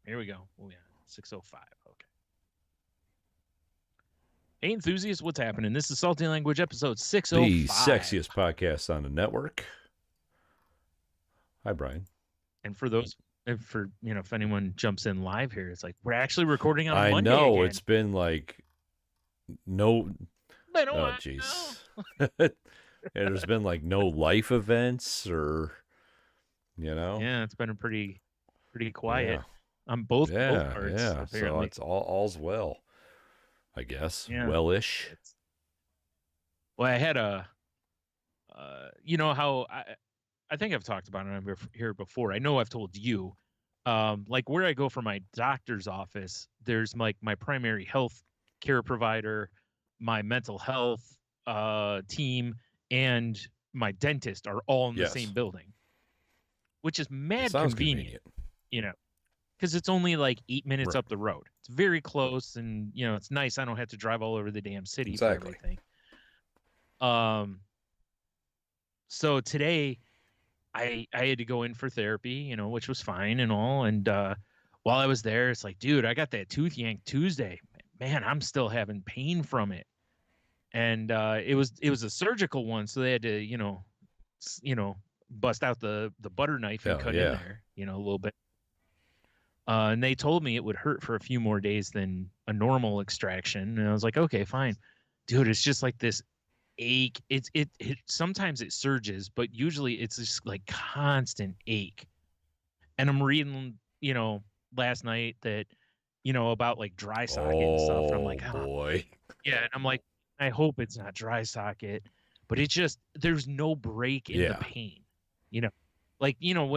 Here we go. Oh, yeah. 6:05. Okay. Hey, enthusiasts, what's happening? This is Salty Language episode The 605. sexiest podcast on the network. Hi, Brian. And for those, if anyone jumps in live here, it's like we're actually recording on a I Monday know again. it's been like no. Been a Oh, while. jeez. There's been like no life events or, Yeah, it's been a pretty quiet Yeah. on both Yeah. parts, Yeah. So apparently. it's all's well, I guess. Yeah. Well-ish. Well, I had how I think I've talked about it here before. I know I've told you, like where I go for my doctor's office, there's like my primary health care provider, my mental health team, and my dentist are all in the same building, which is mad convenient, because it's only like 8 minutes up the road. It's very close, and it's nice. I don't have to drive all over the damn city for everything. So today I had to go in for therapy, which was fine and all. And while I was there, it's like, dude, I got that tooth yank Tuesday. Man, I'm still having pain from it. And it was a surgical one, so they had to, bust out the butter knife and cut in there, a little bit. And they told me it would hurt for a few more days than a normal extraction. And I was like, okay, fine. Dude, it's just like this ache. It sometimes it surges, but usually it's just like constant ache. And I'm reading, last night that, about like dry socket and stuff. And I'm like, oh boy. Yeah, and I'm like, I hope it's not dry socket, but it just there's no break in the pain. Like,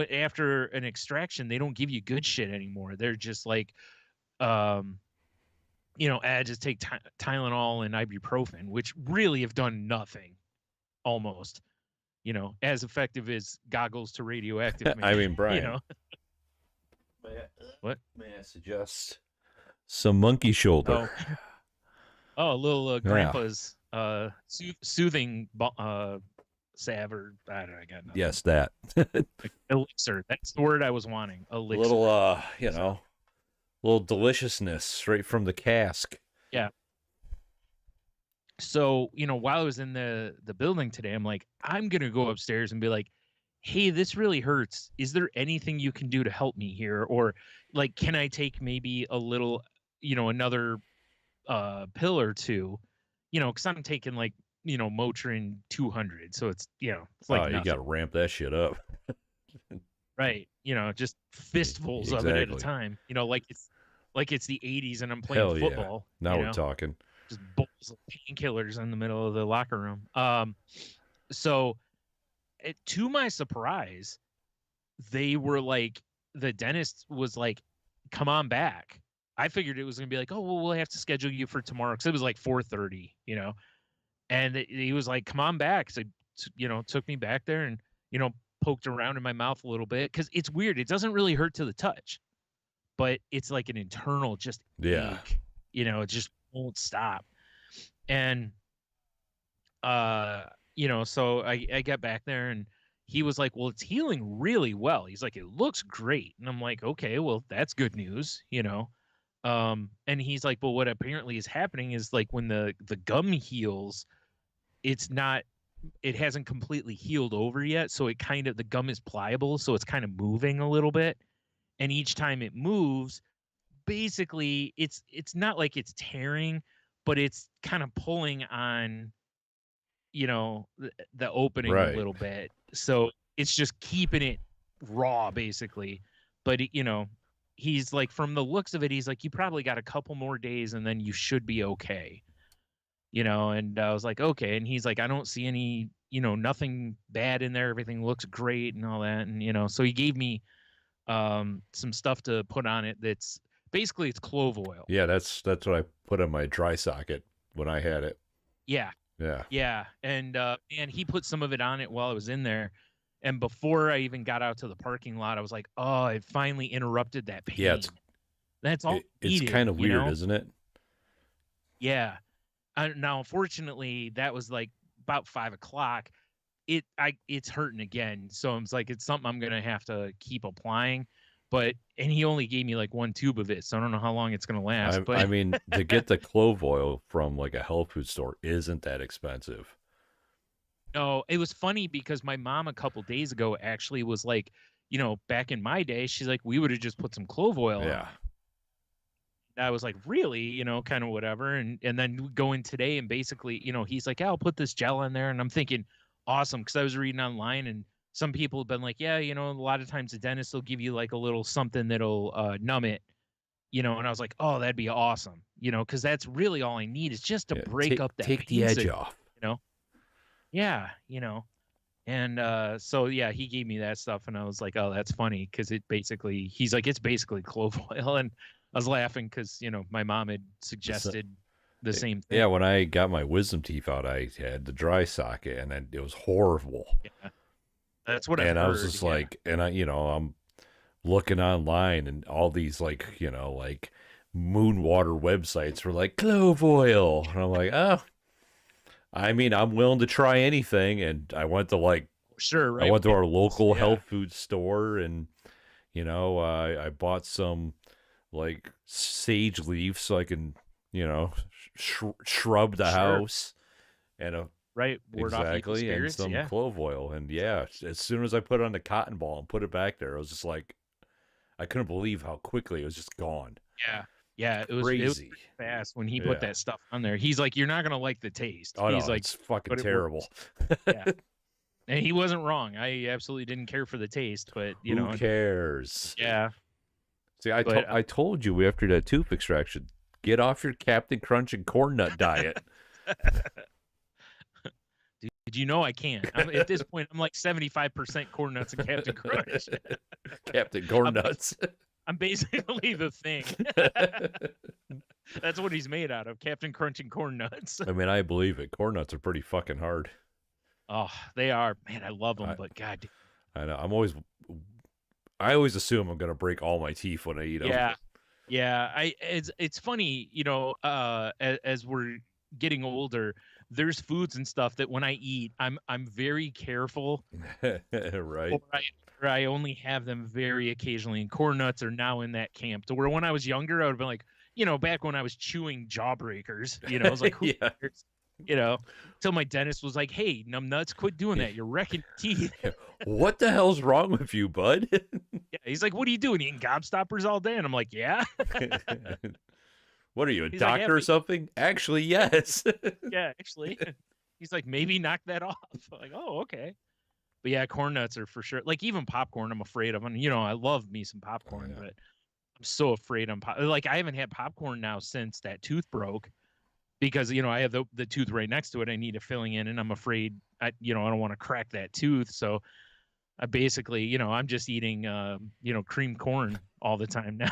after an extraction, they don't give you good shit anymore. They're just like, just take Tylenol and ibuprofen, which really have done nothing, almost, as effective as goggles to radioactive man. I mean, Brian. What? May I suggest some monkey shoulder? Oh, a little grandpa's soothing salve, or I don't know. I got nothing. Yes, that. Elixir. That's the word I was wanting. Elixir. A little, little deliciousness straight from the cask. Yeah. So, while I was in the building today, I'm like, I'm going to go upstairs and be like, hey, this really hurts. Is there anything you can do to help me here? Or like, can I take maybe a little, another pill or two, because I'm taking like, Motrin 200. So it's, it's like, you got to ramp that shit up. Right. Just fistfuls of it at a time, like it's the 80s and I'm playing football. Yeah. Now we're talking. Just bowls of painkillers in the middle of the locker room. So to my surprise, they were like, the dentist was like, come on back. I figured it was going to be like, oh, well, we'll have to schedule you for tomorrow. Cause it was like 4:30, and he was like, come on back. So, took me back there and, poked around in my mouth a little bit. Cause it's weird. It doesn't really hurt to the touch, but it's like an internal just ache, it just won't stop. And, so I got back there and he was like, well, it's healing really well. He's like, it looks great. And I'm like, okay, well, that's good news, and he's like, well, what apparently is happening is like when the gum heals, it hasn't completely healed over yet. So the gum is pliable. So it's kind of moving a little bit. And each time it moves, basically it's not like it's tearing, but it's kind of pulling on, the opening a little bit. So it's just keeping it raw basically. But he's like, from the looks of it, he's like, you probably got a couple more days and then you should be okay. And I was like, okay. And he's like, I don't see any, nothing bad in there. Everything looks great and all that. And, so he gave me some stuff to put on it. That's basically, it's clove oil. Yeah. That's what I put on my dry socket when I had it. Yeah. Yeah. Yeah. And he put some of it on it while I was in there. And before I even got out to the parking lot, I was like, oh, it finally interrupted that pain. Yeah. That's all. It's kind of weird, isn't it? Yeah. Now, unfortunately, that was like about 5 o'clock. It's hurting again. So I was like, it's something I'm going to have to keep applying. and he only gave me like one tube of it, so I don't know how long it's gonna last. I But mean, to get the clove oil from like a health food store isn't that expensive. no, it was funny because my mom a couple days ago actually was like, back in my day, she's like, we would have just put some clove oil on Yeah. it. I was like, really, kind of whatever. And then we go in today and basically, he's like, yeah, I'll put this gel in there. And I'm thinking, awesome. Cause I was reading online and some people have been like, yeah, a lot of times the dentist will give you like a little something that'll numb it, and I was like, oh, that'd be awesome, cause that's really all I need is just to Yeah. break up that Take the pain edge signal, off. you know? Yeah, And so yeah, he gave me that stuff and I was like, oh, that's funny because he's like, it's basically clove oil. And I was laughing because, my mom had So, suggested the same yeah, thing. when I got my wisdom teeth out, I had the dry socket, and it was horrible. Yeah, that's what I've And I was heard. just Yeah. like, and I'm looking online, and all these like like moonwater websites were like clove oil, and I'm like, oh, I mean, I'm willing to try anything. And I went to Sure, I right? went to our local Yeah, health food store, and I bought some like sage leaves so I can shrub the sure. house, and Right. Ward off evil exactly, and spirits. some Yeah. clove oil. And yeah, as soon as I put it on the cotton ball and put it back there, I was just like, I couldn't believe how quickly it was just gone. Yeah. Yeah. It was Crazy. fast when he put Yeah. that stuff on there. He's like, you're not gonna like the taste. Oh He's no, like, it's fucking but it terrible. works. Yeah. And he wasn't wrong. I absolutely didn't care for the taste, but Who cares? yeah. See, But I told you after that tooth extraction, get off your Captain Crunch and corn nut diet. did you know I can't? At this point, I'm like 75% corn nuts and Captain Crunch. Captain Corn Nuts. I'm basically the thing. That's what he's made out of, Captain Crunch and corn nuts. I mean, I believe it. Corn nuts are pretty fucking hard. Oh, they are. Man, I love them, but God. I know. I always assume I'm gonna break all my teeth when I eat them. Yeah. Yeah. It's funny, as we're getting older, there's foods and stuff that when I eat, I'm very careful. Right. Or I only have them very occasionally, and corn nuts are now in that camp. To where when I was younger, I would have been like, back when I was chewing jawbreakers, I was like, who Yeah. cares? Till my dentist was like, hey, numb nuts, quit doing that. You're wrecking teeth. What the hell's wrong with you, bud? Yeah, he's like, what are you doing? Eating gobstoppers all day? And I'm like, yeah. What are you, a He's like, doctor or something? Actually, yes. Yeah, actually. He's like, maybe knock that off. I'm like, oh, okay. But yeah, corn nuts are for sure. Like even popcorn, I'm afraid of. And I love me some popcorn, but I'm so afraid like I haven't had popcorn now since that tooth broke because I have the tooth right next to it. I need a filling in, and I'm afraid I don't want to crack that tooth. So I basically, I'm just eating cream corn all the time now.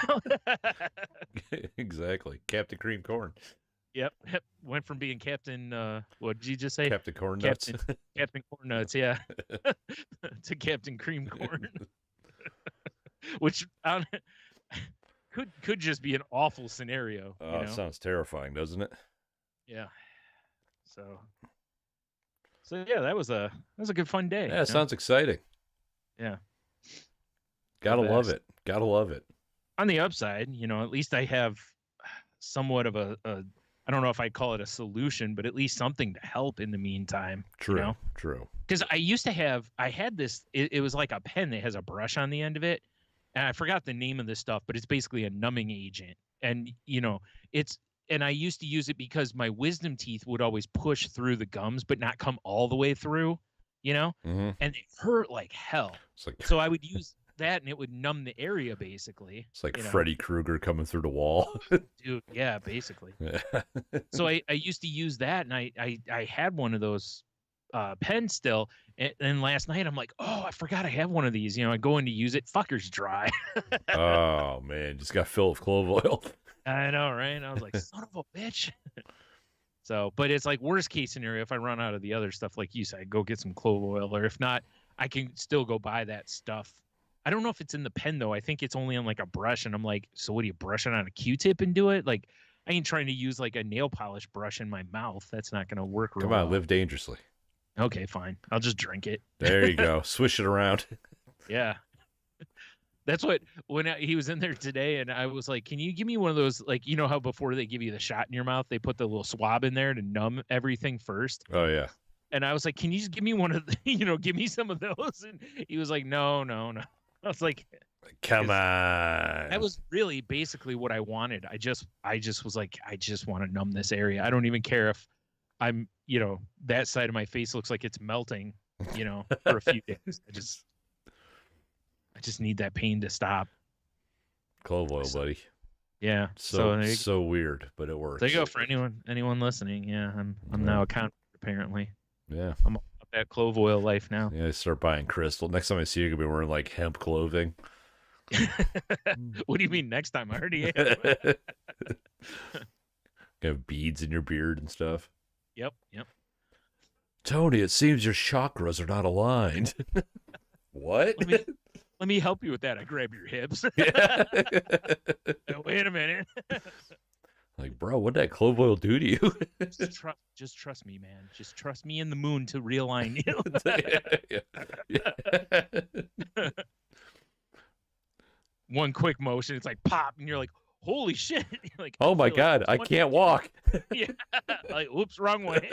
Exactly. Captain Cream Corn. Yep. Went from being Captain what did you just say? Captain Corn Nuts. Captain Corn Nuts, yeah. To Captain Cream Corn. Which could just be an awful scenario. Oh, it sounds terrifying, doesn't it? Yeah. So yeah, that was a good fun day. Yeah, it sounds exciting. Yeah. Gotta love it. Gotta love it. On the upside, at least I have somewhat of a I don't know if I'd call it a solution, but at least something to help in the meantime. True. True. Because I had this, it was like a pen that has a brush on the end of it. And I forgot the name of this stuff, but it's basically a numbing agent. And, and I used to use it because my wisdom teeth would always push through the gums, but not come all the way through, Mm-hmm. and it hurt like hell. So I would use that and it would numb the area basically. It's like Freddy Krueger coming through the wall. Dude, yeah, basically. So I used to use that, and I had one of those pens still, and last night I'm like, oh, I forgot I have one of these. I go in to use it, fucker's dry. Oh man, just got filled with clove oil. I know, right? I was like, son of a bitch. So, but it's like worst case scenario, if I run out of the other stuff, like you said, go get some clove oil, or if not, I can still go buy that stuff. I don't know if it's in the pen though. I think it's only on like a brush, and I'm like, so what do you brush it on a Q-tip and do it? Like, I ain't trying to use like a nail polish brush in my mouth. That's not gonna work real Come on, well. live dangerously. Okay, fine. I'll just drink it. There you go. Swish it around. Yeah. That's what he was in there today, and I was like, "Can you give me one of those? Like, you know how before they give you the shot in your mouth, they put the little swab in there to numb everything first." Oh yeah. And I was like, "Can you just give me one of the, give me some of those?" And he was like, "No, no, no." I was like, Come that on. was really basically what I wanted. I just was like, I just want to numb this area. I don't even care if I'm, that side of my face looks like it's melting, for a few days. I just need that pain to stop. Clove oil, So, buddy. yeah. So weird, but it works. There you go for anyone listening. Yeah, I'm now a convert apparently. Yeah. I'm up that clove oil life now. Yeah, I start buying crystal. Next time I see you, you're gonna be wearing like hemp clothing. What do you mean next time? I already am. Have beads in your beard and stuff. Yep. Tony, it seems your chakras are not aligned. What? Let me help you with that. I grab your hips. Wait a minute. Like, bro, what'd that clove oil do to you? Just trust me, man. Just trust me in the moon to realign you. One quick motion, it's like pop, and you're like, holy shit. You're like, oh my God, I can't walk. Yeah. Like, oops, wrong way.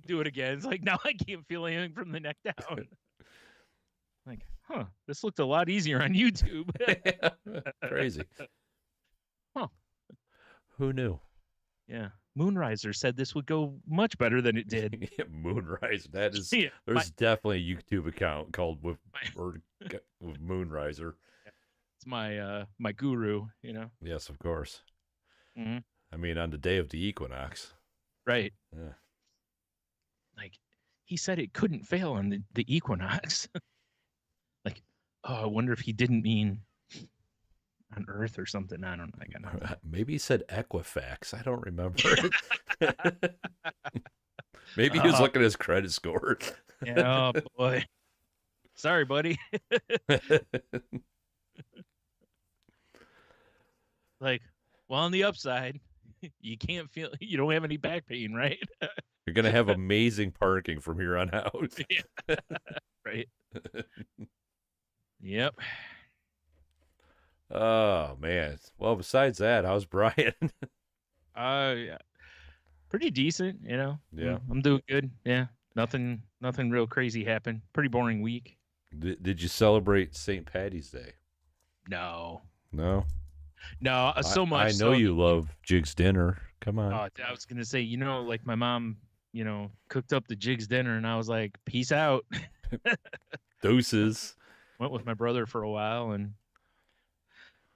Do it again. It's like, now I can't feel anything from the neck down. Like, this looked a lot easier on YouTube. Crazy. Huh. Who knew? Yeah. Moonriser said this would go much better than it did. Moonriser. That is, there's definitely a YouTube account called with Moonriser. It's my guru, Yes, of course. Mm-hmm. I mean, on the day of the equinox. Right. Yeah. Like, he said it couldn't fail on the equinox. Like, I wonder if he didn't mean on Earth or something. I don't know. Maybe he said Equifax. I don't remember. Maybe he was looking at his credit score. Yeah, oh boy. Sorry, buddy. Like, well, on the upside, you don't have any back pain, right? You're going to have amazing parking from here on out. Yeah. Right. Yep. Oh, man. Well, besides that, how's Brian? Yeah. Pretty decent, Yeah. I'm doing good. Yeah. Nothing real crazy happened. Pretty boring week. Did you celebrate St. Patty's Day? No. No? No, so much. I know you love Jig's dinner. Come on. I was going to say, like my mom, cooked up the Jig's dinner, and I was like, peace out. Doses. Went with my brother for a while, and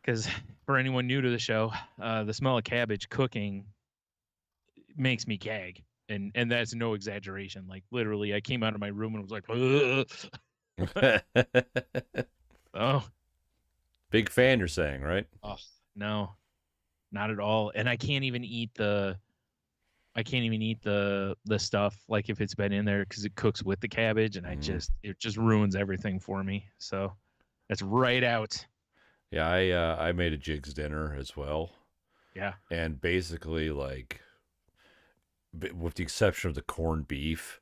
because for anyone new to the show, the smell of cabbage cooking makes me gag, and that's no exaggeration. Like, literally, I came out of my room and was like, oh, big fan, you're saying, right? oh, no, not at all. And I can't even eat the stuff, like, if it's been in there, because it cooks with the cabbage, and it just ruins everything for me. So that's right out. Yeah, I made a Jig's dinner as well. Yeah. And basically, like, with the exception of the corned beef,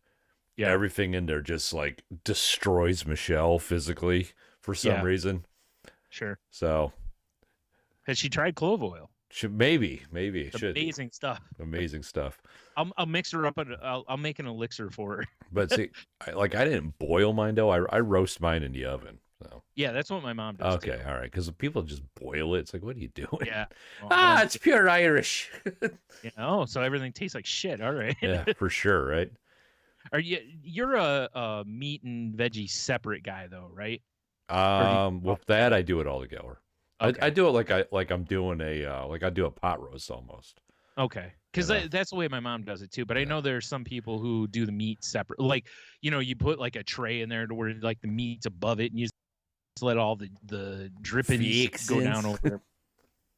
everything in there just, like, destroys Michelle physically for some reason. Sure. So, has she tried clove oil? Maybe it should. Amazing stuff. Amazing stuff. I'll mix her up, and I'll make an elixir for her. But see, I didn't boil mine though. I roast mine in the oven. So. Yeah, that's what my mom does. Okay, too. all right. Because people just boil it. It's like, what are you doing? Yeah. Well, it's pure Irish. So everything tastes like shit. All right. Yeah, for sure, right? You're a meat and veggie separate guy though, right? With that I do it all together. Okay. I do it like I'm doing I do a pot roast almost. Okay, because that's the way my mom does it too. But I know there's some people who do the meat separate. Like, you put like a tray in there to where like the meat's above it, and you just let all the drippings go down over.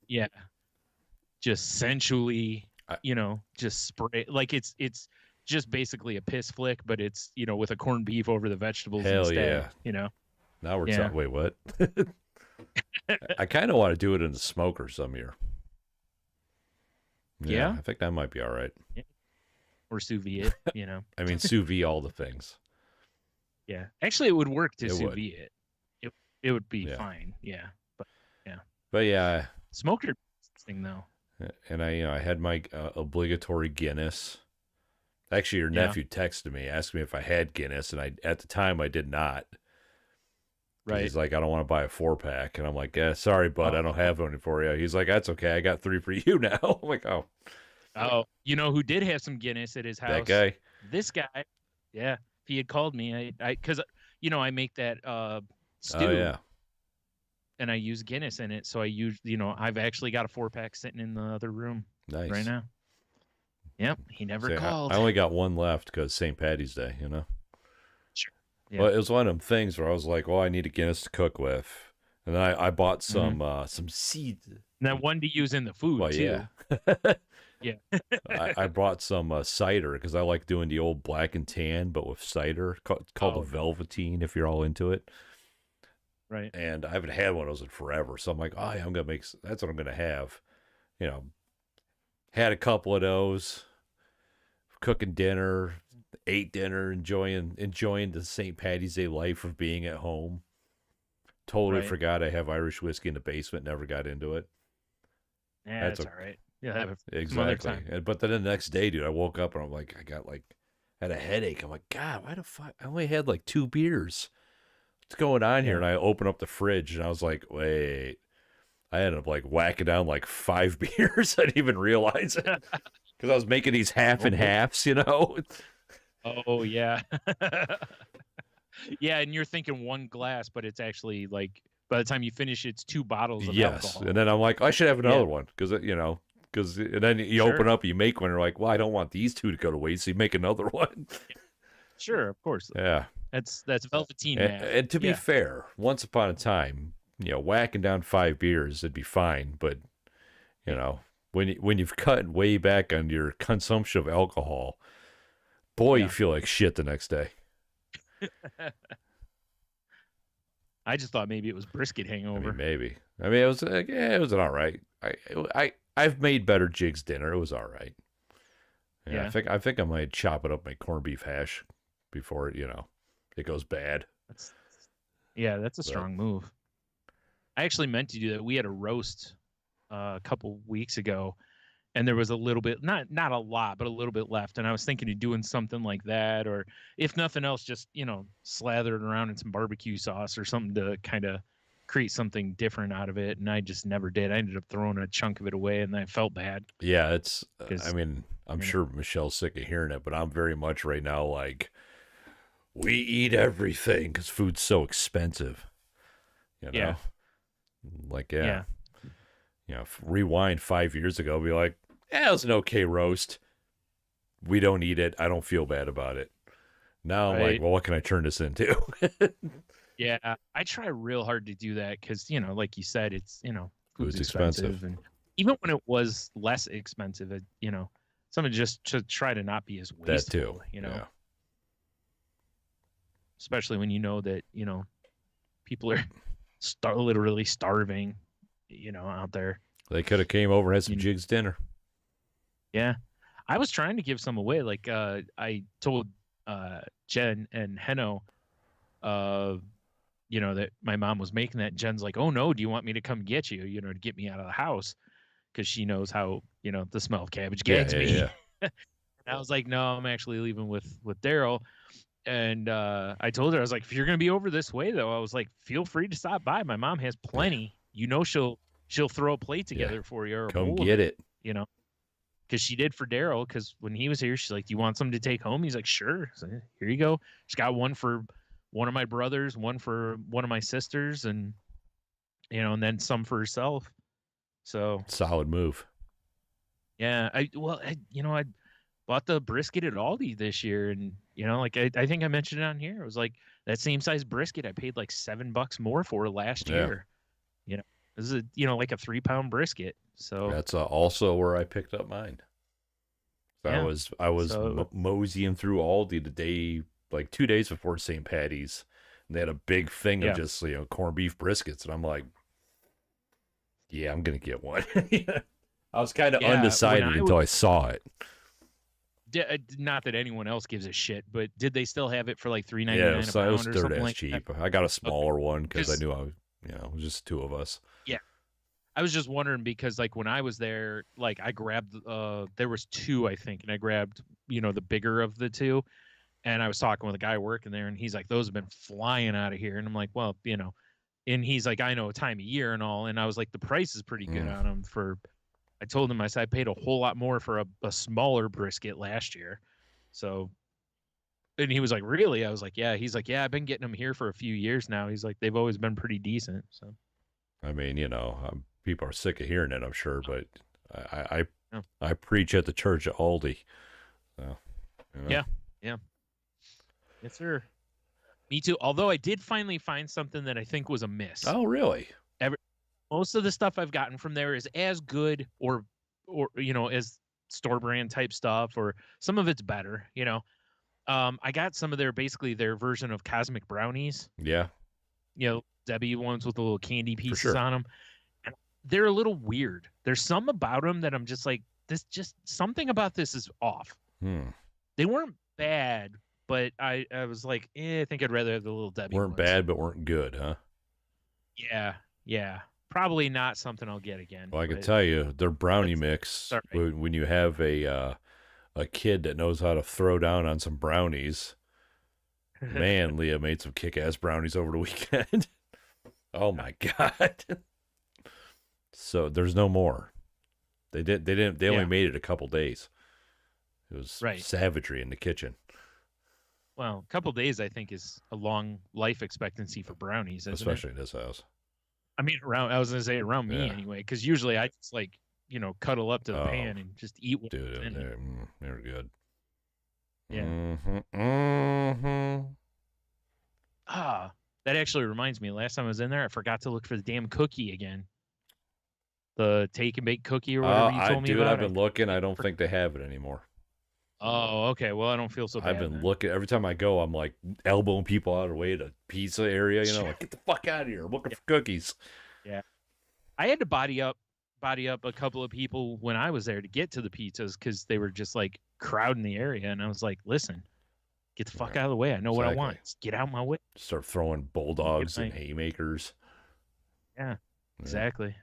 Yeah, just sensually, just spray, like it's just basically a piss flick, but it's with a corned beef over the vegetables. Hell instead, yeah. Now we're talking. Wait, what? I kind of want to do it in the smoker some year. Yeah, I think that might be all right. Yeah. Or sous vide it, I mean, sous vide all the things. Yeah, actually, it would work to sous vide it. it would be Yeah. fine. Yeah, but yeah, But yeah, smoker thing though. and I had my obligatory Guinness. Actually, your Yeah, nephew texted me, asked me if I had Guinness, and at the time I did not, because right. he's like, I don't want to buy a 4-pack, and I'm like, yeah, sorry, bud, I don't Oh, have one for you. He's like, that's okay, I got 3 for you now. I'm like, oh, oh, you know who did have some Guinness at his that house? guy. This guy. Yeah, if he had called me, because I make that Oh stew yeah, and I use Guinness in it. So I use, I've actually got a 4-pack sitting in the other room right nice. now. Yep, he never See, I called. only got one left because St. Patty's Day, you know. Sure. Yeah. But it was one of them things where I was like, well, I need a Guinness to cook with, and then I bought Hmm. some seeds. And then one to use in the food Well, yeah. too. Yeah. I brought some cider because I like doing the old black and tan, but with cider called the Oh, Velveteen. If you're all into it, right. and I haven't had one of those in forever, so I'm like, oh, yeah, I'm gonna make. That's what I'm gonna have. You know, had a couple of those, cooking dinner, ate dinner, enjoying the St. Patty's Day life of being at home. Totally Right. forgot I have Irish whiskey in the basement. Never got into it. Yeah, That's that's a, all right. Yeah, have it some other exactly. time. But then the next day, dude, I woke up and I'm like, had a headache. I'm like, God, why the fuck? I only had like 2 beers. What's going on here? Yeah. And I open up the fridge and I was like, wait. I ended up like whacking down like 5 beers. I didn't even realize it because I was making these half Oh and boy. halves, you know? Oh yeah. Yeah, and you're thinking one glass, but it's actually like by the time you finish, it's 2 bottles of Yes. And alcohol. then I'm like, I should have Yeah, another one because, and then you open sure. up, you make one, and you're like, well, I don't want these 2 to go to waste. So you make another one. Sure, of course. Yeah. That's velveteen And, math. and to be Yeah. fair, once upon a time, whacking down 5 beers, it'd be fine. But, you Yeah. know, when you've cut way back on your consumption of alcohol, boy, you Yeah. feel like shit the next day. I just thought maybe it was brisket I mean, hangover. maybe. I mean, it was like, yeah, it was an all right. I've made better jigs dinner. It was all right. Yeah, Yeah. I think I might chop it up, make corned beef hash before it goes bad. That's yeah, that's a But strong move. I actually meant to do that. We had a roast a couple weeks ago, and there was a little bit, not a lot, but a little bit left. And I was thinking of doing something like that, or if nothing else, just slather it around in some barbecue sauce or something to kind of create something different out of it. And I just never did. I ended up throwing a chunk of it away, and I felt bad yeah, it's. I because mean, I'm you know, sure Michelle's sick of hearing it, but I'm very much right now like we eat everything because food's so expensive. You know, yeah, like yeah, rewind 5 years ago, be like, yeah, it was an okay roast. We don't eat it. I don't feel bad about it. Now I'm like, right. well, what can I turn this into? Yeah, I try real hard to do that because like you said, it's food's Food's expensive. expensive, and even when it was less expensive, something just to try to not be as That too. wasteful, Yeah. especially when you know that people are literally starving, out there. They could have came over and had some You- jigs dinner. Yeah, I was trying to give some away. Like I told Jen and Heno, uh, that my mom was making that. Jen's like, "Oh no, do you want me to come get you? To get me out of the house." Because she knows how the smell of cabbage Yeah, gags yeah, me. yeah. And I was like, no, I'm actually leaving with Daryl. And I told her, I was like, if you're gonna be over this way though, I was like, feel free to stop by. My mom has plenty. She'll throw a plate together for you or a Come bowl of get it. because she did for Daryl. Because when he was here, she's like, "Do you want some to take home?" He's like, "Sure." So here you go. She's got one for one of my brothers, one for one of my sisters, and and then some for herself. So Solid move. yeah, I bought the brisket at Aldi this year, and like I think I mentioned it on here. It was like that same size brisket I paid like $7 more for last Yeah. year. This is like a 3-pound brisket. So That's also where I picked up mine. So yeah. I was So moseying through Aldi the day, like 2 days before St. Patty's, and they had a big thing yeah. of just corned beef briskets, and I'm like, yeah, I'm gonna get one. I was kind of Yeah, when undecided I until I saw it. Not that anyone else gives a shit, but did they still have it for like Yeah, $3.99 a it was pound or dirt something ass like that? cheap. I got a Okay, smaller one because I because knew it was just two of us. yeah, I was just wondering because like when I was there, like I grabbed there was two I think, and I grabbed the bigger of the two, and I was talking with a guy working there, and he's like, those have been flying out of here, and I'm like, well, and he's like, I know time of year and all, and I was like, the price is pretty good Mm. on them for. I told him I said I paid a whole lot more for a smaller brisket last year, so. And he was like, really? I was like, yeah. He's like, yeah, I've been getting them here for a few years now. He's like, they've always been pretty decent. So, I mean, people are sick of hearing it, I'm sure, but I yeah, I preach at the church at Aldi. So, yeah, yeah. Yes, sir. Me too. Although I did finally find something that I think was a miss. Oh, really? Most of the stuff I've gotten from there is as good or as store brand type stuff, or some of it's better. I got some of their version of cosmic brownies. Yeah, Debbie ones with the little candy for pieces sure. on them. And they're a little weird. There's some about them that I'm just like, this just something about this is off. Hmm. They weren't bad, but I was like, I think I'd rather have the little Debbie Weren't ones. bad, but weren't good, huh? Yeah, yeah. Probably not something I'll get again. Well, I can tell you, their brownie mix. All right. When you have a kid that knows how to throw down on some brownies, man, Leah made some kick-ass brownies over the weekend. Oh my god! So there's no more. They didn't. They only Yeah. made it a couple days. It was Right. savagery in the kitchen, Well, a couple days I think is a long life expectancy for brownies, isn't it? especially in this house. I mean, I was gonna say around me Yeah. anyway, because usually I just like cuddle up to the Oh, pan and just eat one. dude, And they were good. yeah. Mm-hmm. Ah, that actually reminds me. Last time I was in there, I forgot to look for the damn cookie again. The take and bake cookie or whatever you told me about. I've been looking. I don't think they have it anymore. Oh, okay. Well, I don't feel so bad. I've been then. looking every time I go. I'm like elbowing people out of the way to pizza area. Like get the fuck out of here. I'm looking for cookies. Yeah, I had to body up a couple of people when I was there to get to the pizzas because they were just like crowding the area, and I was like, listen, get the fuck out of the way. I know what I want. Just get out my way. Start throwing bulldogs and haymakers. Yeah, exactly.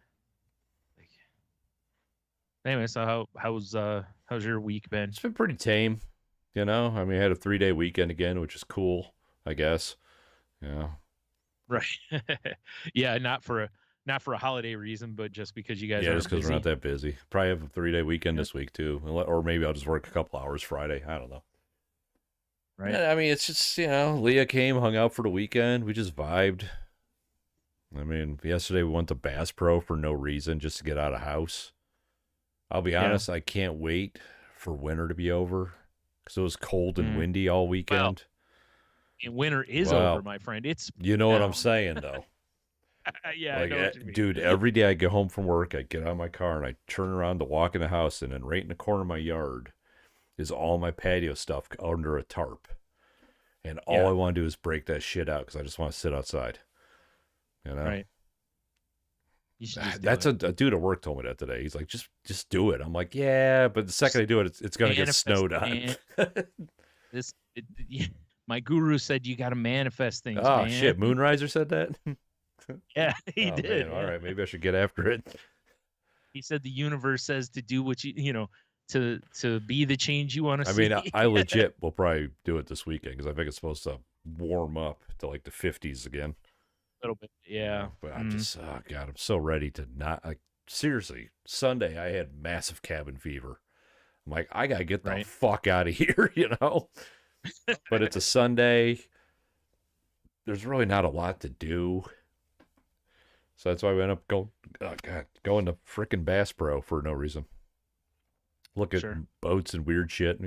Anyway, so how's your week been? It's been pretty tame. I mean, I had a 3-day weekend again, which is cool, I guess. Yeah. Right. Yeah, not for a holiday reason, but just because you guys are just because we're not that busy. Probably have a 3-day weekend this week too, or maybe I'll just work a couple hours Friday. I don't know. Right. I mean, it's just Leah came, hung out for the weekend. We just vibed. I mean, yesterday we went to Bass Pro for no reason, just to get out of house. I'll be honest, I can't wait for winter to be over because it was cold and windy all weekend. Well, winter is over, my friend. It's what I'm saying though. Yeah, I know what you mean. Dude, every day I get home from work, I get out of my car and I turn around to walk in the house, and then right in the corner of my yard is all my patio stuff under a tarp. And all I want to do is break that shit out because I just want to sit outside. Right. You should just That's a dude at work told me that today. He's like, just do it. I'm like, yeah, but the second I do it, it's gonna get snowed on. My guru said you got to manifest things. Oh man. shit, Moonriser said that. Yeah, he did. Man. All right, maybe I should get after it. He said the universe says to do what to be the change you want to see. I mean, I legit will probably do it this weekend because I think it's supposed to warm up to like the 50s again. A little bit, yeah. But I just, oh God, I'm so ready to not, like, seriously, Sunday I had massive cabin fever. I'm like, I gotta get the fuck out of here, But it's a Sunday. There's really not a lot to do. So that's why we end up going to frickin' Bass Pro for no reason. Look at boats and weird shit,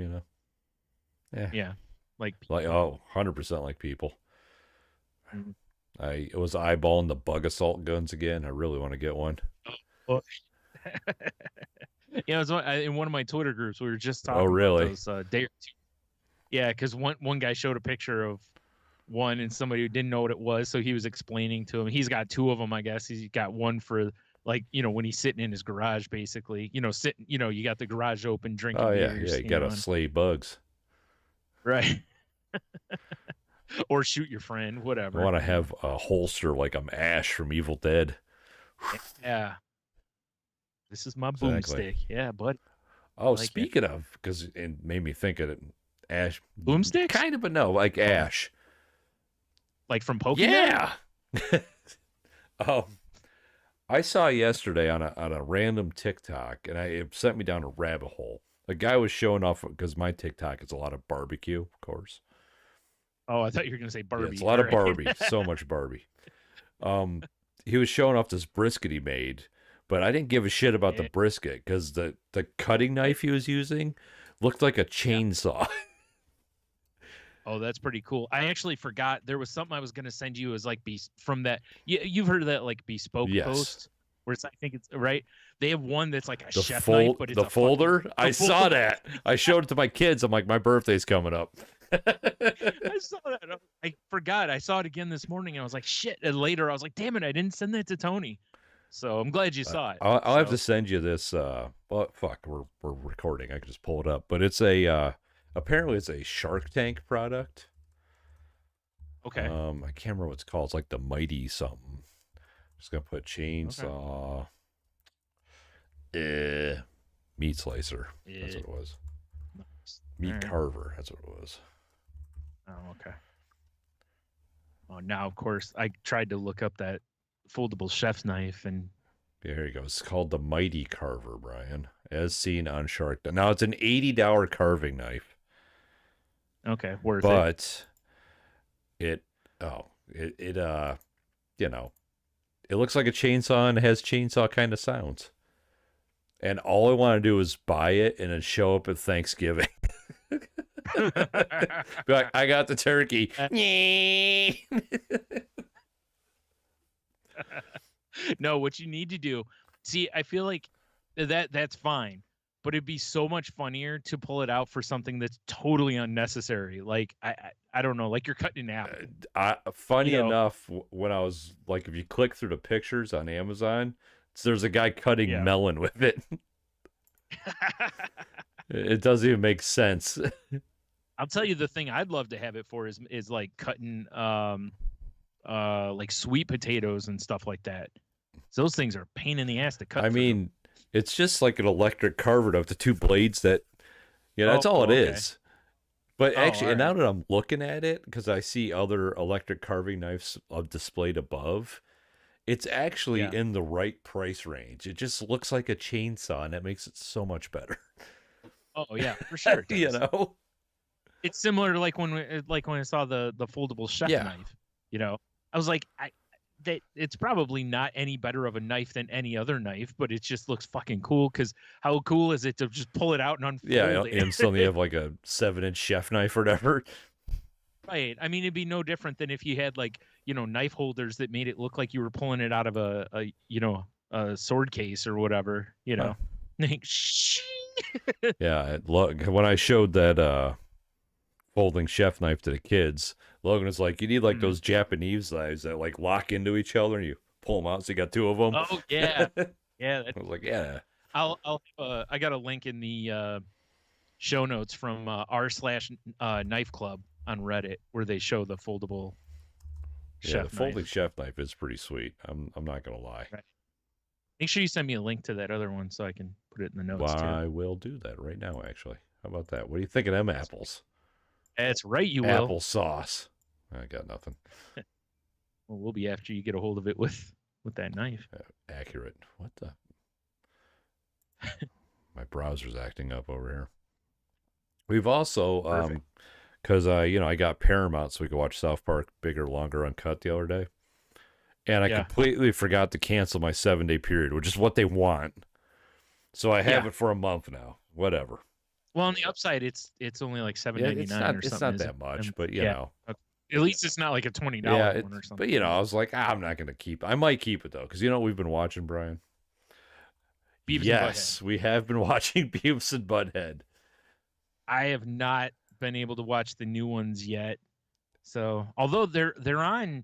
Yeah. Like 100% like people. I was eyeballing the bug assault guns again. I really want to get one. Yeah, it was in one of my Twitter groups. We were just talking really? about those day or two. Yeah, because one guy showed a picture of one and somebody who didn't know what it was, so he was explaining to him. He's got two of them, I guess. He's got one for like, you know, when he's sitting in his garage, basically, you know, sitting, you know, you got the garage open, Oh drinking yeah, yeah. beers, You you know, gotta slay bugs. right. Or shoot your friend, I whatever, want to you know. have a holster like I'm Ash from Evil Dead. Yeah. This is my Exactly. boomstick. Yeah, bud. I Oh, like it. speaking of, because it made me think of it, Ash, Boomsticks? kind of, but no, like Ash. Like from Pokemon? Yeah. Oh, I saw yesterday on a random TikTok, and it sent me down a rabbit hole. A guy was showing off because my TikTok is a lot of barbecue, of course. Oh, I thought you were gonna say Yeah, it's a Barbie. lot All of right. Barbie, so much Barbie. Um, he was showing off this brisket he made, but I didn't give a shit about the Yeah. brisket because the cutting knife he was using looked like a Yeah. chainsaw. Oh, that's pretty cool. I actually forgot there was something I was gonna send you as like from that. You've heard of that like bespoke Yes. post where it's I think it's right. They have one that's like a chef knife, but it's The a fucking folder. the I saw foldable. that. I showed it to my kids. I'm like, my birthday's coming up. I saw that. I forgot. I saw it again this morning. And I was like, shit. And later, I was like, damn it, I didn't send that to Tony. So I'm glad you saw it. I'll have to So send you this. Well, fuck, we're recording. I can just pull it up. But it's a apparently it's a Shark Tank product. okay, I can't remember what it's called. It's like the Mighty something. Just gonna put okay. chainsaw. Meat slicer. That's what it was. All Meat right. carver. That's what it was. Oh, okay. Oh, now of course I tried to look up that foldable chef's knife, and Yeah, here you go. It's called the Mighty Carver, Brian, as seen on Shark Tank. Now it's an $80 carving knife, okay, worth it. but it you know, it looks like a chainsaw and it has chainsaw kind of sounds. And all I want to do is buy it and then show up at Thanksgiving. Be like, I got the turkey. No, what you need to do. See, I feel like that's fine, but it'd be so much funnier to pull it out for something that's totally unnecessary. Like I don't know, like you're cutting an apple. Funny You know, enough, when I was like, if you click through the pictures on Amazon, there's a guy cutting yeah. melon with it. It doesn't even make sense. I'll tell you the thing I'd love to have it for is like cutting like sweet potatoes and stuff like that. So those things are a pain in the ass to cut I through. mean, it's just like an electric carver with the two blades that, that's all it okay. is. But Oh, actually, all and now right. that I'm looking at it, because I see other electric carving knives displayed above, it's actually Yeah. in the right price range. It just looks like a chainsaw, and that makes it so much better. Oh yeah, for sure it You does. know? It's similar to like when I saw the foldable chef Yeah. knife. You know, I was like, that it's probably not any better of a knife than any other knife, but it just looks fucking cool. Because how cool is it to just pull it out and Yeah, unfold and it? suddenly you have like a 7-inch chef knife or whatever. Right. I mean, it'd be no different than if you had like, you know, knife holders that made it look like you were pulling it out of a you know, a sword case or whatever, you Huh. know. Shing. Yeah, when I showed that folding chef knife to the kids, Logan was like, "You need like those Japanese knives that like lock into each other, and you pull them out, so you got two of them." Oh yeah. Yeah, I was like, "Yeah, I got a link in the show notes from r// knife club on Reddit where they show the foldable yeah." The chef folding knife. chef knife is pretty sweet. I'm not gonna lie. Right. Make sure you send me a link to that other one so I can put it in the notes Well, too. I will do that right now. Actually, how about that? What do you think of them apples? That's right, you will. Applesauce. I got nothing. Well, we'll be after you get a hold of it with that knife. Accurate. What the? My browser's acting up over here. We've also Perfect. because I got Paramount so we could watch South Park Bigger, Longer, Uncut the other day, and I Yeah. completely forgot to cancel my 7-day period, which is what they want. So I have Yeah. it for a month now. Whatever. Well, on the upside, it's only like Yeah, it's $7.99 not or it's something. not that much, but Yeah. At least it's not like a $20 one or something. but I was like, I'm not gonna keep. I might keep it though, because what we've been watching, Brian. Beavis and Yes, we have been watching Beavis and Butthead. I have not been able to watch the new ones yet. So, although they're on,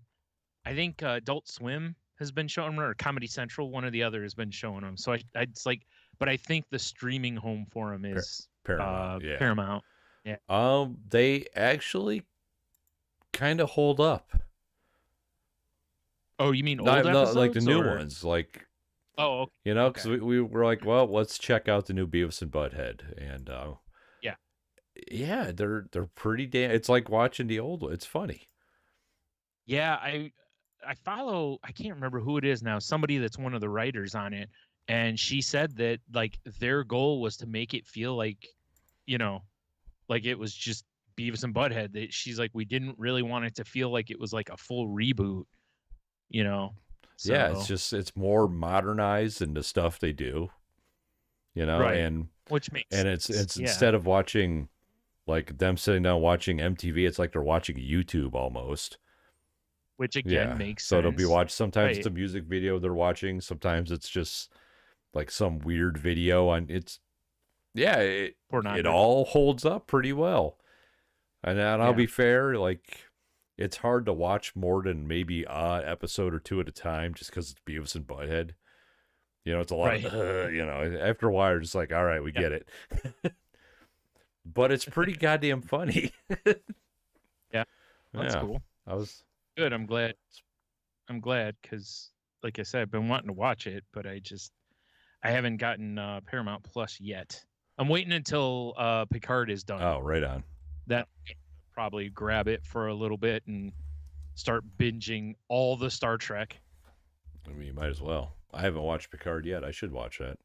I think Adult Swim has been showing them, or Comedy Central, one or the other has been showing them. So it's like, but I think the streaming home for them is Paramount, yeah. Paramount. Yeah. They actually kind of hold up. Oh, you mean Not, old not like the episodes new or? ones, like, Oh, you know, because okay. we were like, well, let's check out the new Beavis and Butthead, and Yeah. yeah, they're pretty damn. It's like watching the old one. It's funny. Yeah, I follow, I can't remember who it is now, somebody that's one of the writers on it, and she said that like their goal was to make it feel like, you know, like it was just Beavis and Butthead. That she's like, we didn't really want it to feel like it was like a full reboot, you know. Yeah, it's So just it's more modernized in the stuff they do, you know, right, which makes and sense. it's Yeah, instead of watching like them sitting down watching MTV, it's like they're watching YouTube almost. which again Yeah. makes So it'll be sense. watched. Sometimes it's Right, a music video they're watching. Sometimes it's just like some weird video on it's yeah, it pornography. all holds up pretty well. And I'll Yeah, be fair, like it's hard to watch more than maybe an episode or two at a time just because it's Beavis and Butthead. You know, it's a lot right. of, you know, after a while, you're just like, all right, we Yeah, get it. But it's pretty goddamn funny. yeah. That's Yeah. cool. I was, Good. I'm glad. I'm glad because, like I said, I've been wanting to watch it, but I haven't gotten Paramount Plus yet. I'm waiting until Picard is done. oh, right on. That probably grab it for a little bit and start binging all the Star Trek. I mean, you might as well. I haven't watched Picard yet. I should watch that.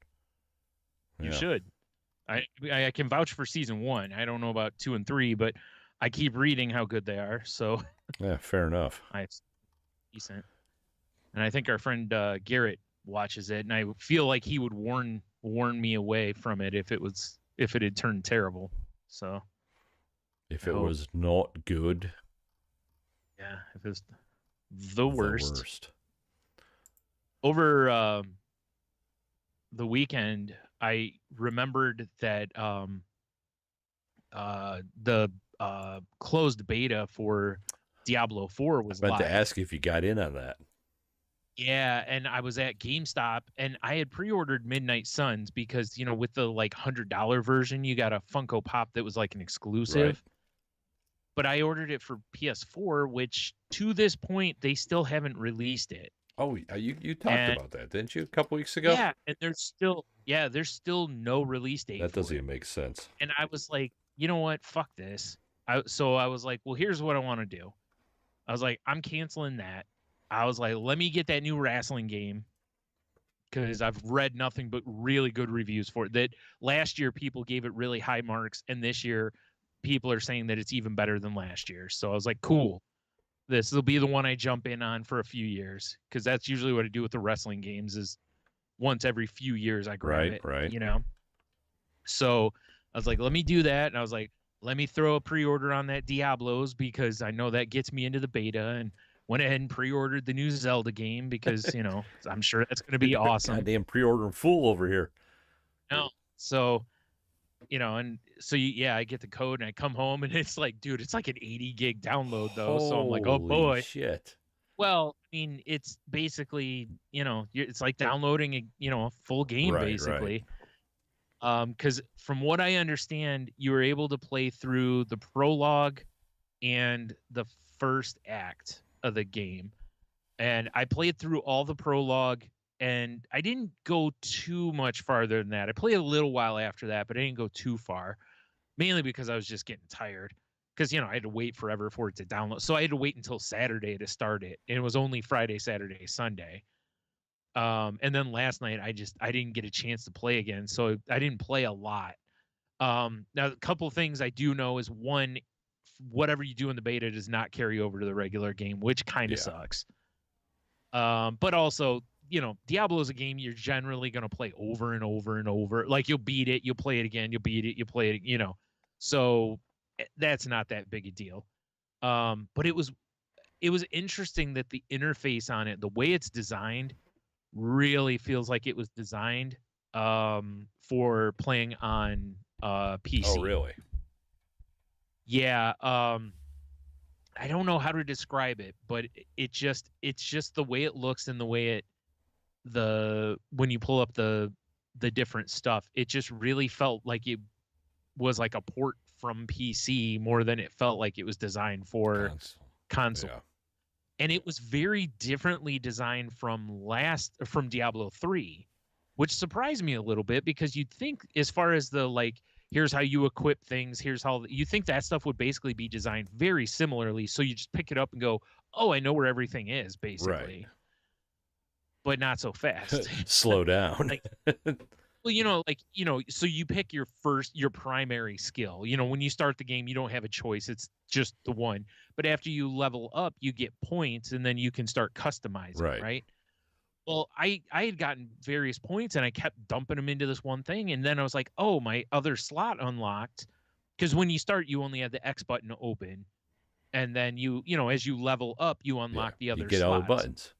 You Yeah. should. I can vouch for season 1. I don't know about 2 and 3, but I keep reading how good they are. So Yeah, fair enough. it's decent. And I think our friend Garrett watches it, and I feel like he would warn me away from it if it had turned terrible. So If I it hope. was not good, Yeah, if it was the the worst. worst. Over the weekend, I remembered that the closed beta for Diablo 4 I was meant to live. ask if you got in on that. Yeah, and I was at GameStop and I had pre-ordered Midnight Suns because, you know, with the like $100 version, you got a Funko Pop that was like an exclusive. Right. But I ordered it for PS4, which to this point they still haven't released it. Oh, you talked And about that, didn't you, a couple weeks ago? yeah, and there's still no release date That for doesn't it. even make sense. And I was like, you know what? Fuck this. So I was like, well, here's what I want to do. I was like, I'm canceling that. I was like, let me get that new wrestling game because I've read nothing but really good reviews for it. That last year people gave it really high marks, and this year people are saying that it's even better than last year. So I was like, cool. This will be the one I jump in on for a few years because that's usually what I do with the wrestling games is once every few years I grab it, Right. you know? So I was like, let me do that. And I was like, let me throw a pre-order on that Diablos because I know that gets me into the beta, and went ahead and pre-ordered the new Zelda game because, you know, I'm sure that's going to be awesome. Goddamn pre-ordering fool over here. No. So, you know, and so yeah, I get the code and I come home and it's like, dude, it's like an 80 gig download though. So I'm like, oh Holy boy. shit. Well, I mean, it's basically, you know, it's like downloading a full game Right. basically. Because from what I understand, you were able to play through the prologue and the first act of the game. And I played through all the prologue and I didn't go too much farther than that. I played a little while after that, but I didn't go too far, mainly because I was just getting tired. Because, you know, I had to wait forever for it to download. So I had to wait until Saturday to start it. And it was only Friday, Saturday, Sunday. And then last night I didn't get a chance to play again. So I didn't play a lot. Now a couple things I do know is one, whatever you do in the beta does not carry over to the regular game, which kind of sucks. But also, you know, Diablo is a game you're generally going to play over and over and over. Like you'll beat it, you'll play it again, you'll beat it, you play it, you know. So that's not that big a deal. But it was interesting that the interface on it, the way it's designed, really feels like it was designed for playing on PC. Oh, really? Yeah. I don't know how to describe it, but it's just the way it looks and the way it the when you pull up the different stuff, it just really felt like it was like a port from PC more than it felt like it was designed for Console. console. Yeah. And it was very differently designed from Diablo 3, which surprised me a little bit because you'd think as far as the like here's how you equip things, here's how you think that stuff would basically be designed very similarly, so you just pick it up and go, "Oh, I know where everything is," Right. basically. But not so fast. Slow down. Like well, so you pick your primary skill. When you start the game, you don't have a choice. It's just the one. But after you level up, you get points and then you can start customizing, Right. right? Well, I had gotten various points and I kept dumping them into this one thing. And then I was like, oh, my other slot unlocked. Because when you start, you only have the X button open. And then as you level up, you unlock the You other get all the slots. buttons.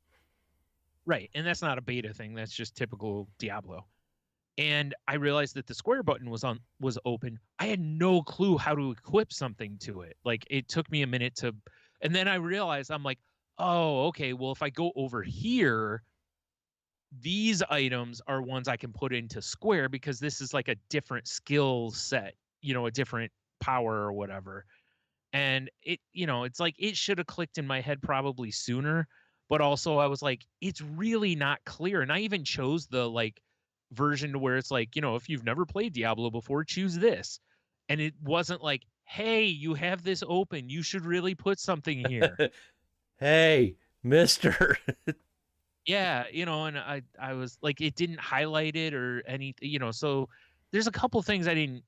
Right. And that's not a beta thing. That's just typical Diablo. And I realized that the square button was open. I had no clue how to equip something to it. Like it took me a minute and then I realized I'm like, oh, okay, well, if I go over here, these items are ones I can put into square because this is like a different skill set, a different power or whatever. And it's like it should have clicked in my head probably sooner, but also I was like, it's really not clear. And I even chose the like version to where it's like, if you've never played Diablo before, choose this. And it wasn't like, hey, you have this open, you should really put something here. Hey, mister. Yeah, and I was like, it didn't highlight it or anything, so there's a couple things I didn't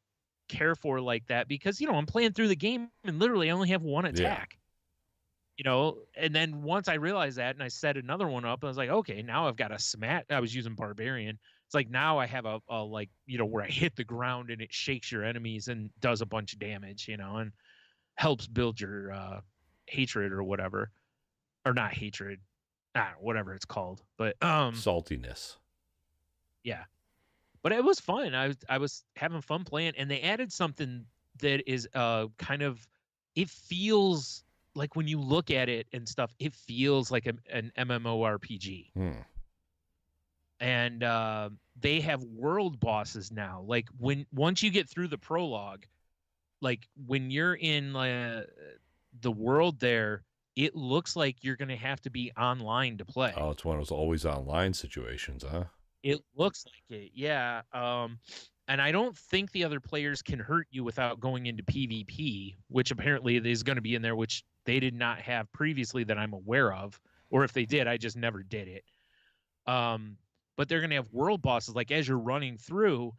care for like that because I'm playing through the game and literally I only have one attack. And then once I realized that and I set another one up, I was like, okay, now I've got a smash. I was using barbarian. It's like now I have a like, where I hit the ground and it shakes your enemies and does a bunch of damage, and helps build your hatred or whatever. Or not hatred. Whatever it's called. But saltiness. Yeah. But it was fun. I was having fun playing, and they added something that is kind of, it feels like when you look at it and stuff, it feels like an MMORPG. And they have world bosses now. Like once you get through the prologue, like when you're in the world there, it looks like you're going to have to be online to play. Oh, it's one of those always online situations, huh? It looks like it, yeah. And I don't think the other players can hurt you without going into PvP, which apparently is going to be in there, which they did not have previously that I'm aware of. Or if they did, I just never did it. But they're going to have world bosses, like as you're running through,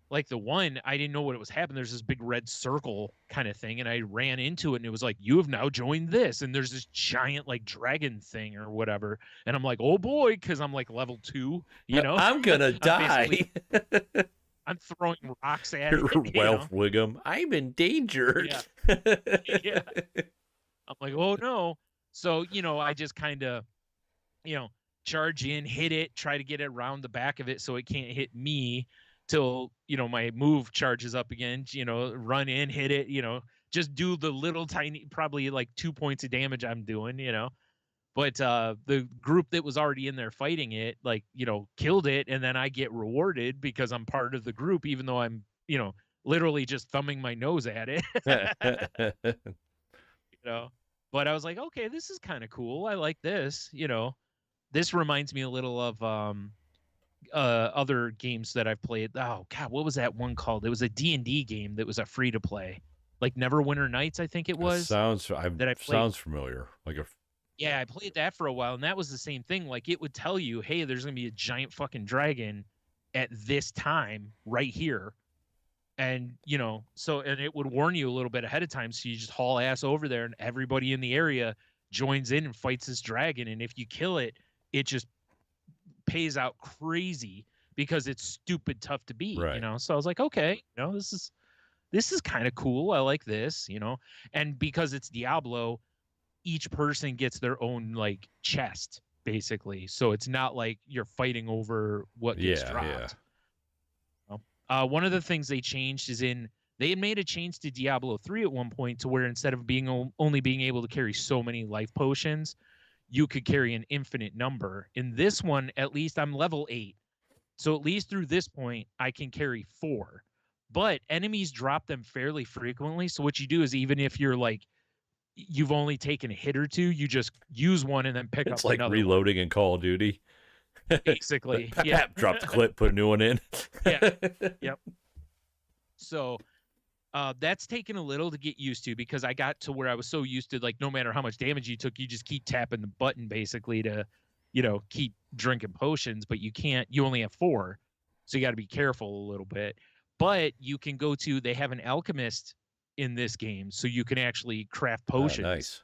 like the one, I didn't know what it was happening. There's this big red circle kind of thing, and I ran into it, and it was like, you have now joined this, and there's this giant like dragon thing or whatever, and I'm like, oh boy, because I'm like level 2, I'm gonna die. I'm throwing rocks at it. Ralph Wiggum, I'm in danger. Yeah. Yeah. I'm like, oh no. So I just kind of charge in, hit it, try to get it around the back of it so it can't hit me till my move charges up again, run in, hit it, just do the little tiny, probably like 2 points of damage I'm doing, but the group that was already in there fighting it, like, killed it, and then I get rewarded because I'm part of the group, even though I'm literally just thumbing my nose at it. But I was like, okay, this is kind of cool, I like this. This reminds me a little of other games that I've played. Oh god, what was that one called? It was a D&D game that was a free to play, like Neverwinter Nights, I think it was. Sounds familiar. Yeah, I played that for a while, and that was the same thing. Like it would tell you, hey, there's gonna be a giant fucking dragon at this time right here, and and it would warn you a little bit ahead of time, so you just haul ass over there, and everybody in the area joins in and fights this dragon, and if you kill it, it just pays out crazy because it's stupid tough to beat, right. So I was like, okay, this is kind of cool, I like this, and because it's Diablo, each person gets their own like chest basically, so it's not like you're fighting over what gets dropped. One of the things they changed is in They had made a change to Diablo 3 at one point to where instead of only being able to carry so many life potions, you could carry an infinite number. In this one, at least I'm level 8. So at least through this point, I can carry 4. But enemies drop them fairly frequently. So what you do is even if you're like you've only taken a hit or two, you just use one and then pick It's up like another reloading in Call of Duty. one. Basically. Yeah. Drop the clip, put a new one in. Yeah. Yep. So that's taken a little to get used to because I got to where I was so used to like no matter how much damage you took, you just keep tapping the button basically to, keep drinking potions, but you only have 4. So you got to be careful a little bit. But you can they have an alchemist in this game, so you can actually craft potions. Oh, nice.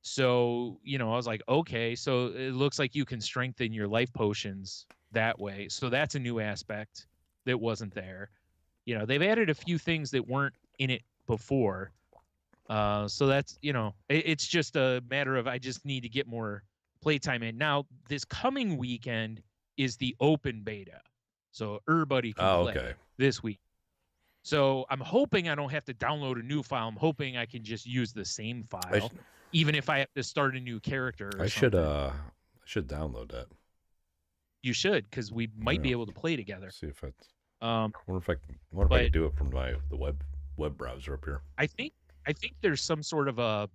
So, I was like, okay, so it looks like you can strengthen your life potions that way. So that's a new aspect that wasn't there. They've added a few things that weren't in it before. So that's, it's just a matter of I just need to get more playtime in. Now, this coming weekend is the open beta. So everybody can play this week. So I'm hoping I don't have to download a new file. I'm hoping I can just use the same file, even if I have to start a new character. I should download that. You should, because we might be able to play together. See if I wonder if I can do it from the web browser up here. I think there's some sort of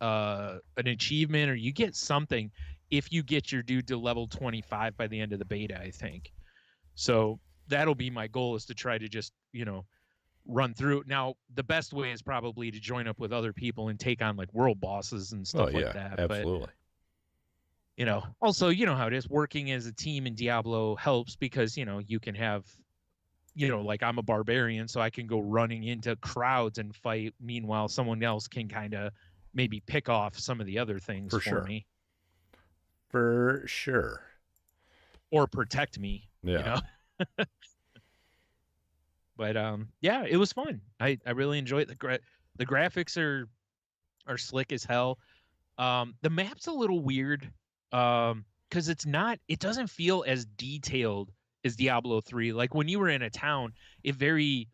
an achievement, or you get something if you get your dude to level 25 by the end of the beta, I think. So that'll be my goal, is to try to just, run through. Now, the best way is probably to join up with other people and take on like world bosses and stuff like that. Absolutely. But, also, how it is working as a team in Diablo helps because, you can have, like I'm a barbarian, so I can go running into crowds and fight. Meanwhile, someone else can kind of maybe pick off some of the other things for me. For sure. Or protect me. Yeah. But yeah, it was fun. I really enjoyed it. The graphics are slick as hell. The map's a little weird because it doesn't feel as detailed as Diablo 3. Like when you were in a town, it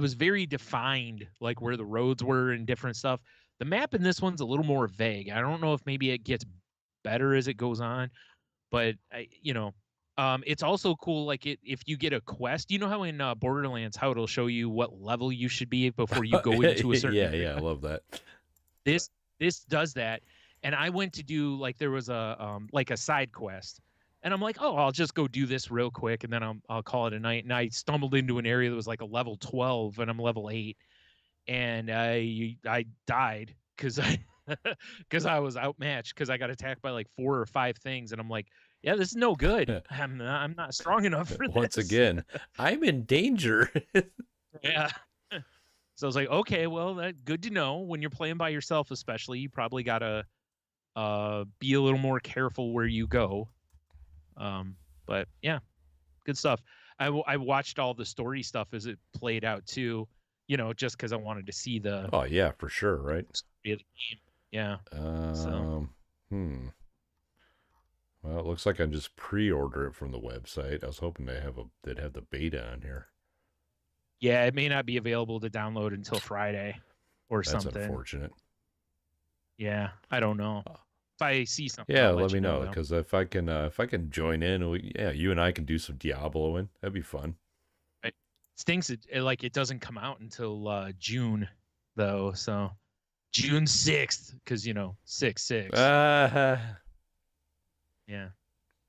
was very defined, like where the roads were and different stuff. The map in this one's a little more vague. I don't know if maybe it gets better as it goes on, but it's also cool. Like if you get a quest, how in Borderlands, how it'll show you what level you should be before you go into a certain area. Yeah, I love that. This does that. And I went to do there was a side quest, and I'm like, oh, I'll just go do this real quick, and then I'll call it a night. And I stumbled into an area that was like a level 12, and I'm level 8, and I died because I was outmatched because I got attacked by like 4 or 5 things, and I'm like, yeah, this is no good. I'm not strong enough for this. Once again, I'm in danger. Yeah. So I was like, okay, well, good to know. When you're playing by yourself, especially, you probably gotta be a little more careful where you go. But yeah, good stuff. I watched all the story stuff as it played out too. Just because I wanted to see the. Oh yeah, for sure, right? Game. Yeah. Well, it looks like I just pre-order it from the website. I was hoping they'd have the beta on here. Yeah, it may not be available to download until Friday or something. That's unfortunate. Yeah, I don't know. If I see something, yeah, let me know, because if I can join in, you and I can do some Diabloing. That'd be fun. It stinks. It doesn't come out until June, though. So June 6th, because 6/6. Yeah.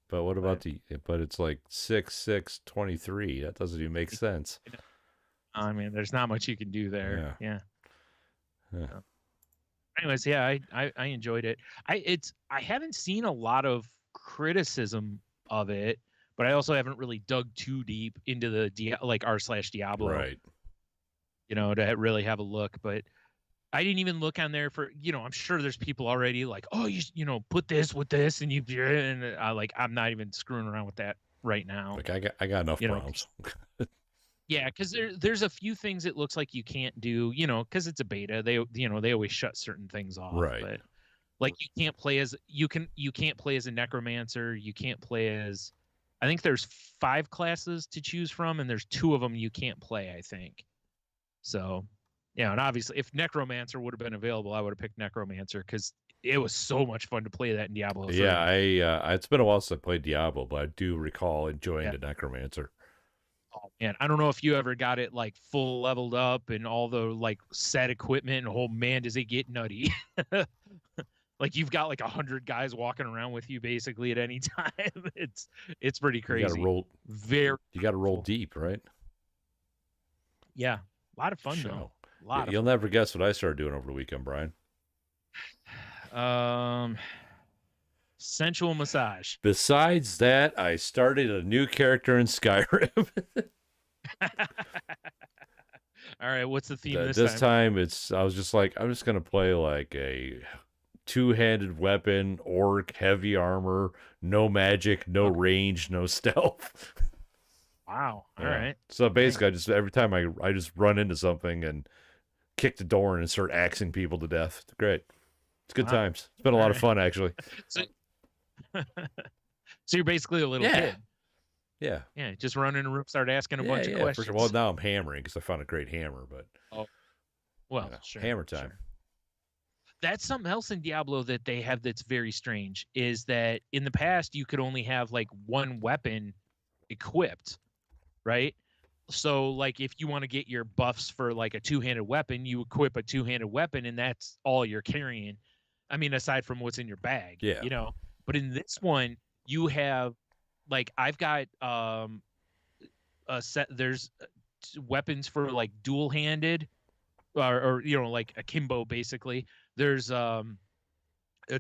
But what about but it's like 6/6/23. That doesn't even make sense. I mean, there's not much you can do there. Yeah. Huh. So, anyways, yeah, I enjoyed it. I haven't seen a lot of criticism of it, but I also haven't really dug too deep into the r/Diablo. Right. To really have a look, but I didn't even look on there for, I'm sure there's people already like, oh, you put this with this and I'm not even screwing around with that right now. Like I got enough problems. Yeah, because there's a few things it looks like you can't do, because it's a beta. They always shut certain things off. Right. But like you can't play as a necromancer. You can't play as I think there's 5 classes to choose from, and there's 2 of them you can't play, I think. So, yeah, and obviously, if Necromancer would have been available, I would have picked Necromancer because it was so much fun to play that in Diablo 3. Yeah, it's been a while since I played Diablo, but I do recall enjoying Yeah. the Necromancer. Oh, man, I don't know if you ever got it like full leveled up and all the like set equipment, and oh man, does it get nutty. Like you've got like 100 guys walking around with you basically at any time. It's pretty crazy. You got to roll cool. deep, right? Yeah, a lot of fun though. You'll never guess what I started doing over the weekend, Brian. Sensual massage. Besides that, I started a new character in Skyrim. All right, what's the theme this time? I was just like, I'm just gonna play like a two-handed weapon, orc, heavy armor, no magic, no range, no stealth. Wow. All right. So basically, I just every time I just run into something and kick the door and start axing people to death. It's great. It's good times. It's been a lot of fun, actually. So you're basically a little kid. Yeah. Yeah. Just run in a room, start asking a bunch of questions. Well, now I'm hammering because I found a great hammer, but sure. Hammer time. Sure. That's something else in Diablo that they have that's very strange is that in the past you could only have like one weapon equipped, right? So like if you want to get your buffs for like a two-handed weapon, you equip a two-handed weapon and that's all you're carrying. I mean, aside from what's in your bag, you know. But in this one, you have like I've got a set. There's weapons for like dual-handed, or you know, like akimbo basically. There's a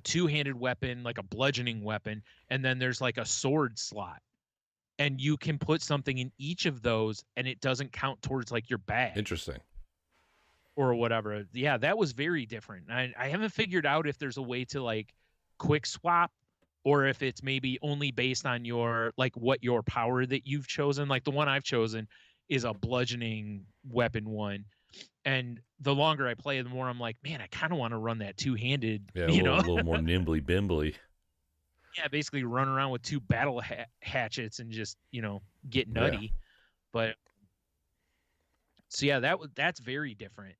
two-handed weapon, like a bludgeoning weapon, and then there's like a sword slot. And you can put something in each of those, and it doesn't count towards like your bag. Interesting. Or whatever. Yeah, that was very different. I haven't figured out if there's a way to like quick swap, or if it's maybe only based on your like what your power that you've chosen. Like the one I've chosen is a bludgeoning weapon one. And the longer I play, the more I'm like, man, I kind of want to run that two-handed. Yeah, a little more nimbly bimbly. Yeah, basically run around with two battle hatchets and just, you know, get nutty. Yeah. But so yeah, that's very different.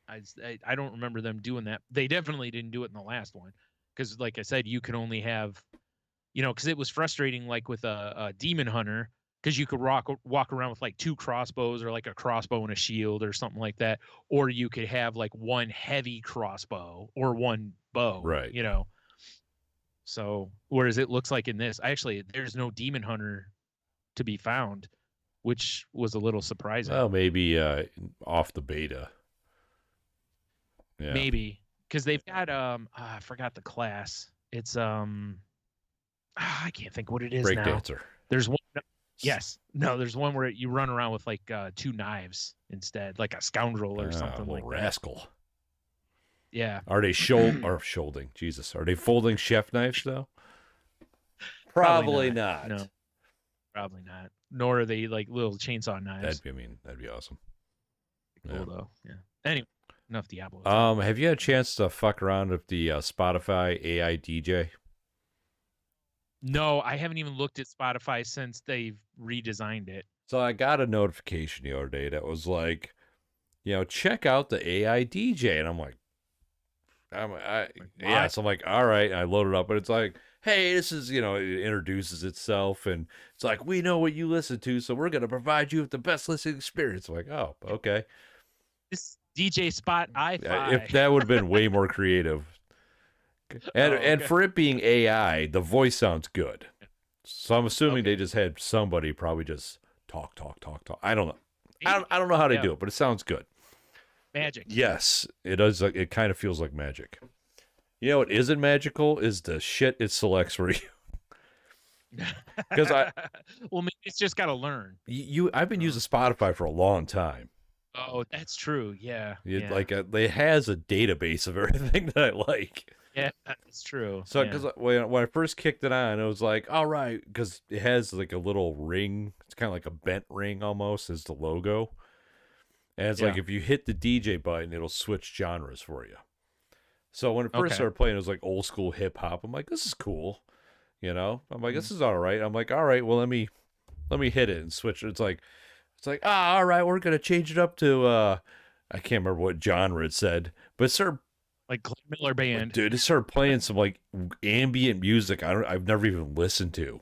I don't remember them doing that. They definitely didn't do it in the last one because, like I said, you could only have, you know, because it was frustrating, like with a demon hunter, because you could walk around with like 2 crossbows or like a crossbow and a shield or something like that, or you could have like one heavy crossbow or one bow, right? You know. So, whereas it looks like in this, there's no demon hunter to be found, which was a little surprising. Well, maybe off the beta. Yeah. Maybe because they've got I forgot the class. It's I can't think what it is now. Breakdancer. There's one. Yes. No, there's one where you run around with like 2 knives instead, like a scoundrel or something like rascal. That. Yeah. Are they shoulding? Jesus. Are they folding chef knives though? Probably not. No. Probably not. Nor are they like little chainsaw knives. That'd be awesome. Cool though. Yeah. Anyway, enough Diablo. Have you had a chance to fuck around with the Spotify AI DJ? No, I haven't even looked at Spotify since they've redesigned it. So I got a notification the other day that was like, you know, check out the AI DJ, and I'm like, so I'm like, all right. And I load it up, but it's like, hey, this is, you know, it introduces itself, and it's like, we know what you listen to, so we're gonna provide you with the best listening experience. I'm like, oh, okay. This DJ Spot i5. If that would have been way more creative. And for it being AI, the voice sounds good. So I'm assuming they just had somebody probably just talk. I don't know. I don't know how they do it, but it sounds good. Magic. Yes, it does. It kind of feels like magic. You know what isn't magical is the shit it selects for you. Because well, maybe it's just got to learn. I've been using Spotify for a long time. Oh, that's true. Yeah. Like it has a database of everything that I like. Yeah, that's true. So, because when I first kicked it on, it was like, all right, because it has like a little ring. It's kind of like a bent ring almost as the logo. And it's like if you hit the DJ button, it'll switch genres for you. So when it first started playing, it was like old school hip hop. I'm like, this is cool. You know, I'm like, Mm. this is all right. I'm like, all right, well, let me hit it and switch. It's like, all right, we're gonna change it up to I can't remember what genre it said, but it started Like Glenn Miller Band. dude, it started playing some like ambient music I've never even listened to.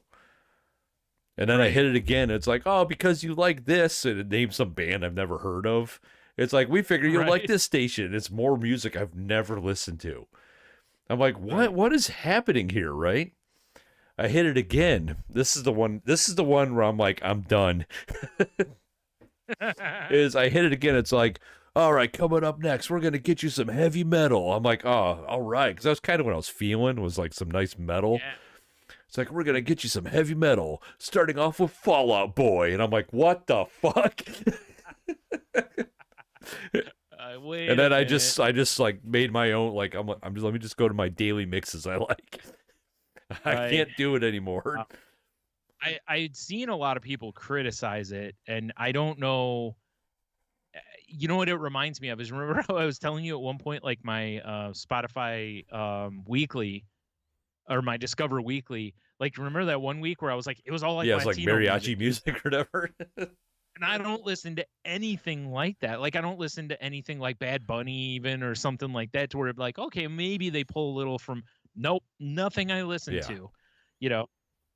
And then I Right. hit it again. It's like, oh, because you like this, and it named some band I've never heard of. It's like, we figure you'll like Right. this station. It's more music I've never listened to. I'm like, what? Right. What is happening here? Right? I hit it again. This is the one. This is the one where I'm like, I'm done. Is I hit it again. It's like, all right, coming up next, we're gonna get you some heavy metal. I'm like, oh, all right, because that's kind of what I was feeling was like some nice metal. Yeah. It's like, we're gonna get you some heavy metal, starting off with Fall Out Boy, and I'm like, what the fuck? Wait And a then I minute. just I just like made my own like I'm just let me just go to my daily mixes I like. I Right. can't do it anymore. I'd seen a lot of people criticize it, and I don't know. You know what it reminds me of is, remember how I was telling you at one point, like my Spotify weekly, or my Discover weekly. Like, remember that one week where I was like, it was all like Yeah, it's like Latino music, mariachi music or whatever. and I don't listen to anything like that. Like, I don't listen to anything like Bad Bunny even, or something like that, to where it'd be like, okay, maybe they pull a little from. Nope, nothing I listen Yeah. to, you know.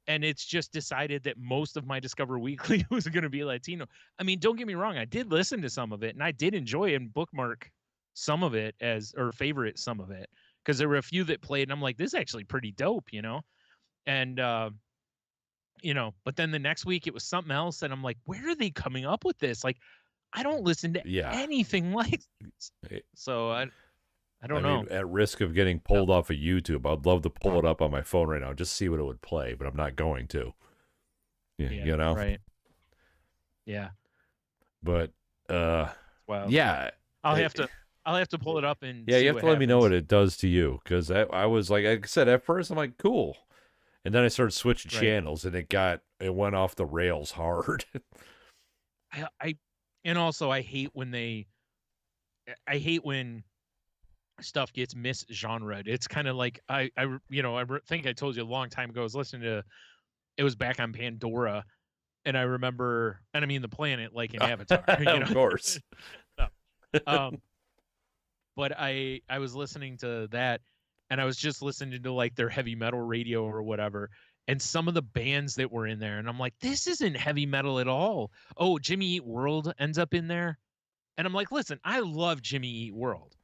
And it's just decided that most of my Discover Weekly was going to be Latino. I mean, don't get me wrong, I did listen to some of it, and I did enjoy and bookmark some of it as, or favorite some of it, because there were a few that played, and I'm like, this is actually pretty dope, you know. And but then the next week it was something else, and I'm like, where are they coming up with this? Like, I don't listen to Yeah. anything like this. So I I don't mean, know. at risk of getting pulled off of YouTube, I'd love to pull it up on my phone right now, just see what it would play, but I'm not going to. Yeah, Yeah, you know? right. Yeah. But Wow. yeah. I'll have It, to I'll have to pull it up and yeah, you see have what to let me know what happens. it does to you, because I was like I said, at first I'm like, cool. And then I started switching Right. channels and it went off the rails hard. I and also I hate when stuff gets misgenred. It's kind of like think I told you a long time ago I was listening to, it was back on Pandora, and I remember, and I mean the planet, like in Avatar, you Of know. course. So, um but I was listening to that, and I was just listening to like their heavy metal radio or whatever, and some of the bands that were in there, and I'm like, this isn't heavy metal at all. Oh, Jimmy Eat World ends up in there. And I'm like, listen, I love Jimmy Eat World.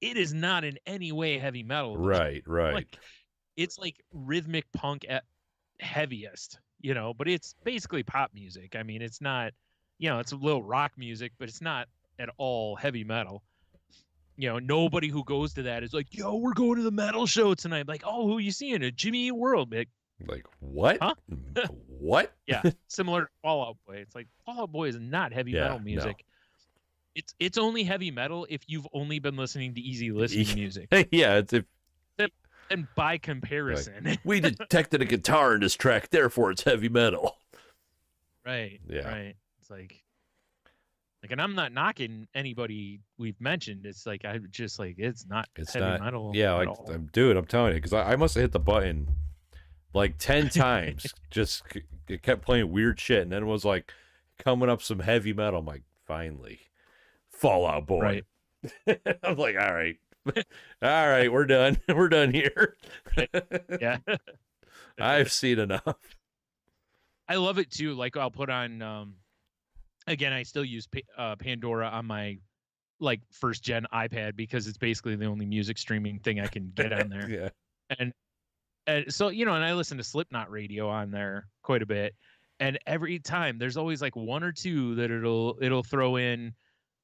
It is not in any way heavy metal, though. Right, right. Like, it's like rhythmic punk at heaviest, but it's basically pop music. I mean, it's not, it's a little rock music, but it's not at all heavy metal. Nobody who goes to that is like, yo, we're going to the metal show tonight. Like, oh, who are you seeing? A Jimmy Eat World. Like, Like, what? huh? What? Yeah. Similar to Fall Out Boy. It's like Fall Out Boy is not heavy Yeah, metal no. music. It's only heavy metal if you've only been listening to easy listening music. Yeah, it's if And by like, comparison. we detected a guitar in this track, therefore it's heavy metal. Right. Yeah. Right. It's like, and I'm not knocking anybody we've mentioned. It's like, I just like, it's not It's heavy not. metal Yeah, at like all. I'm telling you, because I must have hit the button like 10 times. Just it kept playing weird shit, and then it was like coming up some heavy metal. I'm like, finally, Fall Out Boy. Right. I'm like, all right, all right, we're done. We're done here. Yeah. I've seen enough. I love it too. Like, I'll put on, again, I still use Pandora on my like first gen iPad, because it's basically the only music streaming thing I can get on there. Yeah. And so, and I listen to Slipknot radio on there quite a bit. And every time there's always like one or two that it'll throw in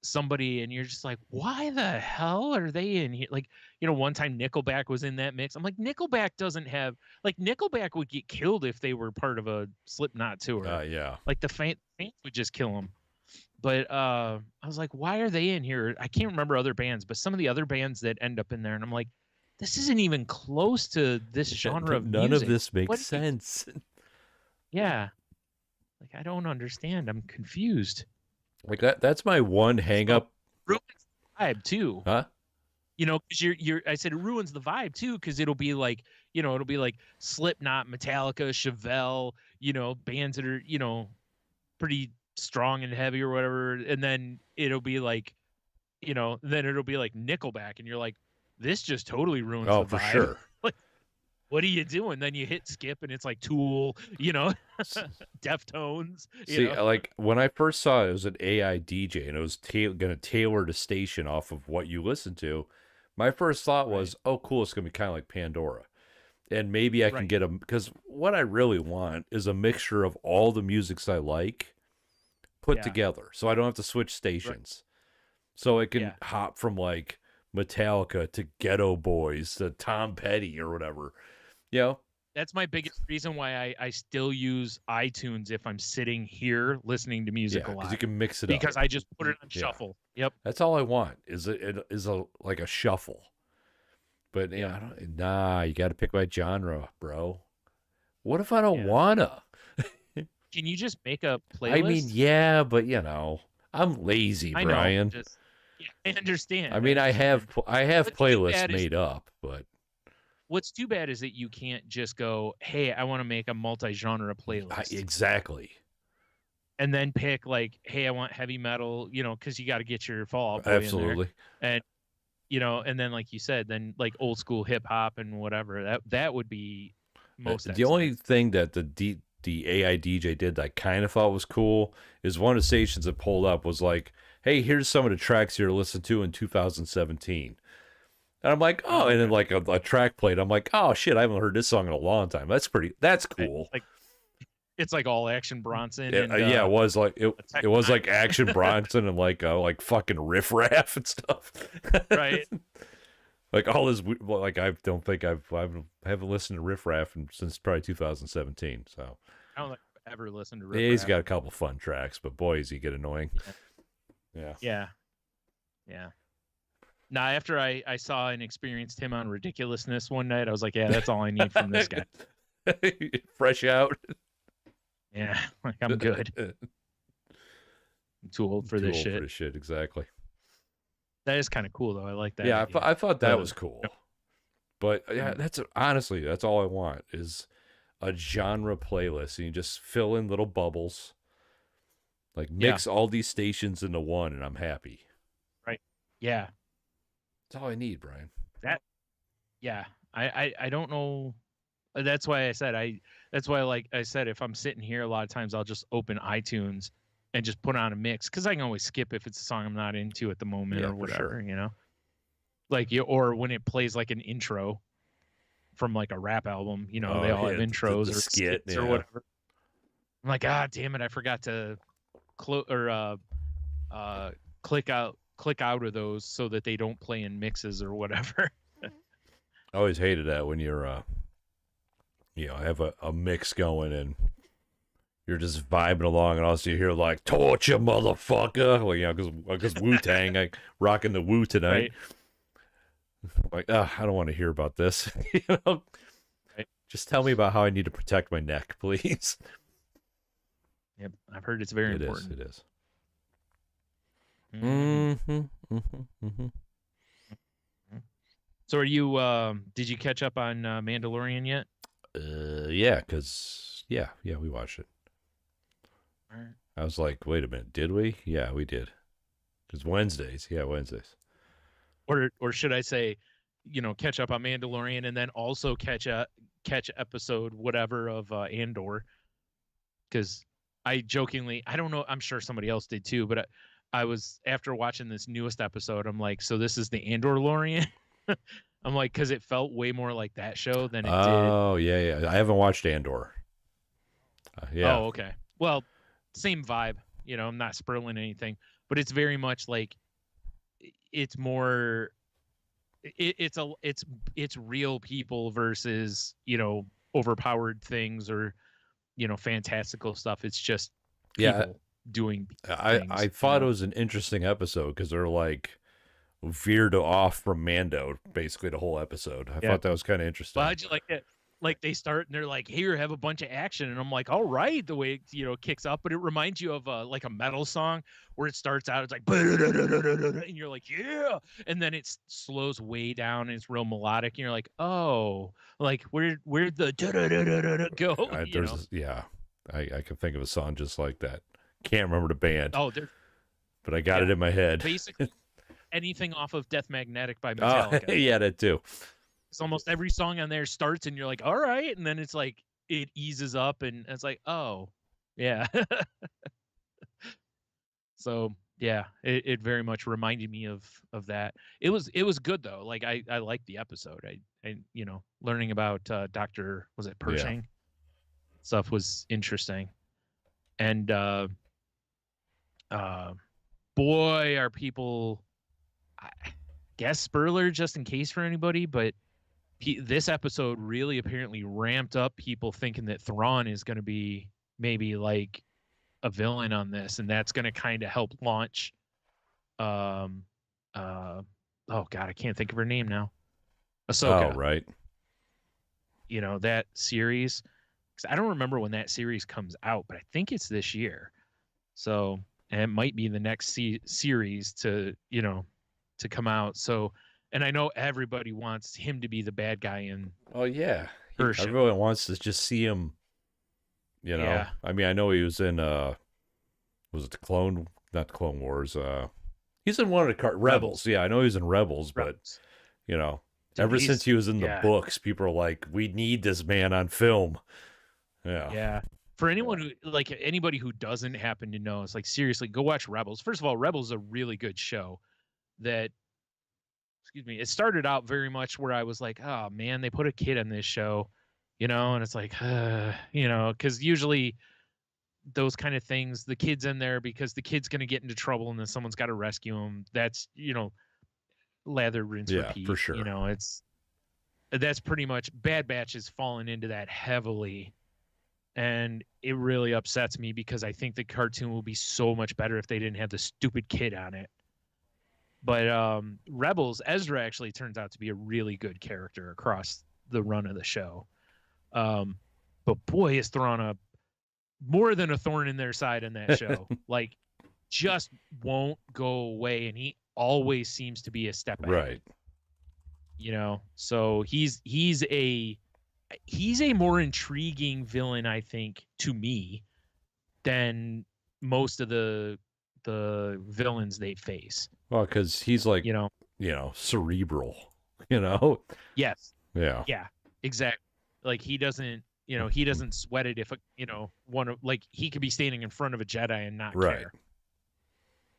somebody, and you're just like, why the hell are they in here? Like, one time Nickelback was in that mix. I'm like, Nickelback doesn't have, like, Nickelback would get killed if they were part of a Slipknot tour. Yeah. Like, the fans would just kill them. But I was like, why are they in here? I can't remember other bands, but some of the other bands that end up in there, and I'm like, this isn't even close to this genre of None of music. this makes What? sense. Yeah. Like, I don't understand. I'm confused. Like that's my one hang So, up. ruins the vibe too. Huh? You know, because I said it ruins the vibe too, because it'll be like, you know, it'll be like Slipknot, Metallica, Chevelle, you know, bands that are, you know, pretty strong and heavy or whatever, and then it'll be like, you know, then it'll be like Nickelback, and you're like, this just totally ruins Oh, the for vibe. sure. Like, what are you doing? Then you hit skip, and it's like Tool, you know, Deftones, you See, know. like when I first saw it, it was an AI DJ, and it was going to tailor the station off of what you listen to. My first thought Right, was, "Oh, cool! It's going to be kind of like Pandora." And maybe I can right, get a, because what I really want is a mixture of all the musics I like put yeah, together, so I don't have to switch right, stations. So it can yeah. hop from like Metallica to Ghetto Boys to Tom Petty or whatever. You know? That's my biggest reason why I still use iTunes if I'm sitting here listening to music Yeah, a because you lot, can mix it up. because I just put it on Yeah, shuffle. Yep. that's all I want. It is a like a shuffle. But you know, Yeah. nah, you got to pick my genre, bro. What if I don't Yeah. wanna? Can you just make a I mean, playlist? yeah, but you know, I'm lazy, I know. Brian. Just yeah, I understand. I I mean, understand. I have What's too playlists bad is made up, but what's too bad is that you can't just go, "Hey, I want to make a multi-genre playlist." exactly, And then pick like, "Hey, I want heavy metal," you know, because you got to get your Fall Out Boy in there. absolutely. And you know, and then like you said, then like old school hip hop and whatever. That would be most The only excellent. thing that the AI DJ did that I kind of thought was cool is one of the stations that pulled up was like, "Hey, here's some of the tracks you're listening to in 2017." And I'm like, "Oh," Oh, and then okay. like a track played. I'm like, "Oh shit, I haven't heard this song in a long time." That's Right. cool. It's like all Action Bronson and Yeah, it was like Tech it was Nine, like Action Bronson and like fucking riff raff and stuff. right? Like all his like I don't think I haven't listened to riff raff since probably 2017. So I don't think I've ever listened to Riff yeah, he's Raff. got a couple fun tracks, but boy, does he get annoying. Yeah. Yeah. Yeah. Yeah. Now, after I saw and experienced him on Ridiculousness one night, I was like, yeah, that's all I need from this guy. Fresh out. Yeah. Like, I'm good. I'm too old for Too this old for shit. this shit, exactly. That is kind of cool, though. I like that Yeah, idea. I thought that was The, cool. But yeah, mm, honestly, that's all I want is a genre playlist, and you just fill in little bubbles, like yeah. mix all these stations into one, and I'm happy. Right. Yeah. That's all I need, Brian. That, yeah. I don't know. That's why I said, that's why, like I said, if I'm sitting here, a lot of times I'll just open iTunes and just put on a mix, because I can always skip if it's a song I'm not into at the moment Yeah, or for sure. whatever, you know? Like, you, or when it plays like an intro from like a rap album, you know, they Oh all have yeah, intros the or skit. skits or Yeah. whatever. I'm like, ah, damn it, I forgot to uh click out of those so that they don't play in mixes or whatever. I always hated that when you're have a mix going and you're just vibing along, and also you hear like "Torture, motherfucker," well, you know, because Wu Tang, like rocking the Wu tonight. Right. Like, I don't want to hear about this. You know, Right. just tell me about how I need to protect my neck, please. Yep. I've heard it's very It is. important. It is. Mhm. Mm-hmm. So are you did you catch up on Mandalorian yet? Yeah, because yeah, we watched it. All right. I was like, wait a minute, did we? Yeah, we did. Because Wednesdays, yeah, Wednesdays. Or should I say, you know, catch up on Mandalorian and then also catch episode whatever of Andor, because I jokingly, I don't know, I'm sure somebody else did too, but I was, after watching this newest episode, I'm like, so this is the Andor-Lorian? I'm like, because it felt way more like that show than it did. Oh, yeah. I haven't watched Andor. Yeah. Oh, okay. Well, same vibe. You know, I'm not spoiling anything, but it's very much like, it's more, it's real people versus, you know, overpowered things or, you know, fantastical stuff. It's just Yeah. people doing I things. thought You know? it was an interesting episode because they're like veered off from Mando basically the whole episode. I Yeah. thought that was kind of interesting. Well, how'd you like it? like they start and they're like, here, have a bunch of action, and I'm like, all right, the way it, it kicks up, but it reminds you of like a metal song where it starts out, it's like and you're like, yeah, and then it slows way down and it's real melodic and you're like, oh, like where'd the go, I can think of a song just like that. Can't remember the band, oh, they're but I got it in my head. basically anything off of Death Magnetic by Oh, Metallica. yeah, that too. It's almost every song on there starts and you're like, all right, and then it's like it eases up and it's like, oh, yeah. So yeah, it very much reminded me of that. It was good though. Like I liked the episode. I learning about Dr. was it Pershing stuff was interesting. And boy, are people, I guess spoiler just in case for anybody, but this episode really apparently ramped up people thinking that Thrawn is going to be maybe like a villain on this, and that's going to kind of help launch oh god, I can't think of her name now. Ahsoka. Oh, right. That series, because I don't remember when that series comes out, but I think it's this year. So, and it might be the next series to come out. So, and I know everybody wants him to be the bad guy in. Oh yeah, Herschel. everyone wants to just see him. Yeah. I mean, I know he was in was it not Clone Wars? He's in one of the Rebels. Yeah, I know he was in Rebels, but ever since he was in the books, people are like, we need this man on film. Yeah. Yeah. For anyone who, like anybody who doesn't happen to know, it's like, seriously, go watch Rebels. First of all, Rebels is a really good show that, it started out very much where I was like, oh man, they put a kid on this show, and it's like, because usually those kind of things, the kid's in there because the kid's going to get into trouble and then someone's got to rescue him. That's, lather, rinse, repeat. For sure. That's pretty much Bad Batch has fallen into that heavily. And it really upsets me because I think the cartoon will be so much better if they didn't have the stupid kid on it. But Rebels, Ezra actually turns out to be a really good character across the run of the show. But boy, is Thrawn more than a thorn in their side in that show. Like, just won't go away, and he always seems to be a step ahead. Right. So he's a more intriguing villain, I think, to me, than most of the villains they face. Well, because he's like, cerebral. Yes. Yeah. Yeah. Exactly. Like he doesn't sweat it if he could be standing in front of a Jedi and not care.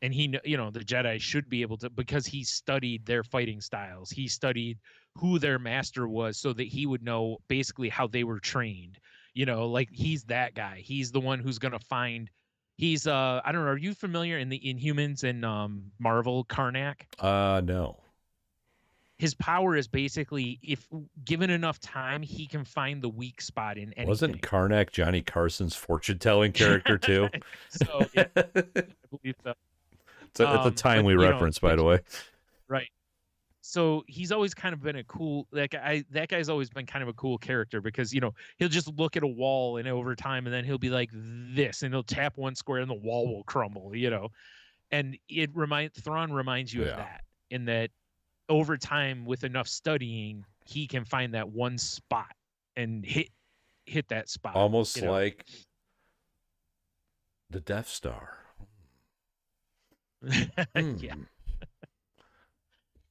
And the Jedi should be able to, because he studied their fighting styles. He studied who their master was so that he would know basically how they were trained. Like he's that guy. He's the one who's going to find, he's, I don't know. Are you familiar in the Inhumans and Marvel, Karnak? No. His power is basically, if given enough time, he can find the weak spot in anything. Wasn't Karnak Johnny Carson's fortune-telling character too? So, yeah, I believe so. It's a timely reference, by the way. Right. So he's always kind of been a cool, that guy's always been kind of a cool character because, he'll just look at a wall and over time, and then he'll be like this, and he'll tap one square and the wall will crumble, and Thrawn reminds you of that, in that over time with enough studying, he can find that one spot and hit that spot. Almost like the Death Star. Yeah.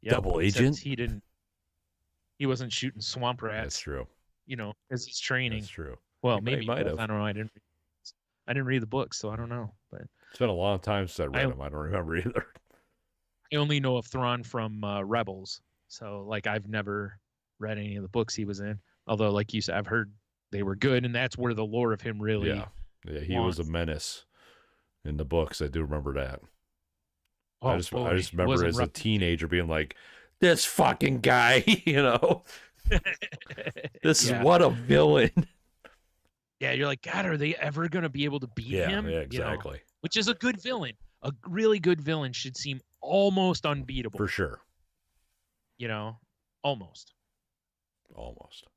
Double agent. He wasn't shooting swamp rats. That's true. As he's training. That's true. Well, maybe he might have. I don't know. I didn't read the book, so I don't know. But it's been a long time since I read them. I don't remember either. I only know of Thrawn from Rebels, so like I've never read any of the books he was in. Although, like you said, I've heard they were good, and that's where the lore of him really. Yeah, he was a menace in the books. I do remember that. Oh, I just remember as a teenager being like, "This fucking guy," This is what a villain. Yeah, you're like, God, are they ever gonna be able to beat him? Yeah, exactly. Which is a good villain. A really good villain should seem almost unbeatable. For sure. Almost. Almost.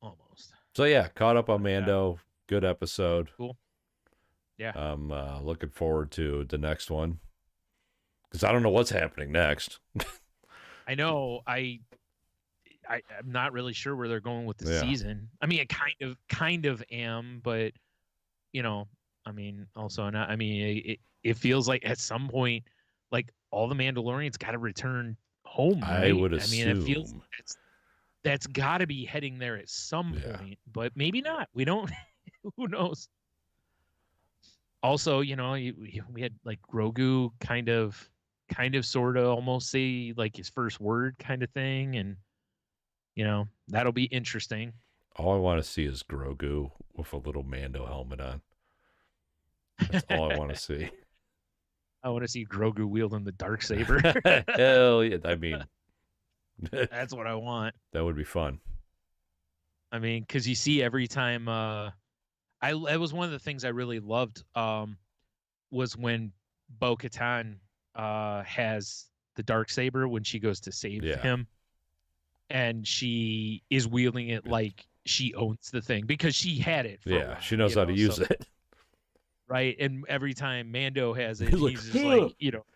Almost. So yeah, caught up on But, Mando. Good episode. cool. Yeah. I'm looking forward to the next one because I don't know what's happening next. I know. I'm not really sure where they're going with the Yeah. season. I mean, I kind of am, but I mean, also not. I mean, it feels like at some point, like all the Mandalorians got to return home, right? I would I mean, it feels assume. that's got to be heading there at some point, but maybe not. We don't. Who knows? Also, we had like Grogu kind of, sort of, almost say like his first word kind of thing, and that'll be interesting. All I want to see is Grogu with a little Mando helmet on. That's all I want to see. I want to see Grogu wielding the dark saber. Hell yeah! I mean, That's what I want. that would be fun. I mean, because you see every time. It was one of the things I really loved. Was when Bo-Katan has the dark saber when she goes to save him, and she is wielding it like she owns the thing because she had it. For a while, she knows how to use it. Right, and every time Mando has it, He's just like,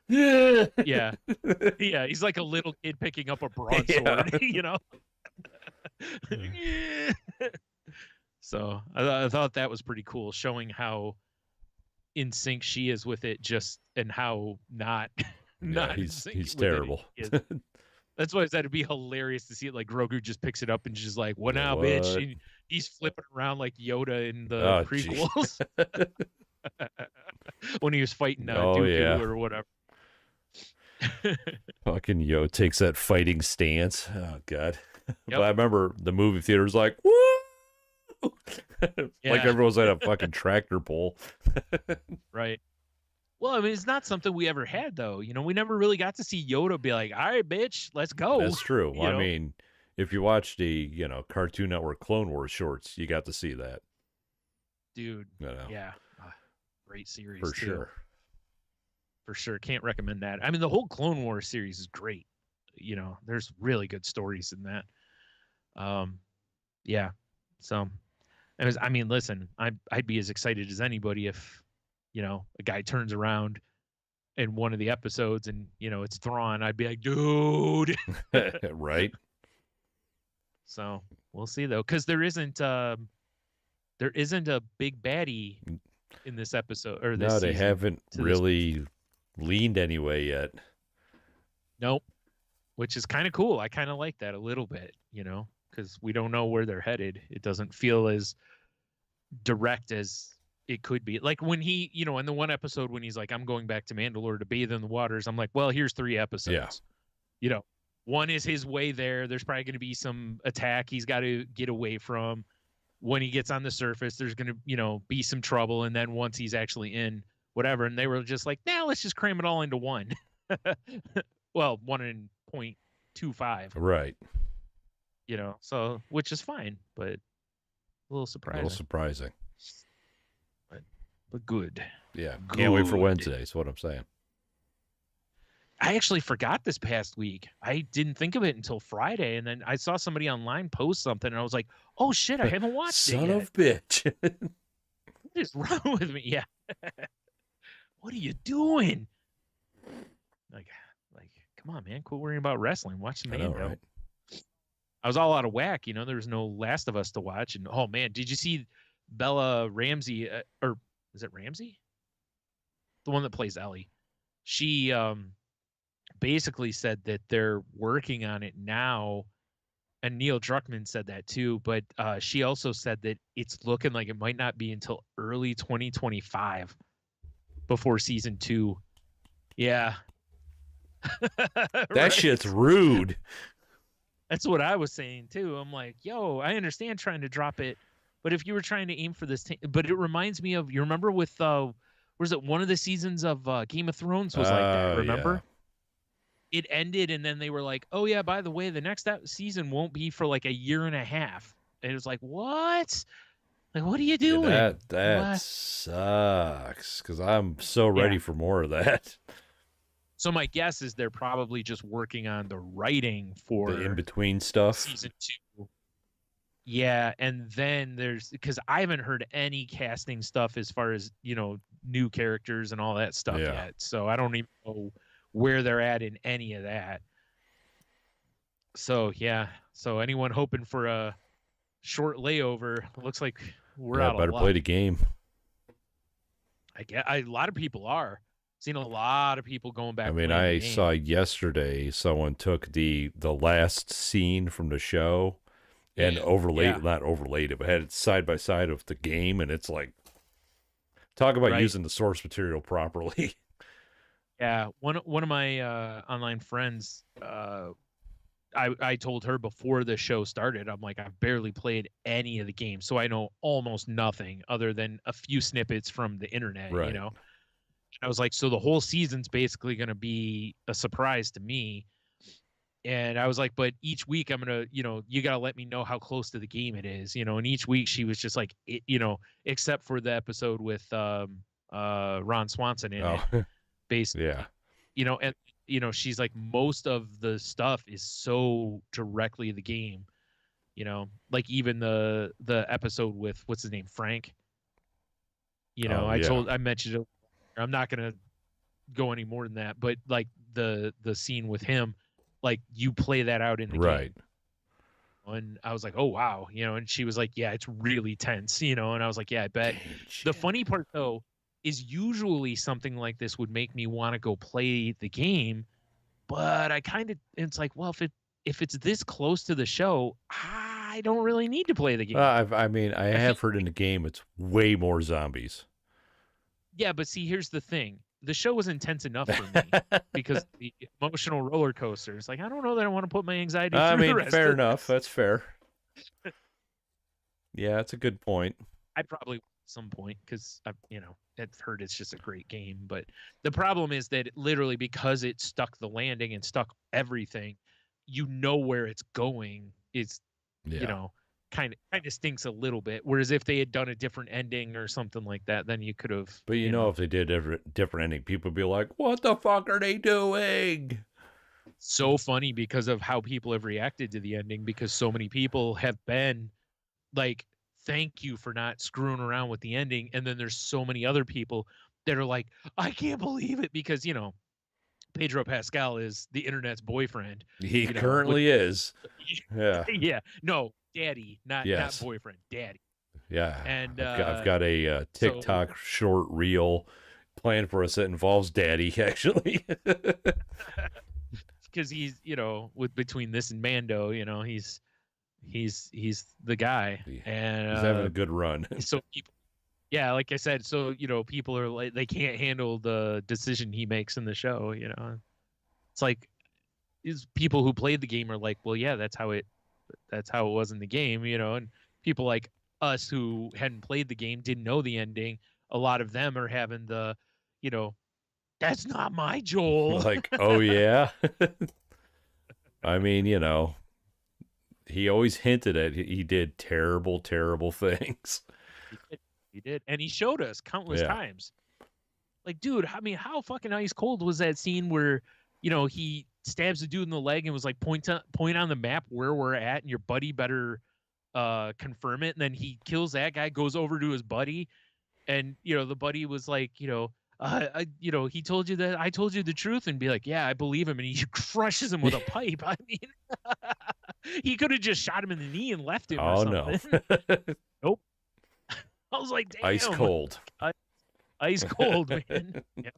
yeah, yeah. He's like a little kid picking up a broadsword, So I thought that was pretty cool, showing how in sync she is with it, and how not he's terrible. That's why I said it'd be hilarious to see it like Grogu just picks it up and just like, what now, what? bitch? And he's flipping around like Yoda in the prequels. When he was fighting Dooku or whatever. Fucking Yoda takes that fighting stance. Oh god. Yep. But I remember the movie theaters like, woo! Like everyone's at a fucking tractor pull. Right. Well, I mean, it's not something we ever had, though. We never really got to see Yoda be like, all right, bitch, let's go. That's true. Well, I mean, if you watch the, Cartoon Network Clone Wars shorts, you got to see that. Dude. Yeah. Great series. For sure. For sure. Can't recommend that. I mean, the whole Clone Wars series is great. There's really good stories in that. Yeah. So, I mean, listen, I'd be as excited as anybody if, a guy turns around in one of the episodes and, it's Thrawn. I'd be like, dude. Right. So we'll see, though, because there isn't a big baddie in this episode or this season. No, they haven't really leaned anyway yet. Nope. Which is kind of cool. I kind of like that a little bit, because we don't know where they're headed. It doesn't feel as direct as it could be. Like when he, in the one episode when he's like, I'm going back to Mandalore to bathe in the waters. I'm like, well, here's 3 episodes. Yeah. One is his way there. There's probably going to be some attack he's got to get away from. When he gets on the surface, there's going to, be some trouble. And then once he's actually in, whatever. And they were just like, let's just cram it all into one. Well, 1.25. Right. So, which is fine, but a little surprising. But good. Yeah. Good. Can't wait for Wednesday, is what I'm saying. I actually forgot this past week. I didn't think of it until Friday, and then I saw somebody online post something, and I was like, "Oh shit, I haven't watched it yet." Son of bitch! What is wrong with me? Yeah. What are you doing? Like, come on, man, quit worrying about wrestling. Watch the Mando. Right? I was all out of whack. There was no Last of Us to watch, and oh man, did you see Bella Ramsey? Or is it Ramsey? The one that plays Ellie. She basically said that they're working on it now, and Neil Druckmann said that too, but she also said that it's looking like it might not be until early 2025 before season 2. Yeah. That shit's rude. That's what I was saying too. I'm like, yo, I understand trying to drop it, but if you were trying to aim for this but it reminds me of, you remember with was it one of the seasons of Game of Thrones was like that, remember? Yeah. It ended, and then they were like, oh yeah, by the way, the next season won't be for like a year and a half. And it was like, what? Like, what are you doing? Yeah, that sucks, because I'm so ready for more of that. So my guess is they're probably just working on the writing for the in-between stuff. Season 2. Yeah, and then there's because I haven't heard any casting stuff as far as, new characters and all that stuff Yeah. yet. So I don't even know where they're at in any of that. So yeah. So anyone hoping for a short layover, looks like we're Yeah, out of better play luck. the game. A lot of people are. Seen a lot of people going I back mean, playing the I game. saw yesterday someone took the last scene from the show and Yeah, not overlaid it, but had it side by side of the game, and it's like, talk about right. using the source material properly. Yeah, one of my online friends, I told her before the show started, I'm like, I've barely played any of the games, so I know almost nothing other than a few snippets from the internet, Right. I was like, so the whole season's basically going to be a surprise to me. And I was like, but each week I'm going to, you got to let me know how close to the game it is, and each week she was just like, except for the episode with Ron Swanson in Oh, it, basically, yeah. and she's like, most of the stuff is so directly the game, like even the episode with what's his name, Frank, Oh, yeah. I mentioned it. I'm not going to go any more than that, but like the scene with him, like you play that out in the Right. game. And I was like, oh wow, and she was like, yeah, it's really tense, and I was like, yeah, I bet. The funny part though is usually something like this would make me want to go play the game, but it's like, well, if it's this close to the show, I don't really need to play the game. I mean, I I feel have heard in the game it's way more zombies. Yeah, but see, here's the thing. The show was intense enough for me because the emotional roller coasters. Like, I don't know that I want to put my anxiety I through the mean, rest fair of enough. this. That's fair. Yeah, that's a good point. I probably at some point because I've heard it's just a great game. But the problem is that literally because it stuck the landing and stuck everything, where it's going. It's Yeah. kind of stinks a little bit. Whereas if they had done a different ending or something like that, then you could have, But if they did a different ending, people would be like, what the fuck are they doing? So funny because of how people have reacted to the ending, because so many people have been like, thank you for not screwing around with the ending, and then there's so many other people that are like, I can't believe it, because Pedro Pascal is the internet's boyfriend. He with currently is. Yeah. yeah, no, daddy, not Yes. boyfriend, daddy. Yeah. And I've got a TikTok short reel planned for us that involves Daddy, actually. because he's with between this and Mando, he's the guy, and he's having a good run. so people, yeah, like I said, so people are like, they can't handle the decision he makes in the show. It's like, is people who played the game are like, well, yeah, that's how it was in the game, and people like us who hadn't played the game, didn't know the ending. A lot of them are having the, that's not my Joel. Like, oh yeah. I mean, he always hinted at he did terrible, terrible things. He did, and he showed us countless times. Like, dude, I mean, how fucking ice cold was that scene where, he stabs the dude in the leg and was like, point on the map where we're at, and your buddy better confirm it. And then he kills that guy, goes over to his buddy, and the buddy was like, he told you that I told you the truth, and be like, yeah, I believe him, and he crushes him with a pipe. I mean, he could have just shot him in the knee and left him. Oh or no. Nope. I was like, damn. Ice cold. Ice cold, man. Yeah.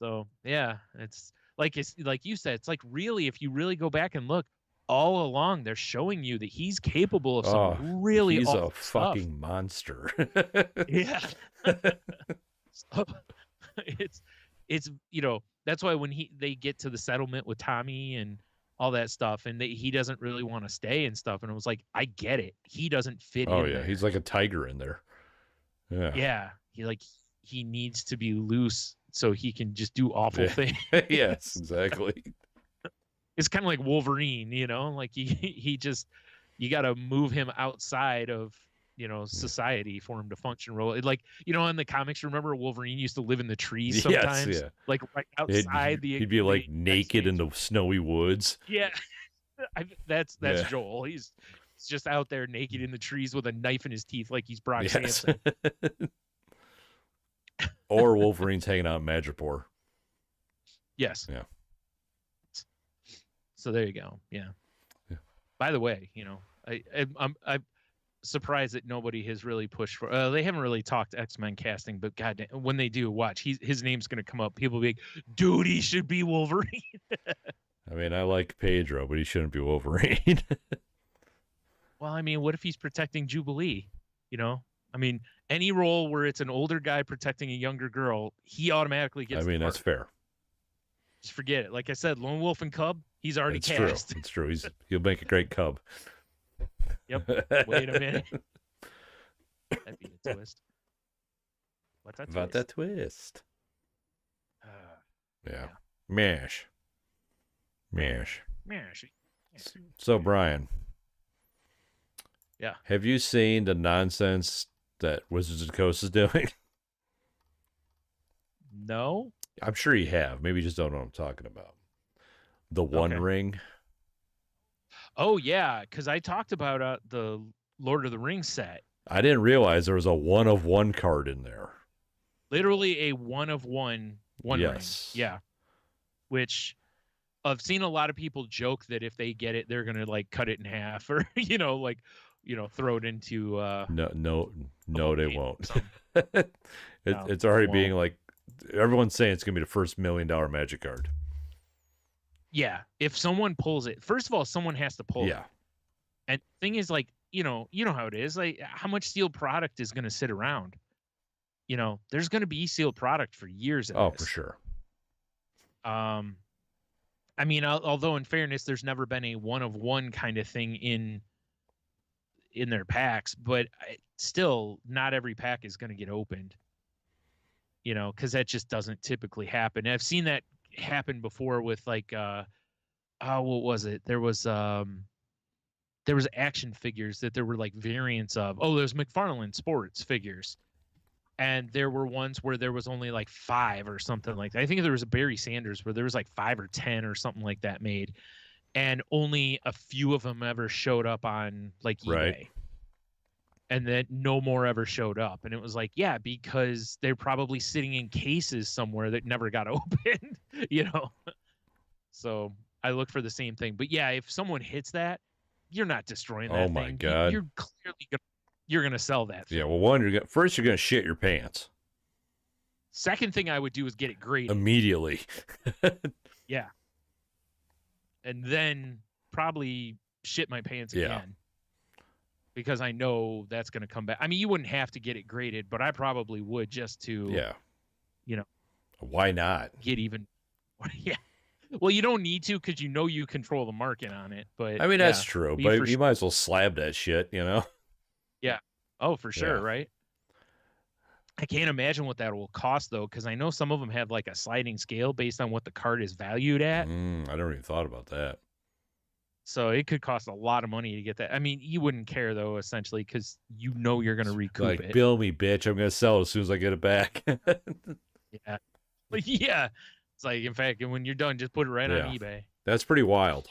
So yeah, it's like you said, it's like, really, if you really go back and look, all along they're showing you that he's capable of some really he's awful a fucking monster. Yeah. So, it's that's why when they get to the settlement with Tommy and all that stuff, and he doesn't really want to stay and stuff, and it was like, I get it, he doesn't fit in there. He's like a tiger in there. Yeah, he needs to be loose so he can just do awful things. Yes, exactly. It's kind of like Wolverine, like he just, you got to move him outside of society for him to function. Like, in the comics, remember Wolverine used to live in the trees sometimes. Yes, yeah. Like right outside he'd be like naked in the snowy woods. Yeah. That's Joel. He's He's just out there naked in the trees with a knife in his teeth like he's Brock Yes. Sampson. Or Wolverine's hanging out in Madripoor. Yes. Yeah. So there you go. Yeah. Yeah. By the way, you know, I'm surprised that nobody has really pushed for. They haven't really talked X-Men casting, but God, when they do, watch his name's gonna come up. People will be like, dude, he should be Wolverine. I mean, I like Pedro, but he shouldn't be Wolverine. Well, I mean, what if he's protecting Jubilee? You know, I mean, any role where it's an older guy protecting a younger girl, he automatically gets. I mean, that's fair. Just forget it. Like I said, Lone Wolf and Cub, he's already It's cast. true. It's true. He'll make a great Cub. Yep. Wait a minute. That'd be a twist. What's that twist? About that twist. Yeah. Yeah. Mash. Mash. So, Brian. Yeah. Have you seen the nonsense that Wizards of the Coast is doing? No. I'm sure you have. Maybe you just don't know what I'm talking about. The One Ring. Oh, yeah, because I talked about the Lord of the Rings set. I didn't realize there was a 1/1 card in there. Literally a 1/1 ring. Yeah. Which I've seen a lot of people joke that if they get it, they're going to like cut it in half or, throw it into. No, they won't. It's already being like, everyone's saying it's going to be the first $1 million Magic card. Yeah. If someone pulls it, first of all, someone has to pull it. And the thing is, like, you know how it is. Like, how much sealed product is going to sit around? You know, there's going to be sealed product for years. For sure. I mean, although in fairness, there's never been a 1/1 kind of thing in their packs, but still, not every pack is going to get opened. You know, because that just doesn't typically happen. And I've seen that happen before with like, what was it? There was action figures that there were like variants of. Oh, there's McFarlane Sports figures. And there were ones where there was only like 5 or something like that. I think there was a Barry Sanders where there was like 5 or 10 or something like that made. And only a few of them ever showed up on like eBay. Right. And then no more ever showed up. And it was like, yeah, because they're probably sitting in cases somewhere that never got opened, you know? So I look for the same thing. But yeah, if someone hits that, you're not destroying that thing. Oh my God. You're clearly you're gonna sell that thing. Yeah, well, one, first you're gonna shit your pants. Second thing I would do is get it graded immediately. Yeah, and then probably shit my pants again because I know that's gonna come back. I mean, you wouldn't have to get it graded, but I probably would just to why not get even. Yeah. Well, you don't need to because you control the market on it. But I mean, that's true. But you might as well slab that shit, you know? Yeah. Oh, for sure, right? I can't imagine what that will cost, though, because I know some of them have like a sliding scale based on what the card is valued at. I never even thought about that. So it could cost a lot of money to get that. I mean, you wouldn't care, though, essentially, because you know you're going to recoup it. Bill me, bitch. I'm going to sell it as soon as I get it back. Yeah. Yeah. It's like, in fact, when you're done, just put it right on eBay. That's pretty wild.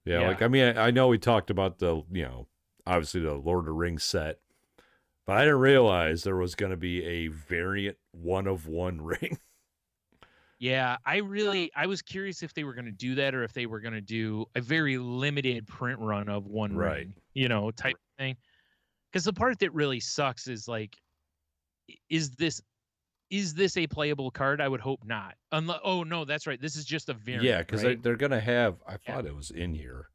Yeah, like, I mean, I know we talked about the, obviously the Lord of the Rings set, but I didn't realize there was going to be a variant 1/1 ring. Yeah, I was curious if they were going to do that or if they were going to do a very limited print run of one ring, type of thing. Because the part that really sucks is like, is this a playable card? I would hope not. Oh, no, that's right. This is just a variant. Yeah, because they're going to have, I thought it was in here.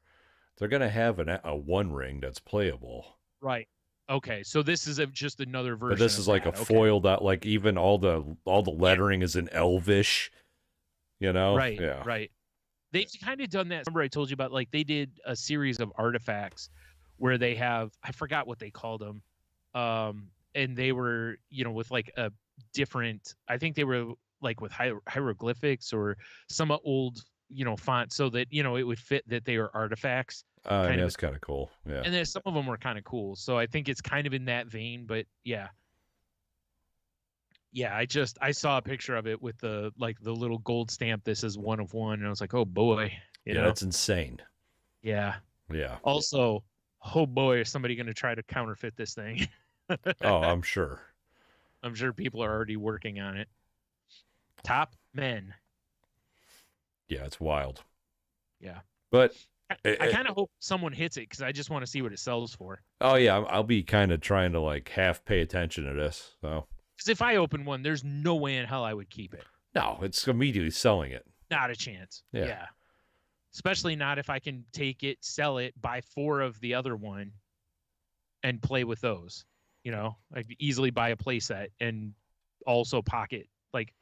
They're going to have a one ring that's playable. Right. Okay, so this is just another version. But this is like a foiled out, like even all the lettering is in Elvish, Right, yeah. right. They've kind of done that. Remember I told you about, like, they did a series of artifacts where they have, I forgot what they called them, and they were, with like a different, I think they were like with hieroglyphics or some old, font so that, it would fit that they were artifacts. That's kind of cool. Yeah. And then some of them were kind of cool. So I think it's kind of in that vein, but yeah. Yeah, I saw a picture of it with the little gold stamp. This is 1/1, and I was like, oh boy, that's insane. Yeah. Yeah. Also, oh boy, is somebody going to try to counterfeit this thing? Oh, I'm sure. I'm sure people are already working on it. Top men. Yeah, it's wild. Yeah. But I kind of hope someone hits it because I just want to see what it sells for. oh yeah, I'll be kind of trying to like half pay attention to this. So Because if I open one, there's no way in hell I would keep it. no, it's immediately selling it. Not a chance. Yeah. Yeah. Especially not if I can take it, sell it, buy 4 of the other one, and play with those. You know, I could easily buy a playset and also pocket like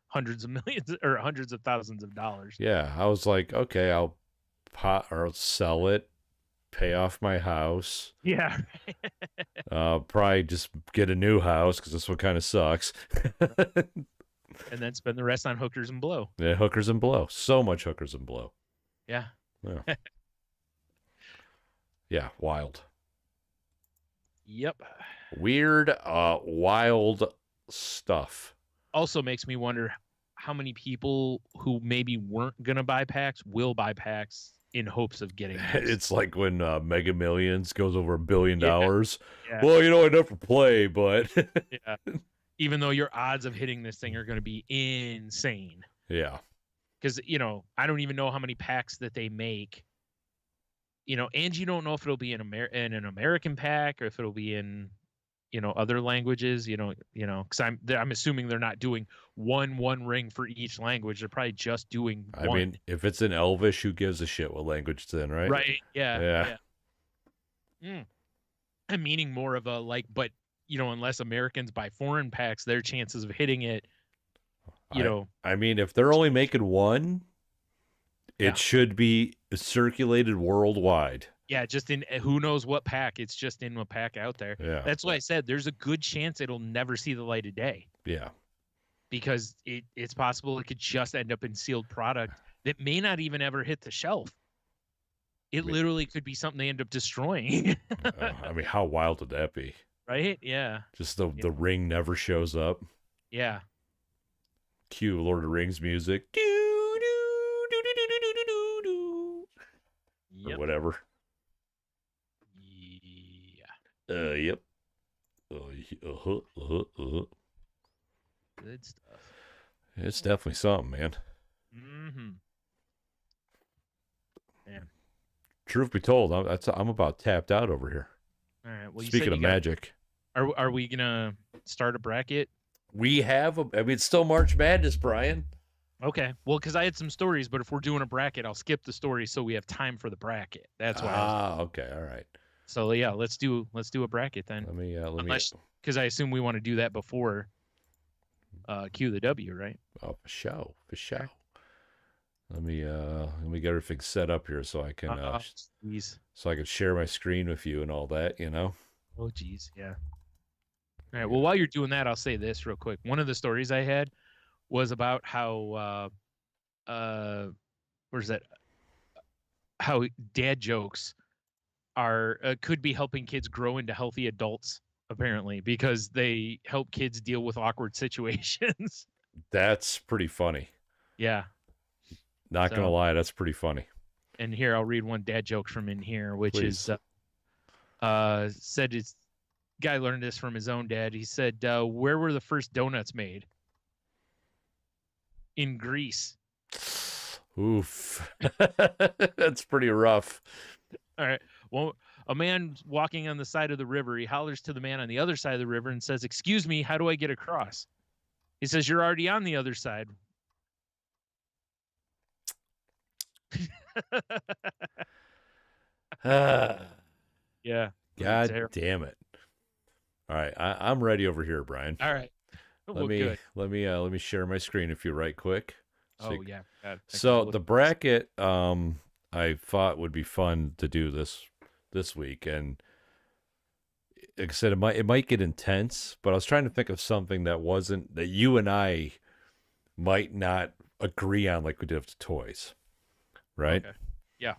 hundreds of millions or hundreds of thousands of dollars. Yeah, I was like, okay, I'll sell it, pay off my house. Yeah. Probably just get a new house because this one kind of sucks. And then spend the rest on hookers and blow. Yeah, hookers and blow. So much hookers and blow. Yeah. Yeah. Yeah, wild. Yep. Weird, wild stuff. Also makes me wonder how many people who maybe weren't going to buy packs will buy packs in hopes of getting this. It's like when Mega Millions goes over $1 billion. Yeah. Well, you know, I never play, but Yeah. Even though your odds of hitting this thing are going to be insane. yeah. Because, you know, I don't even know how many packs that they make. You know, and you don't know if it'll be in an American pack or if it'll be in, you know, other languages. Because I'm assuming they're not doing one ring for each language. They're probably just doing one. I mean, if it's in Elvish, who gives a shit what language it's in, right? Right. Yeah. Yeah. I'm meaning more of a like, but you know, unless Americans buy foreign packs, their chances of hitting it, I mean, if they're only making one, Yeah. it should be circulated worldwide. Yeah, just in who knows what pack. It's just in a pack out there. Yeah. That's why I said there's a good chance it'll never see the light of day Yeah. because it's possible it could just end up in sealed product that may not even ever hit the shelf. It literally could be something they end up destroying. I mean, how wild would that be? Right? Yeah. Just the ring never shows up. Yeah. Cue Lord of the Rings music. Or Yep. whatever. Yeah. Yep. Good stuff. It's definitely something, man. Mm-hmm. Man. Truth be told, I'm about tapped out over here. All right. Well, Speaking of magic, are we gonna start a bracket? we have. I mean, it's still March Madness, Brian. Okay. Well, because I had some stories, but if we're doing a bracket, I'll skip the story so we have time for the bracket. That's why. Okay, all right. So yeah, let's do a bracket then. Let me. Because I assume we want to do that before cue the W, right? Oh, for show. Let me get everything set up here so I can so I can share my screen with you and all that, you know. Oh geez, yeah. All right. Well, while you're doing that, I'll say this real quick. One of the stories I had was about how where's that? How dad jokes are could be helping kids grow into healthy adults, apparently, because they help kids deal with awkward situations. That's pretty funny. Yeah. Not gonna lie, that's pretty funny. And here I'll read one dad joke from in here, which Please. is said his guy learned this from his own dad. He said, "Where were the first donuts made?" In Greece. Oof. That's pretty rough. All right. Well, a man walking on the side of the river, he hollers to the man on the other side of the river and says, "Excuse me, how do I get across?" He says, "You're already on the other side." Yeah. God damn it. All right, I'm ready over here, Brian. All right. Let me share my screen with you right quick. Yeah. So the bracket I thought would be fun to do this week, and like I said, it might get intense, but I was trying to think of something that you and I might not agree on, like we did with the toys, right? Okay. Yeah.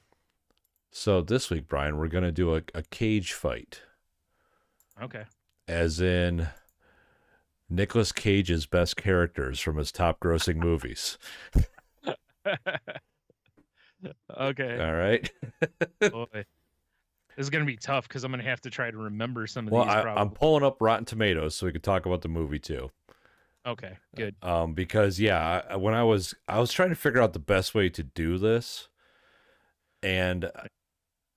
So this week, Brian, we're gonna do a cage fight. Okay. As in Nicolas Cage's best characters from his top grossing movies. Okay. All right. Boy. This is gonna be tough because I'm gonna have to try to remember some of Well, these I'm probably. pulling up Rotten Tomatoes so we could talk about the movie too. Okay, good. Because yeah, when I was trying to figure out the best way to do this, and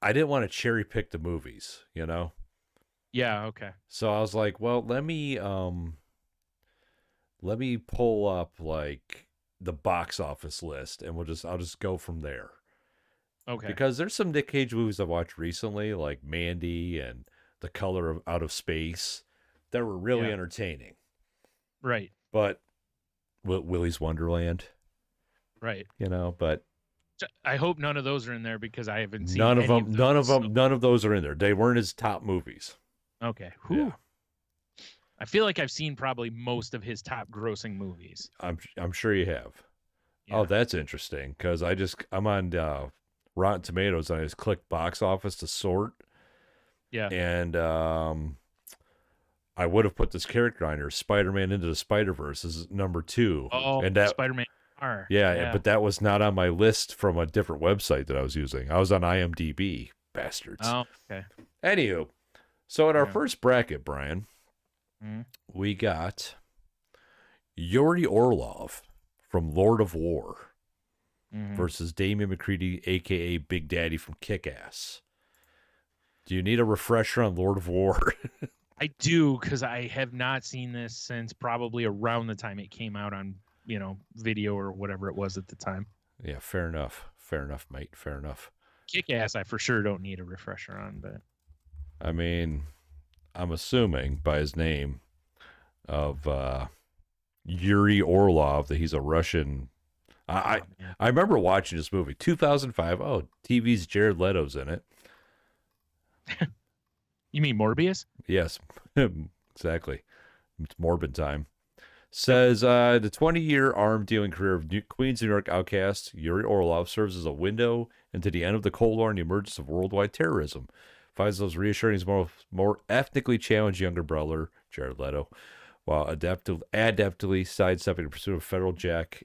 I didn't want to cherry pick the movies, you know. Yeah, okay. So I was like, well, let me pull up like the box office list, and I'll just go from there. Okay. Because there's some Nick Cage movies I've watched recently, like Mandy and The Color of Out of Space, that were really Yeah. entertaining. Right. But Willy's Wonderland, Right. you know, but I hope none of those are in there because I haven't seen none of any of them, none of those. them, none of those are in there. They weren't his top movies. Okay. Yeah, Whew. I feel like I've seen probably most of his top grossing movies. I'm sure you have. Oh, Yeah. that's interesting because I'm on Rotten Tomatoes and I just clicked box office to sort, Yeah. and I would have put this character on here, Spider-Man Into the Spider-Verse, is number 2, Oh, and that Spider-Man R. yeah, Yeah. but that was not on my list from a different website that I was using. I was on IMDb, bastards. Oh, okay. Anywho, so in our Yeah. first bracket, Brian, Mhm. we got Yuri Orlov from Lord of War Mhm. versus Damian McCready, aka Big Daddy from Kick-Ass. Do you need a refresher on Lord of War? I do because I have not seen this since probably around the time it came out on, video or whatever it was at the time. Yeah, fair enough. Fair enough, mate. Fair enough. Kick Ass, I for sure don't need a refresher on, but I mean, I'm assuming by his name of Yuri Orlov that he's a Russian. I man. I remember watching this movie 2005. Oh, TV's Jared Leto's in it. You mean Morbius? Yes, exactly. It's Morbid time. Says the 20-year arm dealing career of Queens, New York outcast Yuri Orlov serves as a window into the end of the Cold War and the emergence of worldwide terrorism. Finds those reassuring his more ethnically challenged younger brother, Jared Leto, while adeptly sidestepping the pursuit of federal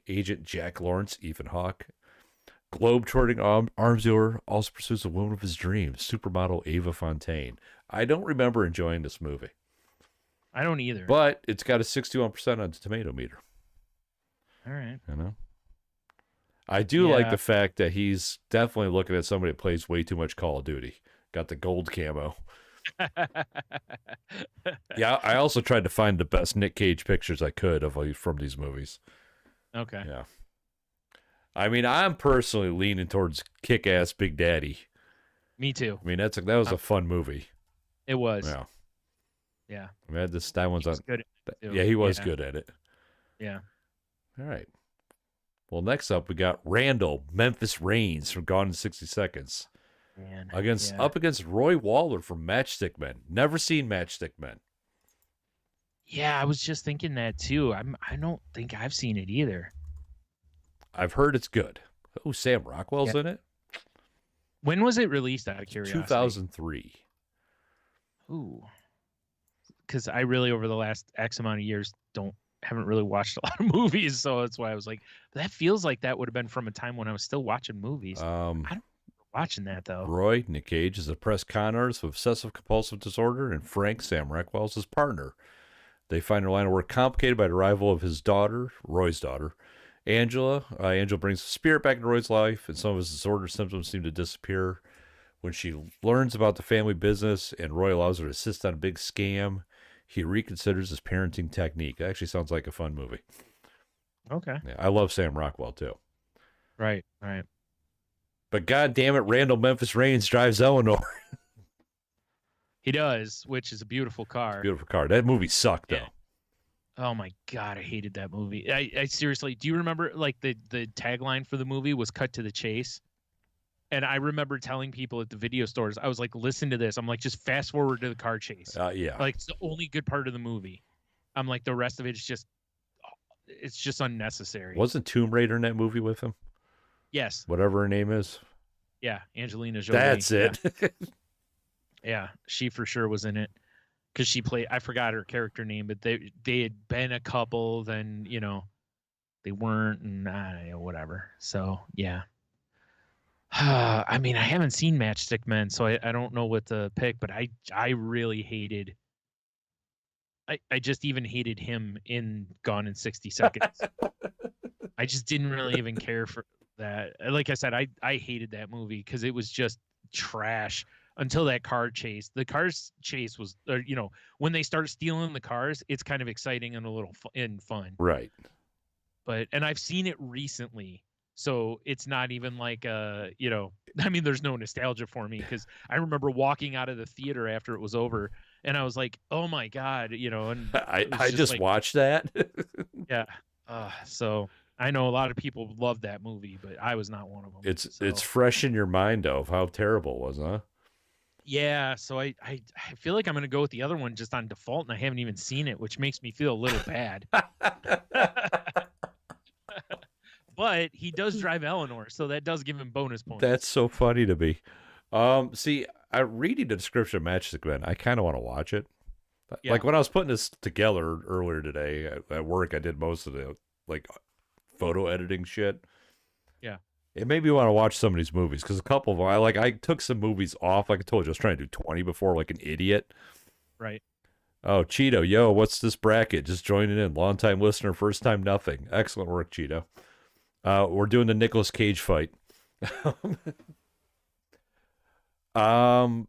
agent Jack Lawrence, Ethan Hawke. Globe-trotting arms dealer also pursues a woman of his dreams, supermodel Ava Fontaine. I don't remember enjoying this movie. I don't either. But it's got a 61% on the tomato meter. All right. You know? I do like the fact that he's definitely looking at somebody that plays way too much Call of Duty. Got the gold camo. Yeah, I also tried to find the best Nick Cage pictures I could from these movies. Okay. Yeah. I mean, I'm personally leaning towards Kick-Ass Big Daddy. Me too. I mean, that was a fun movie. It was. Yeah. Yeah. I mean, that one's He was on. good at it, too. Yeah, he was Yeah. good at it. Yeah. All right. Well, next up we got Randall Memphis Reigns from Gone in 60 Seconds Man. up against Roy Waller from Matchstick Men. Never seen Matchstick Men. Yeah, I was just thinking that too. I don't think I've seen it either. I've heard it's good. Oh, Sam Rockwell's in it. When was it released out of curiosity? 2003. Ooh. Because I really, over the last X amount of years, haven't really watched a lot of movies, so that's why I was like, that feels like that would have been from a time when I was still watching movies. I don't remember watching that though. Roy, Nick Cage, is a pressed con artist with obsessive compulsive disorder, and Frank, Sam Rockwell's his partner. They find their line of work complicated by the arrival of his daughter, Roy's daughter, Angela. Angela brings the spirit back into Roy's life, and some of his disorder symptoms seem to disappear when she learns about the family business, and Roy allows her to assist on a big scam. He reconsiders his parenting technique. It actually sounds like a fun movie. Okay. Yeah, I love Sam Rockwell, too. Right. But God damn it, Randall Memphis Reigns drives Eleanor. He does, which is a beautiful car. Beautiful car. That movie sucked, though. Yeah. Oh my God, I hated that movie. I seriously, do you remember like the tagline for the movie was "Cut to the Chase"? And I remember telling people at the video stores, I was like, listen to this. I'm like, just fast forward to the car chase. Yeah. Like, it's the only good part of the movie. I'm like, the rest of it's just unnecessary. Wasn't Tomb Raider in that movie with him? Yes. Whatever her name is. Yeah. Angelina Jolie. That's it. Yeah. She for sure was in it. Because she played, I forgot her character name, but they had been a couple, then, they weren't, and whatever. So, yeah. I mean, I haven't seen Matchstick Men, so I don't know what to pick, but I really hated I just even hated him in Gone in 60 Seconds. I just didn't really even care for that. Like I said, I hated that movie because it was just trash until that car chase. The cars chase was, when they start stealing the cars, it's kind of exciting and a little fun. Right. And I've seen it recently, so it's not even like I mean, there's no nostalgia for me because I remember walking out of the theater after it was over, and I was like, oh my god, and I it was I just just like, watched that. yeah. So I know a lot of people loved that movie, but I was not one of them. It's So fresh in your mind though of how terrible it was, huh? yeah, so I feel like I'm gonna go with the other one just on default, and I haven't even seen it, which makes me feel a little bad. But he does drive Eleanor, so that does give him bonus That's points. so funny to me. See, I reading the description of Matchstick Men, I kind of want to watch it. Yeah, Like when I was putting this together earlier today at work, I did most of the like photo editing shit. yeah, It made me want to watch some of these movies because a couple of them, I took some movies off. Like I told you, I was trying to do 20 before, like an idiot. right. Oh, Cheeto, yo, what's this bracket? Just joining in. Long time listener, first time nothing. Excellent work, Cheeto. We're doing the Nicolas Cage fight. I'm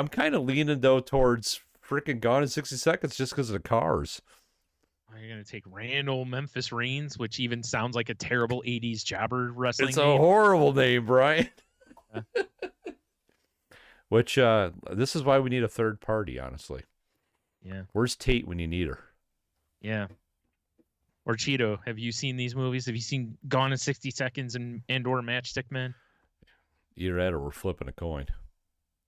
kind of leaning though towards freaking Gone in 60 Seconds just because of the cars. You're gonna take Randall Memphis Reigns, which even sounds like a terrible '80s jobber It's wrestling a name. horrible name, Brian. Uh, Which this is why we need a third party, honestly. yeah, Where's Tate when you need her? yeah. Or Cheeto, have you seen these movies? Have you seen Gone in 60 Seconds and or Matchstick Men? Either that or we're flipping a coin.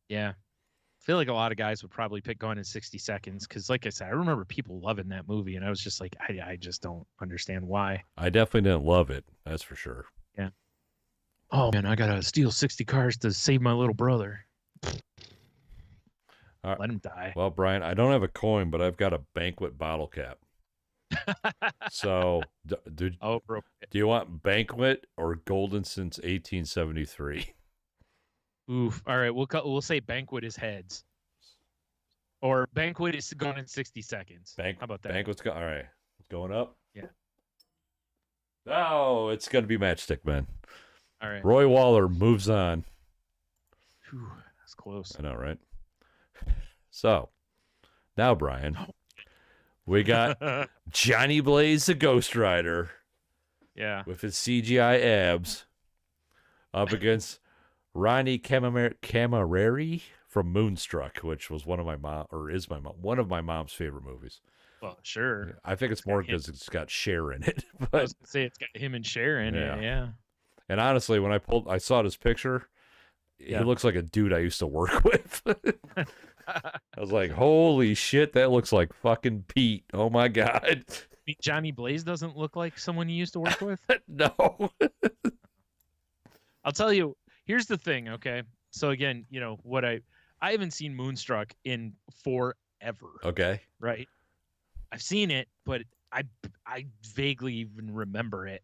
Yeah. I feel like a lot of guys would probably pick Gone in 60 Seconds because, like I said, I remember people loving that movie, and I was just like, I just don't understand why. I definitely didn't love it. That's for sure. Yeah. Oh man, I gotta steal 60 cars to save my little brother. Uh, Let him die. well, Brian, I don't have a coin, but I've got a banquet bottle cap. So, Oh, bro. do you want banquet or golden since 1873? Oof. All right, we'll say Banquet is heads, or Banquet is Gone in 60 Seconds. How about that? Banquet's all right. It's going up. Yeah. Oh, it's gonna be Matchstick Man. All right. Roy Waller moves on. Whew, that's close. I know, right? So now, Brian, we got Johnny Blaze, the Ghost Rider, Yeah. with his CGI abs, up against Ronnie Camareri from Moonstruck, which was one of my one of my mom's favorite movies. Well, sure. I think it's more because it's got Cher in it. I But was gonna say it's got him and Sharon. Yeah. Yeah. and honestly, when I saw this picture, he Yeah. looks like a dude I used to work with. I was like, holy shit, that looks like fucking Pete. Oh my god. Johnny Blaze doesn't look like someone you used to work with. No. I'll tell you. Here's the thing. Okay. So again, what I haven't seen Moonstruck in forever. Okay. Right. I've seen it, but I vaguely even remember it.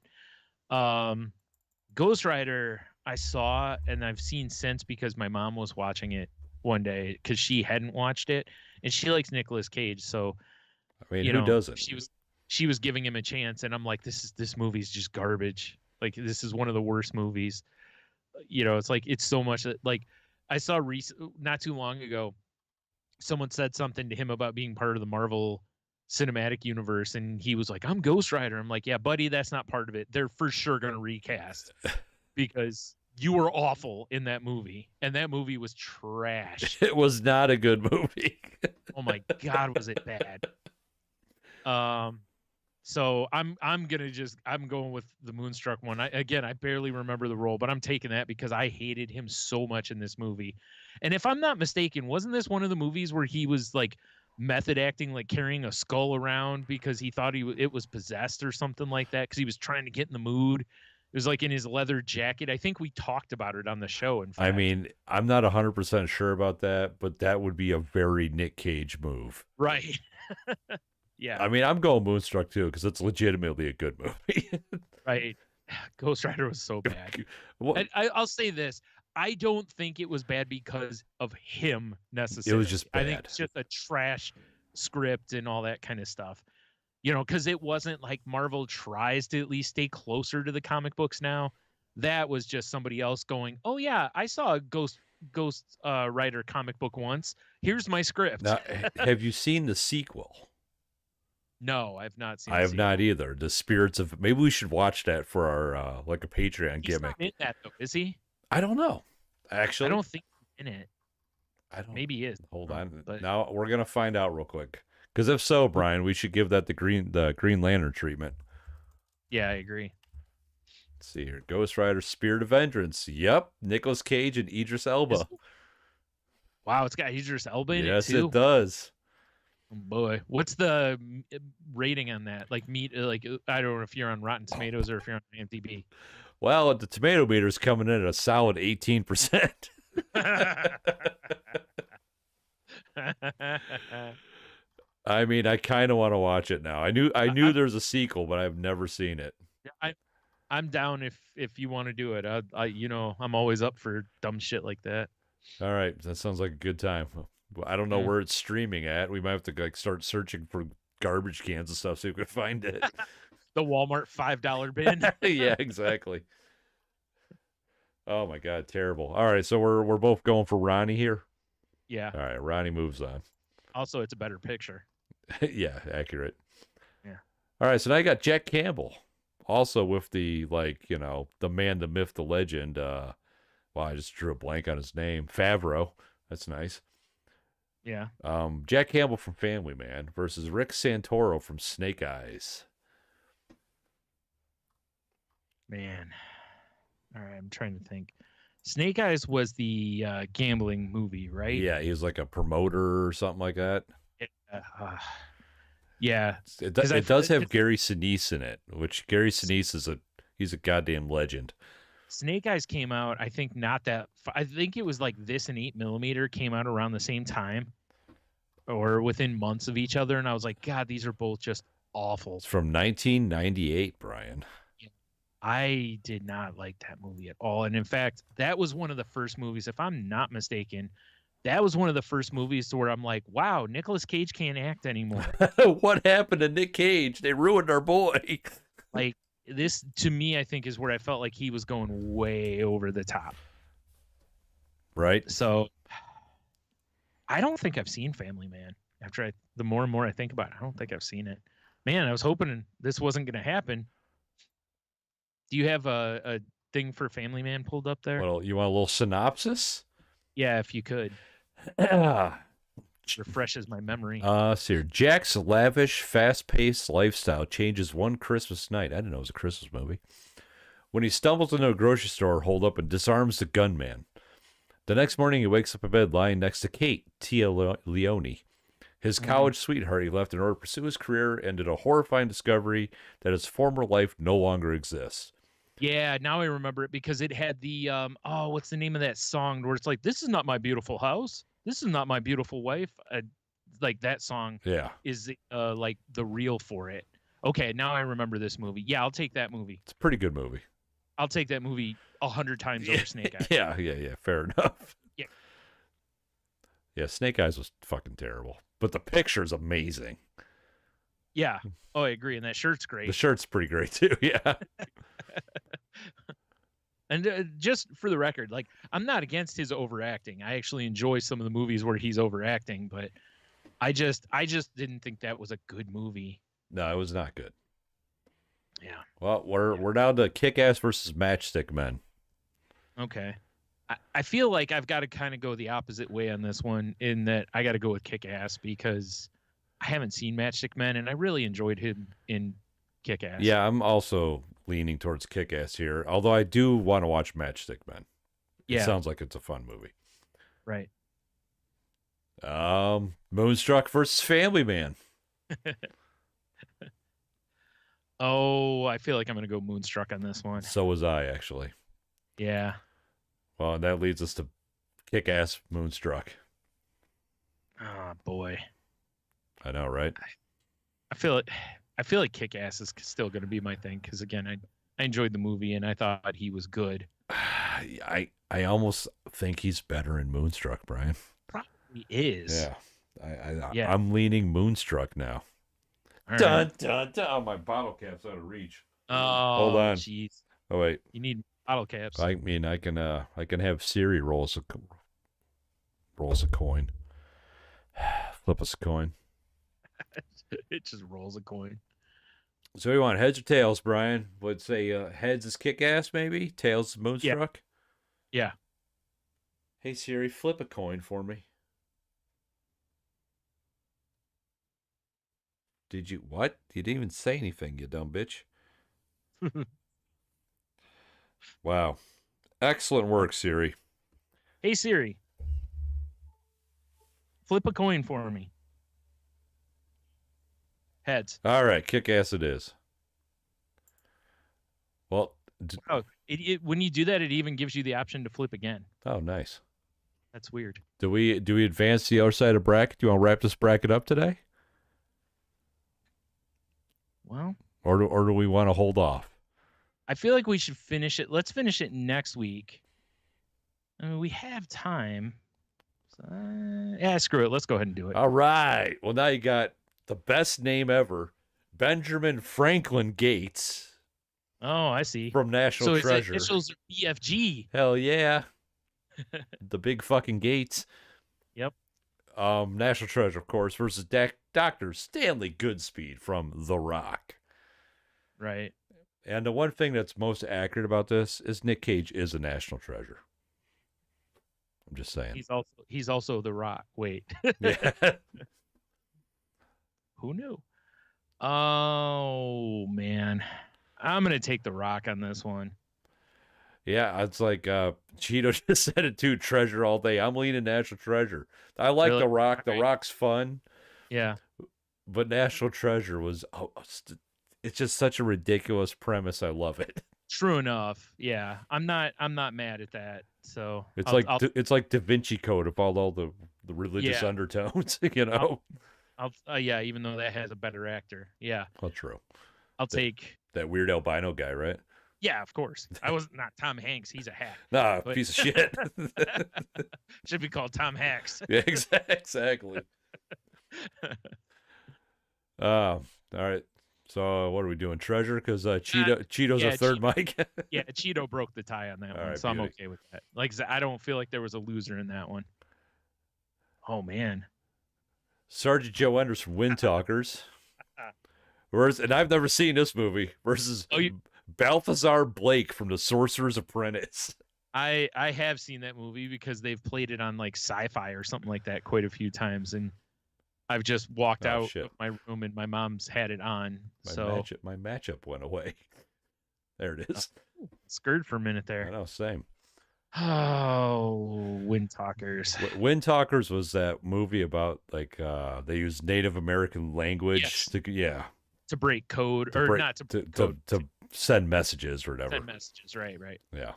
Ghost Rider I saw and I've seen since because my mom was watching it one day because she hadn't watched it and she likes Nicolas Cage, so I mean, who doesn't? she was giving him a chance and I'm like, this movie's just garbage. Like this is one of the worst movies. It's like it's so much like I saw not too long ago someone said something to him about being part of the Marvel cinematic universe and he was like, I'm Ghost Rider. I'm like, yeah, buddy, that's not part of it. They're for sure going to recast because you were awful in that movie and that movie was trash. It was not a good movie. Oh my god, was it bad. So I'm going with the Moonstruck one. I barely remember the role, but I'm taking that because I hated him so much in this movie. And if I'm not mistaken, wasn't this one of the movies where he was like method acting, like carrying a skull around because he thought it was possessed or something like that because he was trying to get in the mood? It was like in his leather jacket. I think we talked about it on the show. In fact, I mean, I'm not 100% sure about that, but that would be a very Nick Cage move. right? Yeah, I mean, I'm going Moonstruck too because it's legitimately a good movie. right. Ghost Rider was so bad. What? I'll say this. I don't think it was bad because of him It was necessarily. just I think bad. it's just a trash script and all that kind of stuff. You know, because it wasn't like Marvel tries to at least stay closer to the comic books now. That was just somebody else going, "Oh yeah, I saw a Ghost Rider comic book once. Here's my script." Now, have you seen the sequel? No, I've not seen I the have not sequel. either. The Spirits of Maybe we should watch that for our like a Patreon He's not gimmick. in that though, is he? I don't know. I Actually, don't think he's in it. I don't. Maybe he is. Hold Oh, on. but Now we're gonna find out real quick. Because if so, Brian, we should give that the Green Lantern treatment. yeah, I agree. Let's see here. Ghost Rider, Spirit of Vengeance. Yep. Nicolas Cage and Idris Elba. Wow, it's got Idris Elba in it Yes, too. it does. Oh, boy, what's the rating on that? Like I don't know if you're on Rotten Tomatoes or if you're on IMDb. Well, the tomato meter is coming in at a solid 18%. I mean, I kind of want to watch it now. I knew there's a sequel, but I've never seen it. I'm down if you want to do it. I'm always up for dumb shit like that. All right, that sounds like a good time. I don't know Yeah. where it's streaming at. We might have to like start searching for garbage cans and stuff so we can find it. The Walmart $5 bin. Yeah, exactly. Oh my god, terrible. All right, so we're both going for Ronnie here. Yeah. All right, Ronnie moves on. Also, it's a better picture. Yeah, accurate. Yeah. All right, so now I got Jack Campbell, also with the the man, the myth, the legend. Wow, I just drew a blank on his name. Favreau. That's nice. Yeah. Jack Campbell from Family Man versus Rick Santoro from Snake Eyes. Man. All right, I'm trying to think. Snake Eyes was the gambling movie, right? Yeah, he was like a promoter or something like that. Yeah. It I does feel- have Gary Sinise in it, which Gary Sinise he's a goddamn legend. Snake Eyes came out, I think not that. I think it was like this and 8mm came out around the same time, or within months of each other, and I was like, God, these are both just awful. It's from 1998, Brian. I did not like that movie at all, and in fact, that was one of the first movies, if I'm not mistaken, that was one of the first movies to where I'm like, wow, Nicolas Cage can't act anymore. What happened to Nick Cage? They ruined our boy. Like this, to me, I think is where I felt like he was going way over the top. Right? So I don't think I've seen Family Man. The more and more I think about it, I don't think I've seen it. Man, I was hoping this wasn't going to happen. Do you have a thing for Family Man pulled up there? Well, you want a little synopsis? Yeah, if you could. Refreshes my memory. See here. Jack's lavish, fast-paced lifestyle changes one Christmas night. I didn't know it was a Christmas movie. When he stumbles into a grocery store, holed up, and disarms the gunman. The next morning, he wakes up in bed lying next to Kate, Tia Leone, his college sweetheart he left in order to pursue his career, and did a horrifying discovery that his former life no longer exists. Yeah, now I remember it because it had the what's the name of that song where it's like, "This is not my beautiful house. This is not my beautiful wife." Like that song Yeah. is like the reel for it. Okay, now I remember this movie. Yeah, I'll take that movie. It's a pretty good movie. I'll take that movie 100 times over Snake Eyes. Yeah, fair enough. Yeah. Yeah, Snake Eyes was fucking terrible. But the picture's amazing. Yeah. Oh, I agree. And that shirt's great. The shirt's pretty great too, yeah. And just for the record, like, I'm not against his overacting. I actually enjoy some of the movies where he's overacting, but I just didn't think that was a good movie. No, it was not good. Yeah. Well, we're down to Kick-Ass versus Matchstick Men. Okay. I feel like I've got to kind of go the opposite way on this one, in that I got to go with Kick-Ass because I haven't seen Matchstick Men, and I really enjoyed him in Kick-Ass. Yeah, I'm also leaning towards Kick-Ass here, although I do want to watch Matchstick Men. Yeah. It sounds like it's a fun movie. Right. Moonstruck versus Family Man. Oh, I feel like I'm going to go Moonstruck on this one. So was I, actually. Yeah. Well, and that leads us to Kick-Ass Moonstruck. Oh, boy. I know, right? I feel like Kick-Ass is still going to be my thing because, again, I enjoyed the movie, and I thought he was good. I almost think he's better in Moonstruck, Brian. Probably is. Yeah. I Yeah. I'm leaning Moonstruck now. All right. Dun dun dun. Oh, my bottle cap's out of reach. Hold Oh, on. jeez. Oh wait. You need bottle caps. I mean, I can have Siri rolls a coin. Flip us a coin. It just rolls a coin. So you want heads or tails, Brian? Would say heads is kick ass, maybe. Tails is Yeah. Moonstruck. Yeah. Hey Siri, flip a coin for me. Did you what? You didn't even say anything, you dumb bitch. Wow. Excellent work, Siri. Hey Siri, flip a coin for me. Heads. All right, kick ass it is. Well, Oh, when you do that, it even gives you the option to flip again. oh, nice. That's weird. Do we advance the other side of bracket? Do you want to wrap this bracket up today, Well, or do we want to hold off? I feel like we should finish it. Let's finish it next week. I mean, we have time. So, yeah, screw it. Let's go ahead and do it. All right. Well, now you got the best name ever, Benjamin Franklin Gates. Oh, I see. From National so Treasure. His initials are BFG. Hell yeah. The big fucking Gates. Yep. National Treasure, of course, versus Dr. Stanley Goodspeed from The Rock. Right. And the one thing that's most accurate about this is Nick Cage is a national treasure. I'm just saying. He's also The Rock. Wait. Yeah. Who knew? Oh man. I'm gonna take The Rock on this one. Yeah, it's like Cheeto just said it too, treasure all day. I'm leaning National Treasure. I like Really? The Rock. The Right. Rock's fun. Yeah. But National Treasure was it's just such a ridiculous premise. I love it. True enough. Yeah. I'm not mad at that. So It's it's like Da Vinci Code of all the religious Yeah. undertones, you know. Yeah, even though that has a better actor. Yeah. Well, true. I'll take That weird albino guy, right? Yeah, of course. I was not Tom Hanks. He's a hack. Nah, But- piece of shit. Should be called Tom Hanks. Yeah, exactly. All right. So what are we doing? Treasure? Because Cheeto's yeah, a third mic. Yeah, Cheeto broke the tie on that All one, right, so I'm beauty. okay with that. Like I said, I don't feel like there was a loser in that one. Oh man. Sergeant Joe Enders from Wind Talkers. And I've never seen this movie, versus Balthazar Blake from The Sorcerer's Apprentice. I have seen that movie because they've played it on like Sci-Fi or something like that quite a few times, and I've just walked Oh, out shit. of my room and my mom's had it on. My matchup went away. There it is. Scared for a minute I there. know, same. Oh, Wind Talkers. Wind Talkers was that movie about like they use Native American language Yes. to To break code, to or break- not to to, break code, to send messages or whatever. send messages. Right. Yeah.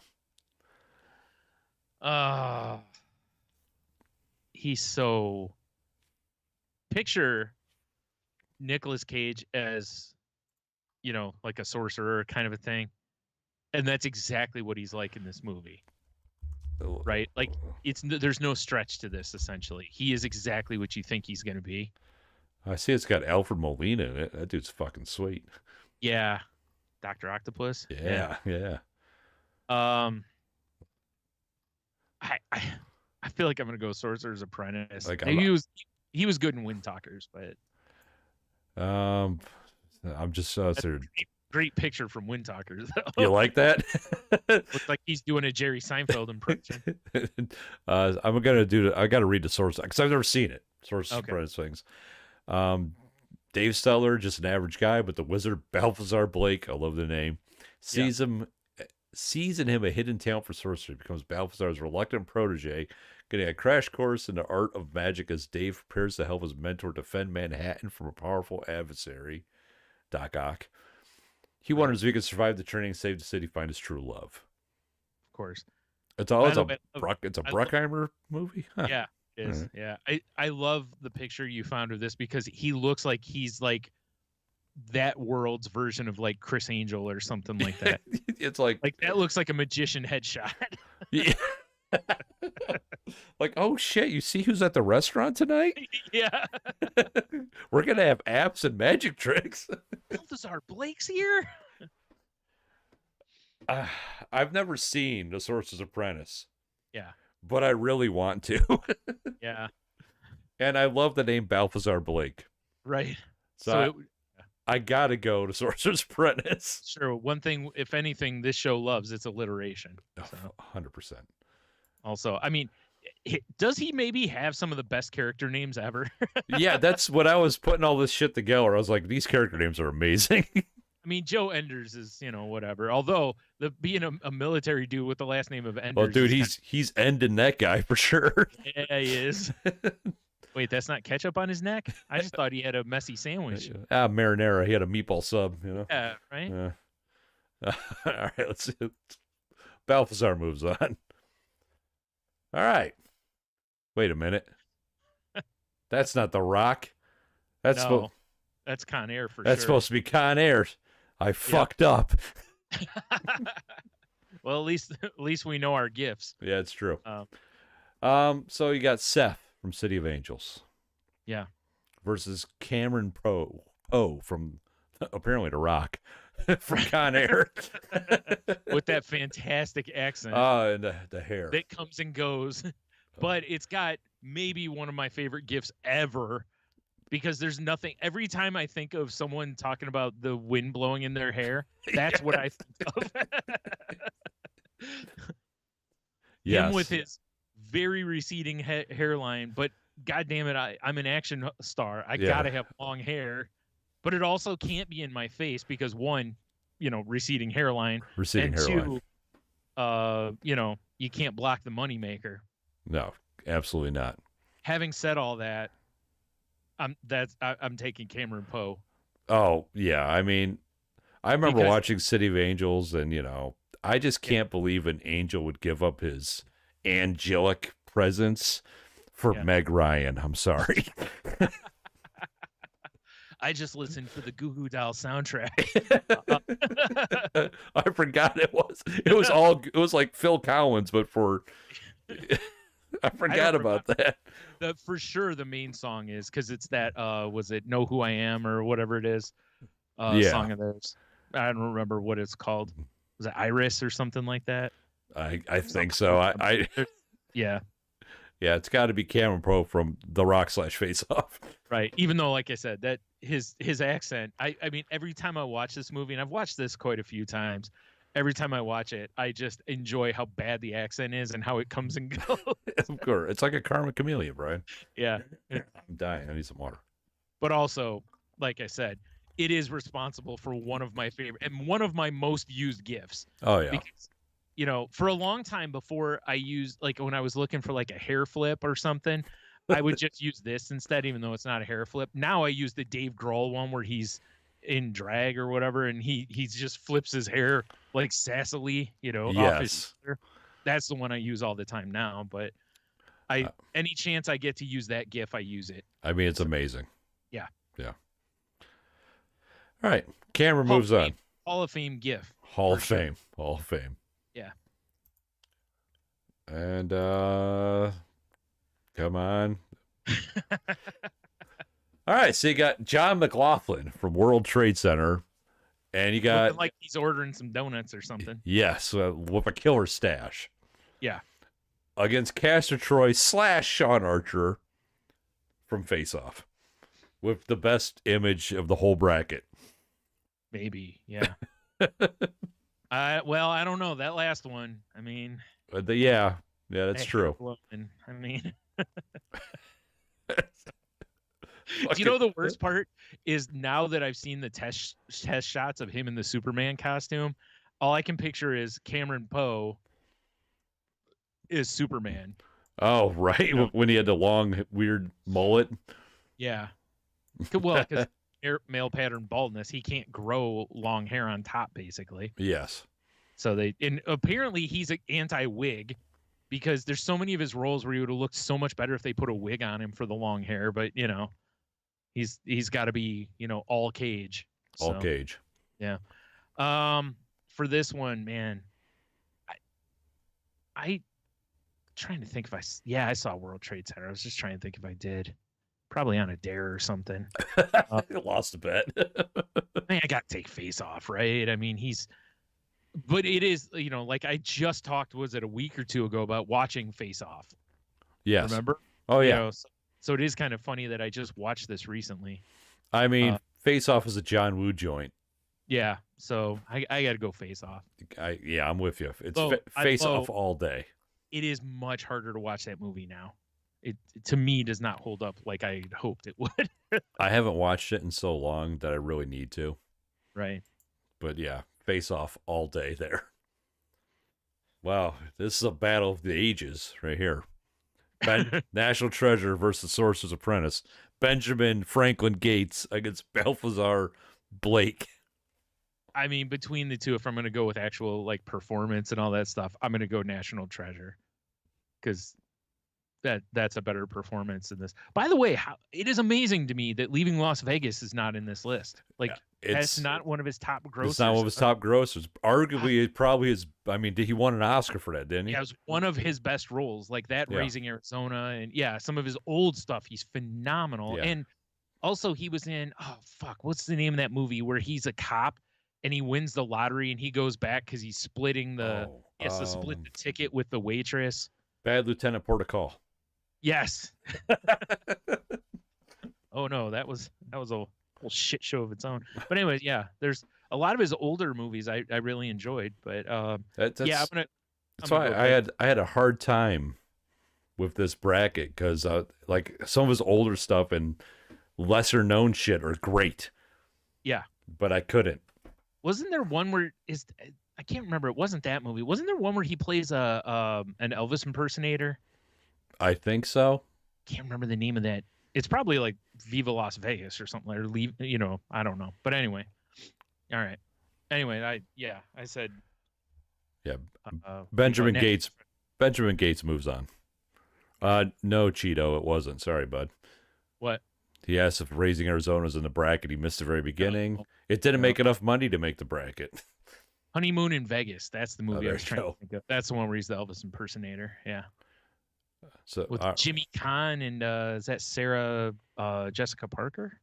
He's so. Picture Nicolas Cage as, like a sorcerer kind of a thing, and that's exactly what he's like in this movie. Right? Like there's no stretch to this. Essentially, he is exactly what you think he's going to be. I see it's got Alfred Molina in it. That dude's fucking sweet. Yeah, Dr. Octopus. Yeah. I feel like I'm gonna go Sorcerer's Apprentice. Like, he was good in Wind Talkers, but I'm just great picture from Wind Talkers. you like that? Looks like he's doing a Jerry Seinfeld impression. I gotta read the source because I've never seen it. Source Apprentice things. Dave Steller, just an average guy, but the wizard Balthazar Blake, I love the name, sees in him a hidden talent for sorcery, becomes Balthazar's reluctant protege, getting a crash course in the art of magic as Dave prepares to help his mentor defend Manhattan from a powerful adversary, Doc Ock. He wonders if he can survive the training, save the city, find his true love. Of course. It's a Bruckheimer movie? Huh. Yeah, it is. Right. Yeah. I love the picture you found of this because he looks like he's like that world's version of like Chris Angel or something like that. It's like That looks like a magician headshot. yeah. Like, oh shit, you see who's at the restaurant tonight? Yeah. We're gonna have apps and magic tricks. Balthazar Blake's here. I've never seen The Sorcerer's Apprentice. Yeah. But I really want to. Yeah. And I love the name Balthazar Blake. Right. So I gotta go to Sorcerer's Apprentice. Sure. One thing, if anything, this show loves, it's alliteration. So. 100%. Also, I mean, does he maybe have some of the best character names ever? Yeah, that's what I was putting all this shit together. I was like, these character names are amazing. I mean, Joe Enders is, whatever. Although being a military dude with the last name of Enders. Oh, dude, he's ending that guy for sure. Yeah, he is. Wait, that's not ketchup on his neck? I just thought he had a messy sandwich. Marinara. He had a meatball sub, Yeah, right? Yeah. All right, let's see. Balthazar moves on. All right. Wait a minute. That's not The Rock. That's that's Con Air for sure. That's supposed to be Con Air. I fucked up. Well, at least we know our gifts. Yeah, it's true. So you got Seth from City of Angels. Yeah. Versus Cameron Poe from apparently The Rock from Con Air. With that fantastic accent. Oh, and the hair. That comes and goes. But it's got maybe one of my favorite gifts ever, because there's nothing. Every time I think of someone talking about the wind blowing in their hair, that's what I think of. Yes. Him with his very receding hairline, but God damn it, I'm an action star. I gotta have long hair, but it also can't be in my face because one, receding hairline, and two, you can't block the moneymaker. No, absolutely not. Having said all that, I'm taking Cameron Poe. Oh yeah, I mean, I remember watching City of Angels, and I just can't believe an angel would give up his angelic presence for Meg Ryan. I'm sorry. I just listened for the Goo Goo Doll soundtrack. I forgot it was like Phil Collins, but for I forgot about that. For sure the main song is, because it's that was it Know Who I Am or whatever it is song of theirs. I don't remember what it's called. Was it Iris or something like that? I think so. I yeah. Yeah, it's got to be Cameron Poe from The Rock / Face Off. Right. Even though, like I said, that his accent, I mean, every time I watch this movie, and I've watched this quite a few times, every time I watch it, I just enjoy how bad the accent is and how it comes and goes. Of course. It's like a karma chameleon, Brian. Yeah. I'm dying. I need some water. But also, like I said, it is responsible for one of my favorite and one of my most used gifts. Oh, yeah. Because, for a long time before I used, like when I was looking for like a hair flip or something, I would just use this instead, even though it's not a hair flip. Now I use the Dave Grohl one where he's in drag or whatever, and he just flips his hair like sassily, off his hair. That's the one I use all the time now. But any chance I get to use that gif, I use it. I mean, it's amazing. Yeah. Yeah. All right. Camera moves on. Hall of Fame gif. Hall of Fame. Hall of Fame. Yeah. And come on. All right, so you got John McLaughlin from World Trade Center, and you got looking like he's ordering some donuts or something. Yes, with a killer stash. Yeah. Against Castor Troy / Sean Archer from Face Off, with the best image of the whole bracket. Maybe, yeah. Well, I don't know. That last one, I mean... yeah, that's true. I mean... The worst part is, now that I've seen the test shots of him in the Superman costume, all I can picture is Cameron Poe is Superman. Oh, right. When he had the long, weird mullet. Yeah. Well, because male pattern baldness, he can't grow long hair on top, basically. Yes. So apparently he's an anti-wig, because there's so many of his roles where he would have looked so much better if they put a wig on him for the long hair, but he's got to be all cage. All So Cage. yeah. For this one, man, I trying to think if yeah, I saw World Trade Center. I was just trying to think if I did. Probably on a dare or something. Lost a bet. Man, I got to take Face Off, right? I mean, but it is, like I just talked, was it a week or two ago, about watching Face Off? Yes. Remember? Oh yeah. So it is kind of funny that I just watched this recently. I mean, Face Off is a John Woo joint. Yeah. So I got to go Face Off. Yeah, I'm with you. It's So Face Off all day. It is much harder to watch that movie now. It, to me, does not hold up like I hoped it would. I haven't watched it in so long that I really need to. Right. But yeah, Face Off all day there. Wow, this is a battle of the ages right here. National Treasure versus Sorcerer's Apprentice. Benjamin Franklin Gates against Balthazar Blake. I mean, between the two, if I'm going to go with actual like performance and all that stuff, I'm going to go National Treasure, because that's a better performance than this. By the way, it is amazing to me that Leaving Las Vegas is not in this list. Like, that's not one of his top grossers. It's not one of his top grossers. Arguably, it probably is. I mean, he won an Oscar for that, didn't he? Yeah, it was one of his best roles, like that, Raising Arizona, and some of his old stuff. He's phenomenal. Yeah. And also, he was in, what's the name of that movie where he's a cop and he wins the lottery and he goes back because he's splitting he has to split the ticket with the waitress. Bad Lieutenant Protocol. Yes. Oh no, that was a whole shit show of its own. But anyways, yeah, there's a lot of his older movies I really enjoyed, but that's why I had a hard time with this bracket, because like some of his older stuff and lesser known shit are great. Yeah, but I couldn't. Wasn't there one where I can't remember. It wasn't that movie. Wasn't there one where he plays an Elvis impersonator? I think so. Can't remember the name of that. It's probably like Viva Las Vegas or something, or I don't know. But anyway, all right. Anyway, I said. Yeah, Benjamin Gates. Benjamin Gates moves on. No, Cheeto, it wasn't. Sorry, bud. What? He asked if Raising Arizona's in the bracket. He missed the very beginning. It didn't make enough money to make the bracket. Honeymoon in Vegas. That's the movie I was trying to think of. That's the one where he's the Elvis impersonator. Yeah. So with Jimmy Caan and is that Sarah Jessica Parker?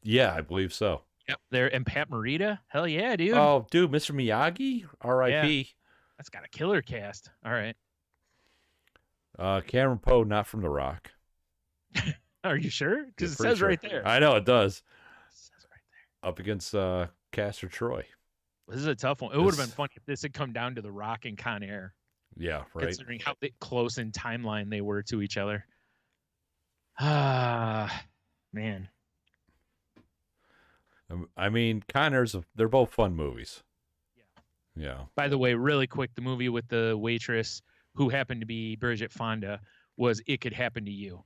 Yeah, I believe so. Yep, there, and Pat Morita. Hell yeah, dude. Oh, dude, Mr. Miyagi, R.I.P. Yeah. That's got a killer cast. All right. Cameron Poe, not from The Rock. Are you sure? Because it says right there. I know it does. It says right there. Up against Castor Troy. This is a tough one. It would have been funny if this had come down to The Rock and Con Air. Yeah, right. Considering how close in timeline they were to each other. Ah, man. I mean, Con Air's they're both fun movies. Yeah. Yeah. By the way, really quick, the movie with the waitress who happened to be Bridget Fonda was It Could Happen to You.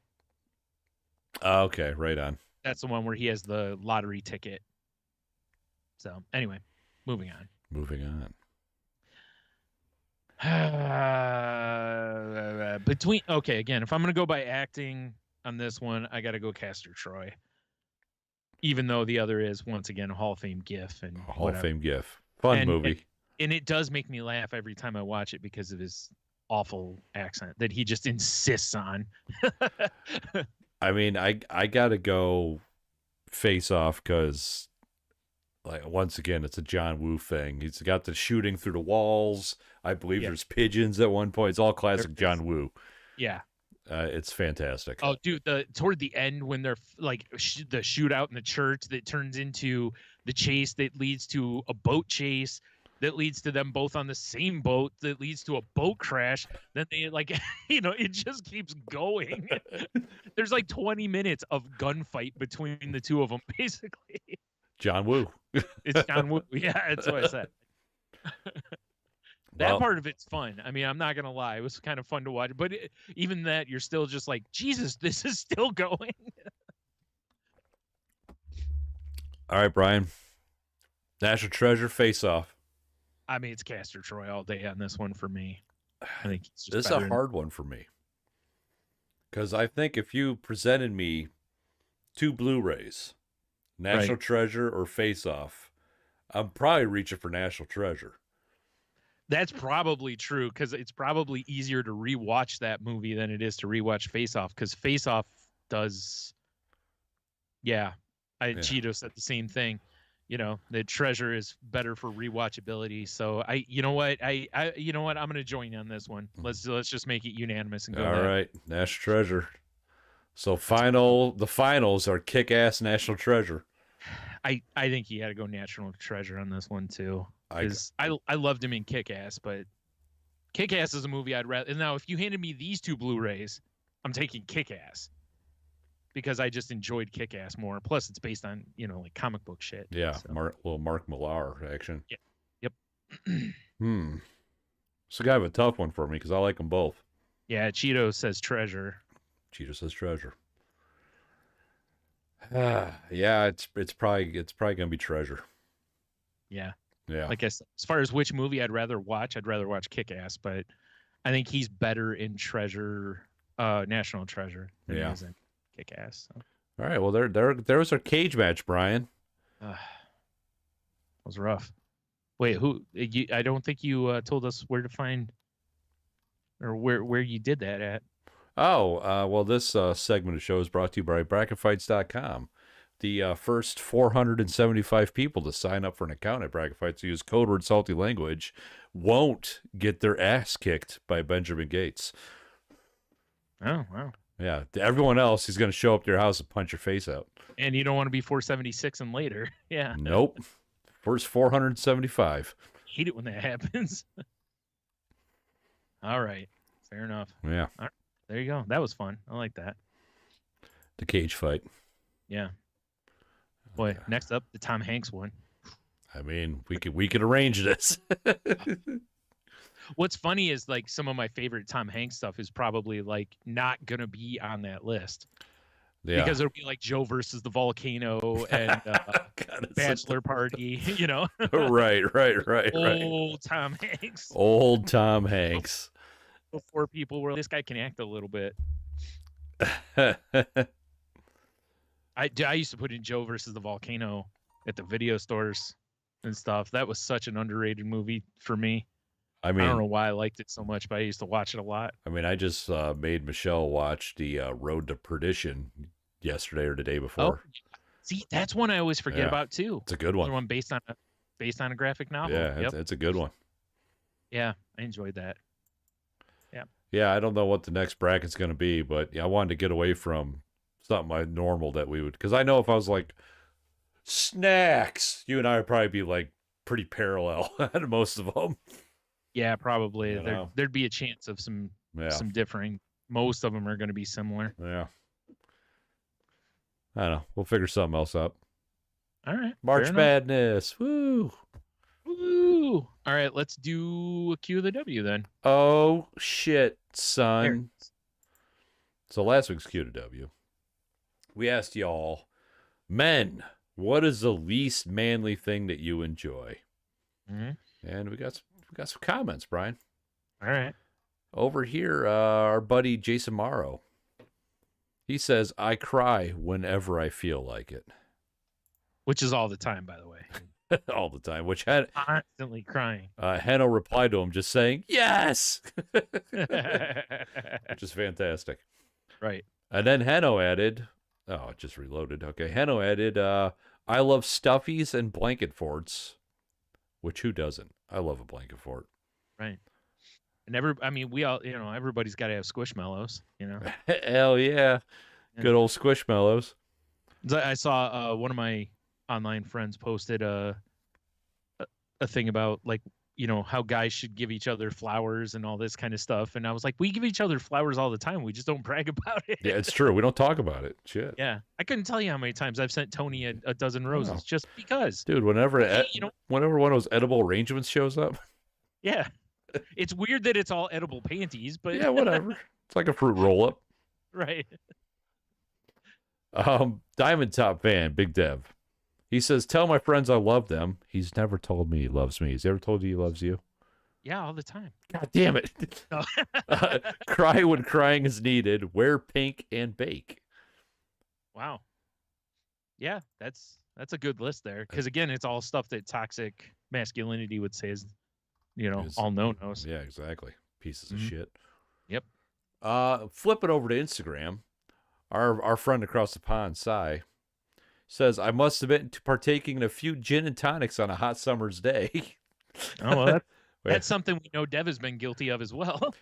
Okay, right on. That's the one where he has the lottery ticket. So, anyway, moving on. Moving on. Again, if I'm going to go by acting on this one, I got to go Castor Troy. Even though the other is, once again, a Hall of Fame GIF. And Hall of Fame GIF. Fun movie. And it does make me laugh every time I watch it because of his awful accent that he just insists on. I mean, I got to go Face Off because, like, once again, it's a John Woo thing. He's got the shooting through the walls. I believe there's pigeons at one point. It's all classic John Woo. Yeah. It's fantastic. Oh, dude, toward the end when they're like the shootout in the church that turns into the chase that leads to a boat chase that leads to them both on the same boat that leads to a boat crash. Then they it just keeps going. There's like 20 minutes of gunfight between the two of them, basically. John Woo. It's John Woo. Yeah, that's what I said. That part of it's fun. I mean, I'm not going to lie. It was kind of fun to watch. But even that, you're still just like, Jesus, this is still going. All right, Brian. National Treasure, Face Off. I mean, it's Castor Troy all day on this one for me. I think it's just this is a hard one for me. Because I think if you presented me two Blu-rays, National Treasure or Face Off? I'm probably reaching for National Treasure. That's probably true because it's probably easier to rewatch that movie than it is to rewatch Face Off because Face Off does. Yeah, Cheeto said the same thing. The Treasure is better for rewatchability. So you know what, you know what, I'm gonna join you on this one. Let's just make it unanimous and go. All right, National Treasure. So the finals are Kick-Ass, National Treasure. I think he had to go National Treasure on this one too. Because I loved him in Kick-Ass, but Kick-Ass is a movie I'd rather. Now, if you handed me these two Blu-rays, I'm taking Kick-Ass because I just enjoyed Kick-Ass more. Plus, it's based on like comic book shit. Yeah, so. Little Mark Millar action. Yeah. Yep. It's a kind of a tough one for me because I like them both. Yeah, Cheeto says Treasure. Cheeto says Treasure. Yeah, it's probably gonna be Treasure. Yeah. Yeah. Like I said, as far as which movie I'd rather watch Kick-Ass, but I think he's better in Treasure, National Treasure than he is in Kick-Ass. So. All right. Well, there was our cage match, Brian. That was rough. Wait, who? I don't think you told us where to find or where you did that at. Oh, well, this segment of the show is brought to you by BracketFights.com. The first 475 people to sign up for an account at Bracket Fights use code word saltylanguage won't get their ass kicked by Benjamin Gates. Oh, wow. Yeah. To everyone else, he's going to show up to your house and punch your face out. And you don't want to be 476 and later. Yeah. Nope. First 475. Hate it when that happens. All right. Fair enough. Yeah. All right. There you go. That was fun. I like that. The cage fight. Yeah. Boy, next up, the Tom Hanks one. I mean, we could arrange this. What's funny is like some of my favorite Tom Hanks stuff is probably like not gonna be on that list. Yeah. Because it'll be like Joe versus the volcano and Bachelor Party, Right. Old Tom Hanks. Old Tom Hanks. Before people were, this guy can act a little bit. I used to put in Joe versus the volcano at the video stores and stuff. That was such an underrated movie for me. I mean, I don't know why I liked it so much, but I used to watch it a lot. I mean, I just made Michelle watch the Road to Perdition yesterday or the day before. Oh, see, that's one I always forget about too. It's a good one. Another one based on a graphic novel. Yeah, it's a good one. Yeah, I enjoyed that. Yeah, I don't know what the next bracket's going to be, but I wanted to get away from something normal that we would, because I know if I was like snacks, you and I would probably be like pretty parallel to most of them. Yeah, probably. There'd be a chance of some differing. Most of them are going to be similar. Yeah. I don't know. We'll figure something else out. All right. March Madness. Woo. Woo. All right, let's do a Q of the W then. Oh, shit, son. So last week's Q to W, we asked y'all, men, what is the least manly thing that you enjoy? Mm-hmm. And we got some comments, Brian. All right. Over here, our buddy Jason Morrow. He says, I cry whenever I feel like it. Which is all the time, by the way. All the time, which had constantly crying. Heno replied to him just saying, yes, which is fantastic. Right. And then Heno added, it just reloaded. Okay. Heno added, I love stuffies and blanket forts, which who doesn't? I love a blanket fort. Right. And we all, everybody's got to have squishmallows, Hell yeah. Good old squishmallows. I saw one of my online friends posted a thing about like, how guys should give each other flowers and all this kind of stuff. And I was like, we give each other flowers all the time. We just don't brag about it. Yeah, it's true. We don't talk about it. Shit. Yeah. I couldn't tell you how many times I've sent Tony a dozen roses just because. Dude, whenever one of those edible arrangements shows up. Yeah. It's weird that it's all edible panties, but yeah, whatever. It's like a fruit roll-up. Right. Diamond Top fan, Big Dev. He says, tell my friends I love them. He's never told me he loves me. Has he ever told you he loves you? Yeah, all the time. God damn it. No. Cry when crying is needed. Wear pink and bake. Wow. Yeah, that's that's a good list there. Because again, it's all stuff that toxic masculinity would say is, Is all no-nos. yeah, exactly. Pieces of Mhm. shit. Yep. Flip it over to Instagram. Our friend across the pond, Cy, says I must have been partaking in a few gin and tonics on a hot summer's day. Oh well, that's something we know Dev has been guilty of as well.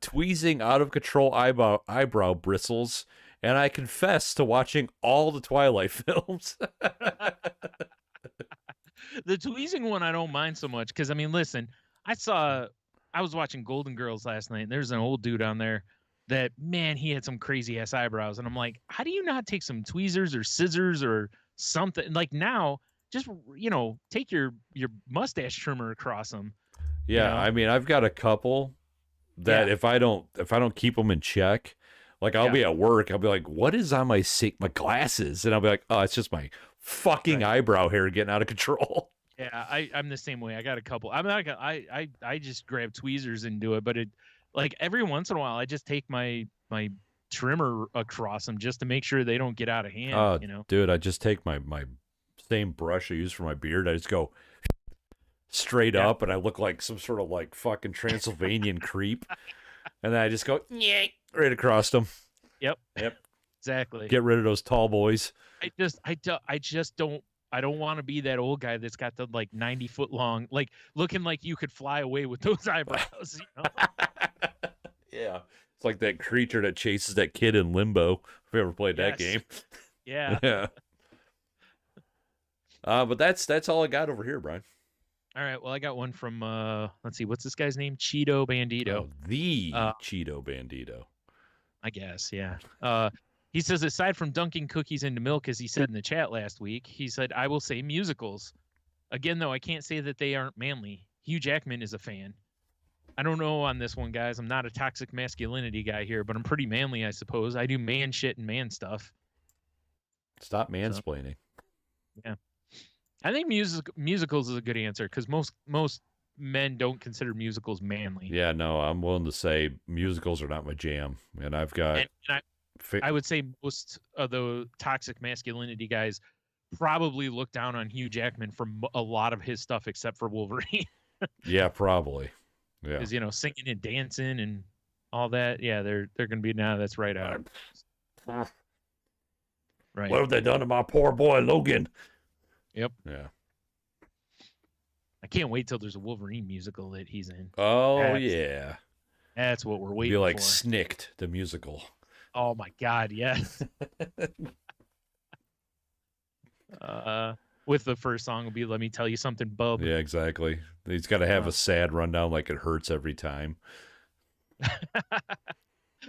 Tweezing out of control eyebrow bristles, and I confess to watching all the Twilight films. The tweezing one I don't mind so much because I mean, listen, I was watching Golden Girls last night, and there's an old dude on there that, man, he had some crazy ass eyebrows, and I'm like, how do you not take some tweezers or scissors or something? Like now, just take your mustache trimmer across them. Yeah, I mean, I've got a couple that Yeah. if I don't keep them in check, like I'll Yeah. be at work, I'll be like, what is on my glasses? And I'll be like, oh, it's just my fucking Right. eyebrow hair getting out of control. Yeah, I'm the same way. I got a couple. I'm not gonna, I just grab tweezers and do it, but it like every once in a while I just take my trimmer across them just to make sure they don't get out of hand, Oh, dude, I just take my same brush I use for my beard. I just go straight Yeah. up, and I look like some sort of like fucking Transylvanian creep. And then I just go right across them. Yep. Yep. Exactly. Get rid of those tall boys. I just don't want to be that old guy that's got the like 90-foot long, like looking like you could fly away with those eyebrows, Yeah. It's like that creature that chases that kid in Limbo. If you ever played that Yes. game. Yeah. Yeah. But that's all I got over here, Brian. All right. Well, I got one from let's see, what's this guy's name? Cheeto Bandito. Oh, the Cheeto Bandito. I guess, yeah. He says, aside from dunking cookies into milk, as he said in the chat last week, he said, I will say musicals. Again, though, I can't say that they aren't manly. Hugh Jackman is a fan. I don't know on this one, guys. I'm not a toxic masculinity guy here, but I'm pretty manly, I suppose. I do man shit and man stuff. Stop mansplaining. Yeah. I think musicals is a good answer because most men don't consider musicals manly. Yeah, no, I'm willing to say musicals are not my jam. And I've got... And I would say most of the toxic masculinity guys probably look down on Hugh Jackman for a lot of his stuff, except for Wolverine. Yeah, probably. Yeah. Because singing and dancing and all that. Yeah, they're gonna be that's right out. Right. What have they done to my poor boy Logan? Yep. Yeah. I can't wait till there's a Wolverine musical that he's in. Oh yeah. That's what we're waiting Be like for. Snicked, the musical. Oh my God, yes. With the first song will be "Let Me Tell You Something, Bub." Yeah, exactly. He's got to have a sad rundown, like it hurts every time.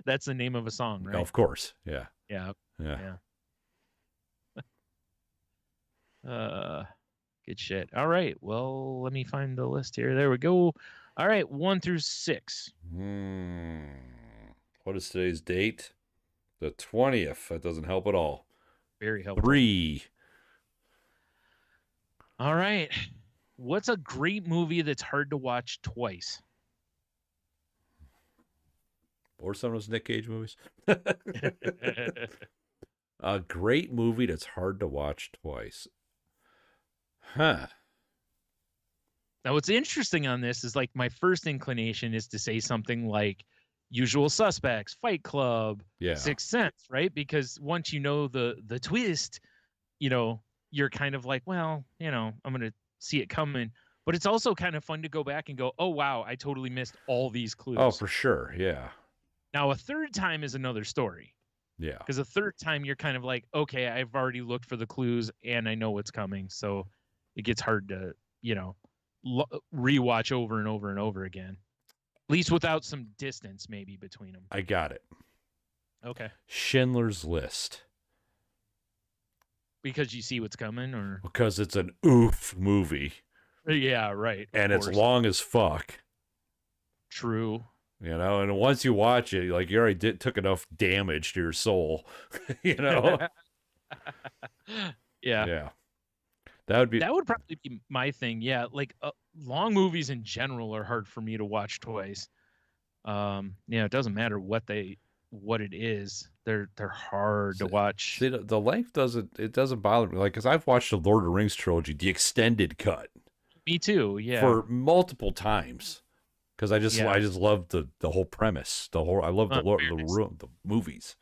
That's the name of a song, right? Oh, of course. Yeah. Yeah. Yeah. Good shit. All right. Well, let me find the list here. There we go. All right, 1 through 6. What is today's date? The 20th. That doesn't help at all. Very helpful. 3. All right. What's a great movie that's hard to watch twice? Or some of those Nick Cage movies. A great movie that's hard to watch twice. Huh. Now, what's interesting on this is like my first inclination is to say something like Usual Suspects, Fight Club, Yeah. Sixth Sense, right? Because once you know the twist, you're kind of like, well, I'm going to see it coming. But it's also kind of fun to go back and go, oh, wow, I totally missed all these clues. Oh, for sure. Yeah. Now, a third time is another story. Yeah. Because a third time you're kind of like, okay, I've already looked for the clues and I know what's coming. So it gets hard to, rewatch over and over and over again. At least without some distance maybe between them. I got it. Okay. Schindler's List. Because you see what's coming, or Because it's an oof movie. Yeah, right. And it's long as fuck. True. And once you watch it, like you already took enough damage to your soul. Yeah. Yeah. That would probably be my thing. Yeah, like long movies in general are hard for me to watch twice. It doesn't matter what what it is. They're hard to watch. See, the length doesn't bother me. Like, because I've watched the Lord of the Rings trilogy, the extended cut, Me too. Yeah. for multiple times. Because I Yeah. just love the whole premise. I love Fairness. the movies.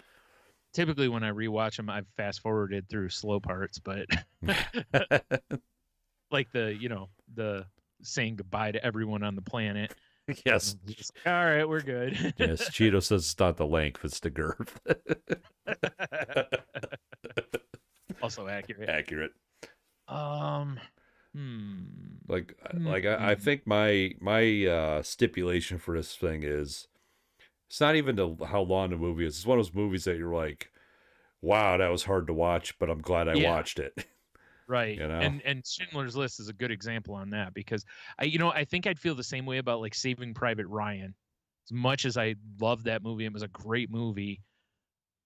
Typically, when I rewatch them, I've fast forwarded through slow parts, but like the saying goodbye to everyone on the planet. Yes. Just, all right, we're good. Yes, Cheeto says it's not the length, it's the girth. Also accurate. Accurate. Um. Hmm. I think my stipulation for this thing is it's not even how long the movie is. It's one of those movies that you're like, wow, that was hard to watch, but I'm glad I watched it. Right. You know? And Schindler's List is a good example on that because I think I'd feel the same way about like Saving Private Ryan. As much as I love that movie, it was a great movie.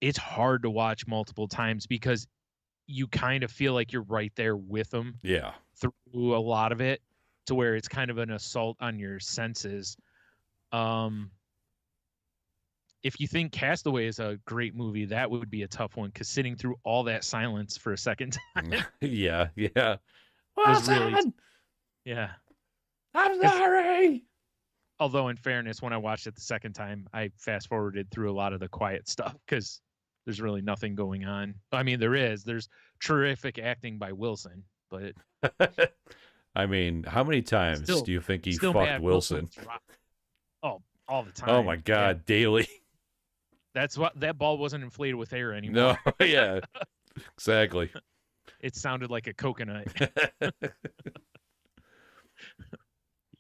It's hard to watch multiple times because you kind of feel like you're right there with them Yeah. through a lot of it, to where it's kind of an assault on your senses. If you think Castaway is a great movie, that would be a tough one because sitting through all that silence for a second time Yeah. was really, yeah. I'm sorry. Although, in fairness, when I watched it the second time, I fast forwarded through a lot of the quiet stuff because there's really nothing going on. I mean, there's terrific acting by Wilson, but I mean, how many times still, do you think he still fucked mad Wilson? Oh, all the time. Oh my God, Yeah. daily. That's what that ball wasn't inflated with air anymore. No, yeah, exactly. It sounded like a coconut.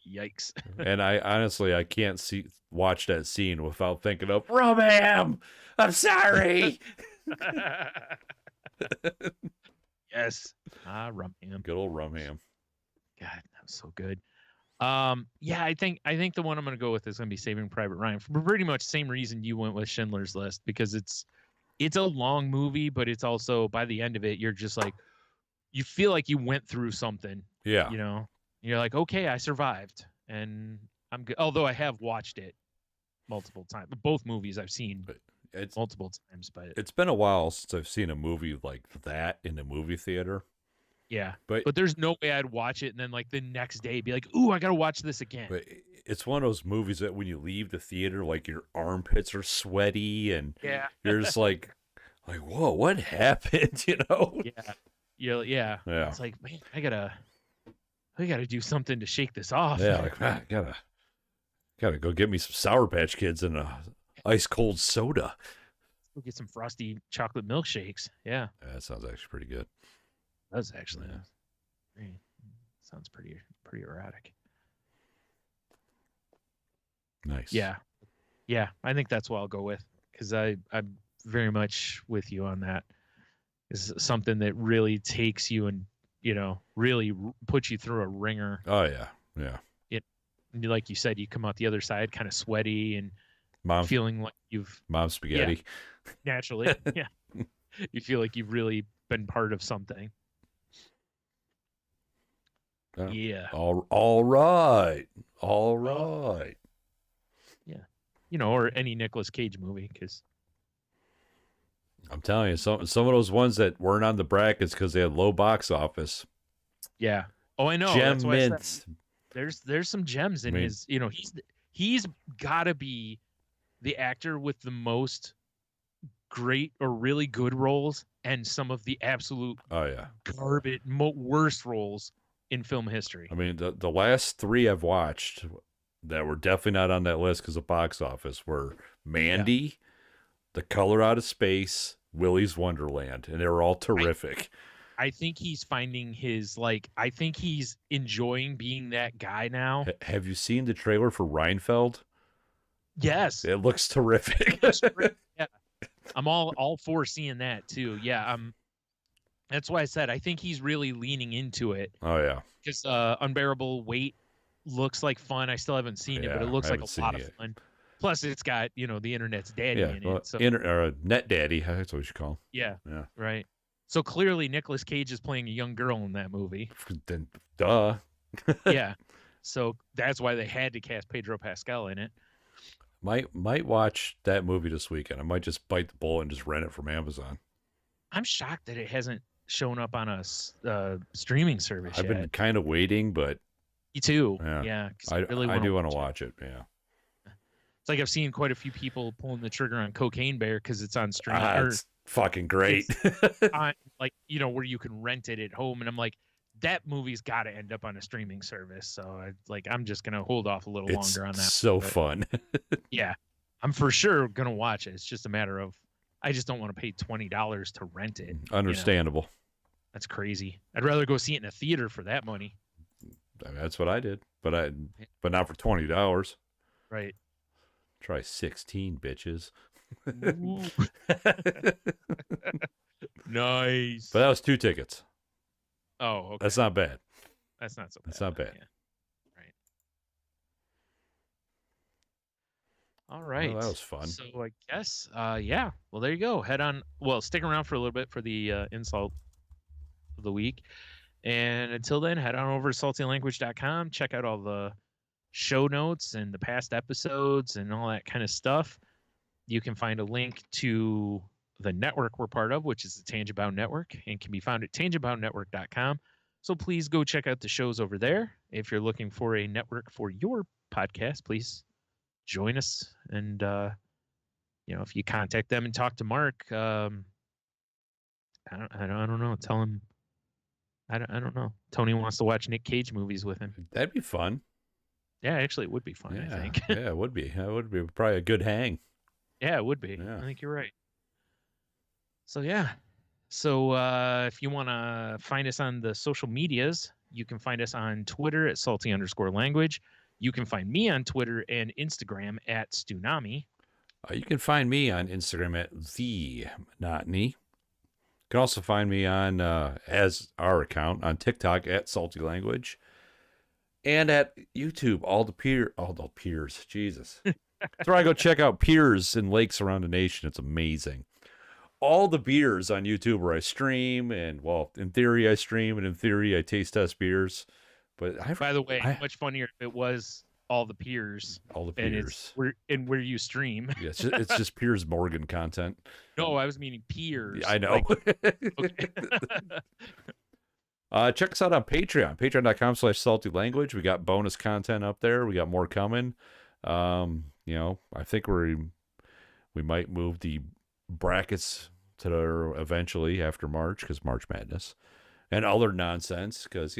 Yikes. And I honestly, I can't watch that scene without thinking of Romam. I'm sorry. Yes. Rumham. Good old Rumham. God, that was so good. Yeah, I think the one I'm gonna go with is gonna be Saving Private Ryan for pretty much the same reason you went with Schindler's List, because it's a long movie, but it's also by the end of it, you're just like, you feel like you went through something. Yeah. You're like, okay, I survived, and I'm good. Although I have watched it multiple times, both movies I've seen multiple times, but it's been a while since I've seen a movie like that in a movie theater. yeah, but there's no way I'd watch it and then like the next day be like, ooh, I gotta watch this again. But it's one of those movies that when you leave the theater, like your armpits are sweaty and you're just like, whoa, what happened? Yeah. It's like, man, I gotta do something to shake this off. Yeah, like, man, I gotta go get me some Sour Patch Kids and a ice cold soda. Go get some frosty chocolate milkshakes. Yeah, that sounds actually pretty good. That was actually sounds pretty erotic. Nice. Yeah. I think that's what I'll go with because I'm very much with you on that. Is something that really takes you and really puts you through a ringer. Oh yeah. Like you said, you come out the other side kind of sweaty and feeling like you've mom spaghetti. Yeah, naturally, yeah. You feel like you've really been part of something. Yeah. All right. Yeah. Or any Nicolas Cage movie, because I'm telling you, some of those ones that weren't on the brackets because they had low box office. Yeah. Oh, I know. Gem mints. There's some gems in his. He's got to be the actor with the most great or really good roles and some of the absolute garbage, worst roles in film history. I mean, the last three I've watched that were definitely not on that list because of box office were Mandy, The Color Out of Space, Willy's Wonderland, and they were all terrific. I think he's finding his, I think he's enjoying being that guy now. Have you seen the trailer for Reinfeld? Yes. It looks terrific. Yeah. I'm all for seeing that too. Yeah. That's why I said I think he's really leaning into it. Oh yeah. Because Unbearable Weight looks like fun. I still haven't seen it, but it looks like a lot of fun. Plus, it's got the internet's daddy in it. So net daddy. That's what you call him. Yeah. Right. So clearly, Nicolas Cage is playing a young girl in that movie. Then, duh. Yeah. So that's why they had to cast Pedro Pascal in it. Might watch that movie this weekend. I might just bite the bullet and just rent it from Amazon. I'm shocked that it hasn't shown up on a streaming service I've been yet. kind of waiting, but Me too. yeah, Yeah, 'cause I really I do want watch to it. watch it. Yeah, It's like I've seen quite a few people pulling the trigger on Cocaine Bear because it's on stream or it's fucking great. on like where you can rent it at home, and I'm like, that movie's got to end up on a streaming service. So I'm just gonna hold off a little It's longer on that. so But fun. yeah, I'm for sure gonna watch it. It's just a matter of I just don't want to pay $20 to rent it. Understandable. That's crazy. I'd rather go see it in a theater for that money. That's what I did, but not for $20. Right. Try 16, bitches. Ooh. Nice. But that was 2 tickets. Oh, okay. That's not bad. That's not so bad. That's not bad. Yeah. Right. All right. Well, that was fun. So I guess, yeah. Well, there you go. Head on. Well, stick around for a little bit for the insult of the week. And until then, head on over to saltylanguage.com. Check out all the show notes and the past episodes and all that kind of stuff. You can find a link to the network we're part of, which is the Tangentbound Network, and can be found at tangentboundnetwork.com. So please go check out the shows over there. If you're looking for a network for your podcast, please join us. And if you contact them and talk to Mark, I don't know. Tell him I don't know. Tony wants to watch Nick Cage movies with him. That'd be fun. Yeah, actually, it would be fun. Yeah, I think. yeah, it would be. That would be probably a good hang. Yeah, it would be. Yeah. I think you're right. So yeah. So if you want to find us on the social medias, you can find us on Twitter at salty_language. You can find me on Twitter and Instagram at Stunami. You can find me on Instagram at the Monotony. You can also find me on as our account on TikTok at Salty Language, and at YouTube all the peers. Jesus, that's where I go check out peers and lakes around the nation. It's amazing. All the beers on YouTube where I stream, and well, in theory I stream, and in theory I taste test beers. But by the way, much funnier if it was all the peers. All the and peers. And where you stream. Yeah, it's just Piers Morgan content. No, I was meaning peers. I know. Okay. Check us out on Patreon, patreon.com/saltylanguage. We got bonus content up there. We got more coming. I think we might move the brackets to there eventually after March, because March Madness and other nonsense, because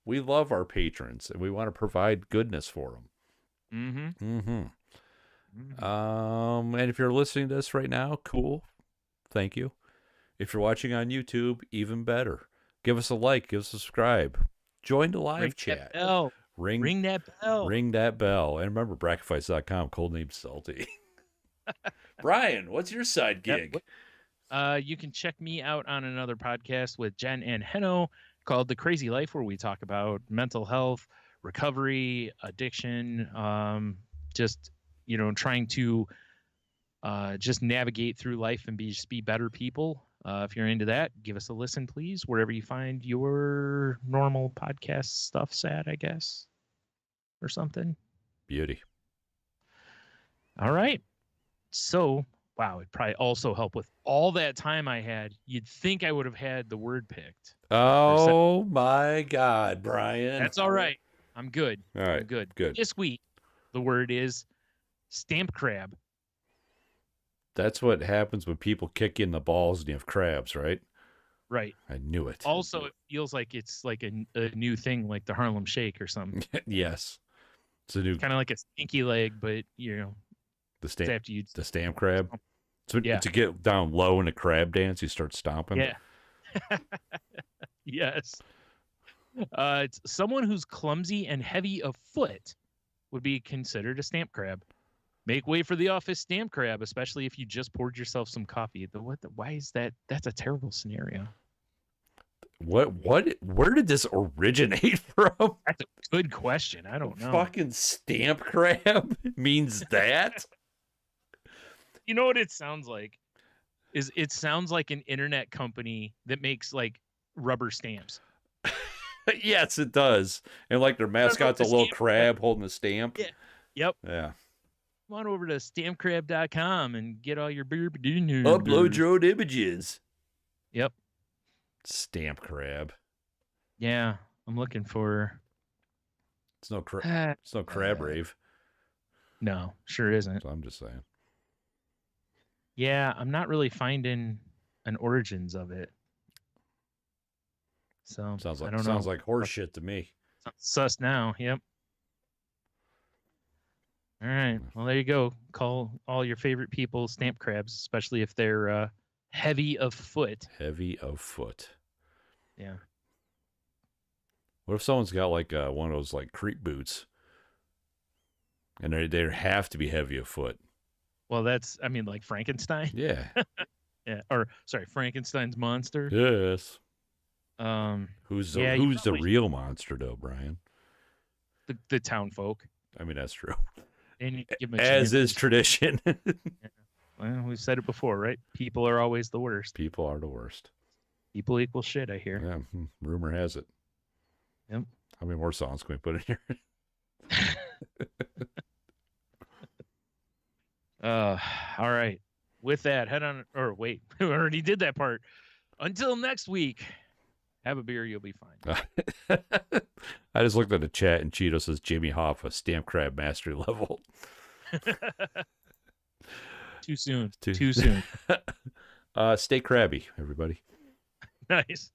we love our patrons and we want to provide goodness for them. And if you're listening to this right now, cool, thank you. If you're watching on YouTube, even better. Give us a like, give us a subscribe, join the live chat. Ring that bell. Ring that bell. And remember, bracketfights.com, cold name Salty. Brian, what's your side gig? You can check me out on another podcast with Jen and Henno called The Crazy Life, where we talk about mental health, recovery, addiction, just trying to just navigate through life and be better people. If you're into that, give us a listen, please, wherever you find your normal podcast stuff at, I guess, or something. Beauty. All right. So, wow, it'd probably also help with all that time I had. You'd think I would have had the word picked. Oh, my God, Brian. That's all right. I'm good. All right. I'm good. Good. This week, the word is stamp crab. That's what happens when people kick in the balls and you have crabs, right? Right. I knew it. Also, it feels like it's like a new thing, like the Harlem Shake or something. Yes. It's a new kind of like a stinky leg, but the stamp after you the stamp crab. So to get down low in a crab dance, you start stomping. Yeah. Yes. It's someone who's clumsy and heavy of foot would be considered a stamp crab. Make way for the office stamp crab, especially if you just poured yourself some coffee. Why is that? That's a terrible scenario. Where did this originate from? That's a good question. I don't know. Fucking stamp crab means that? You know what it sounds like? It sounds like an internet company that makes like rubber stamps. Yes, it does. And like their mascot's a little crab holding a stamp. Yeah. Yep. Yeah. Come on over to stampcrab.com and get all your beer. Upload your own images. Yep. Stamp crab. Yeah, I'm looking for. It's no crab rave. No, sure isn't. So I'm just saying. Yeah, I'm not really finding an origins of it. So Sounds I like don't know. horse shit to me. Sus now. Yep. All right. Well, there you go. Call all your favorite people stamp crabs, especially if they're heavy of foot. Heavy of foot. Yeah. What if someone's got like one of those like creep boots, and they have to be heavy of foot? Well, that's like Frankenstein. Yeah. Yeah. Or sorry, Frankenstein's monster. Yes. Who's probably, the real monster though, Brian? The town folk. I mean, that's true. And you give them As is tradition. Yeah. Well, we've said it before, right? People are always the worst. People are the worst. People equal shit, I hear. Yeah, rumor has it. Yep. How many more songs can we put in here? All right. With that, head on. Or wait, we already did that part. Until next week, have a beer, you'll be fine. I just looked at the chat and Cheeto says Jimmy Hoffa, stamp crab mastery level. Too soon. Too soon. Stay crabby, everybody. Nice.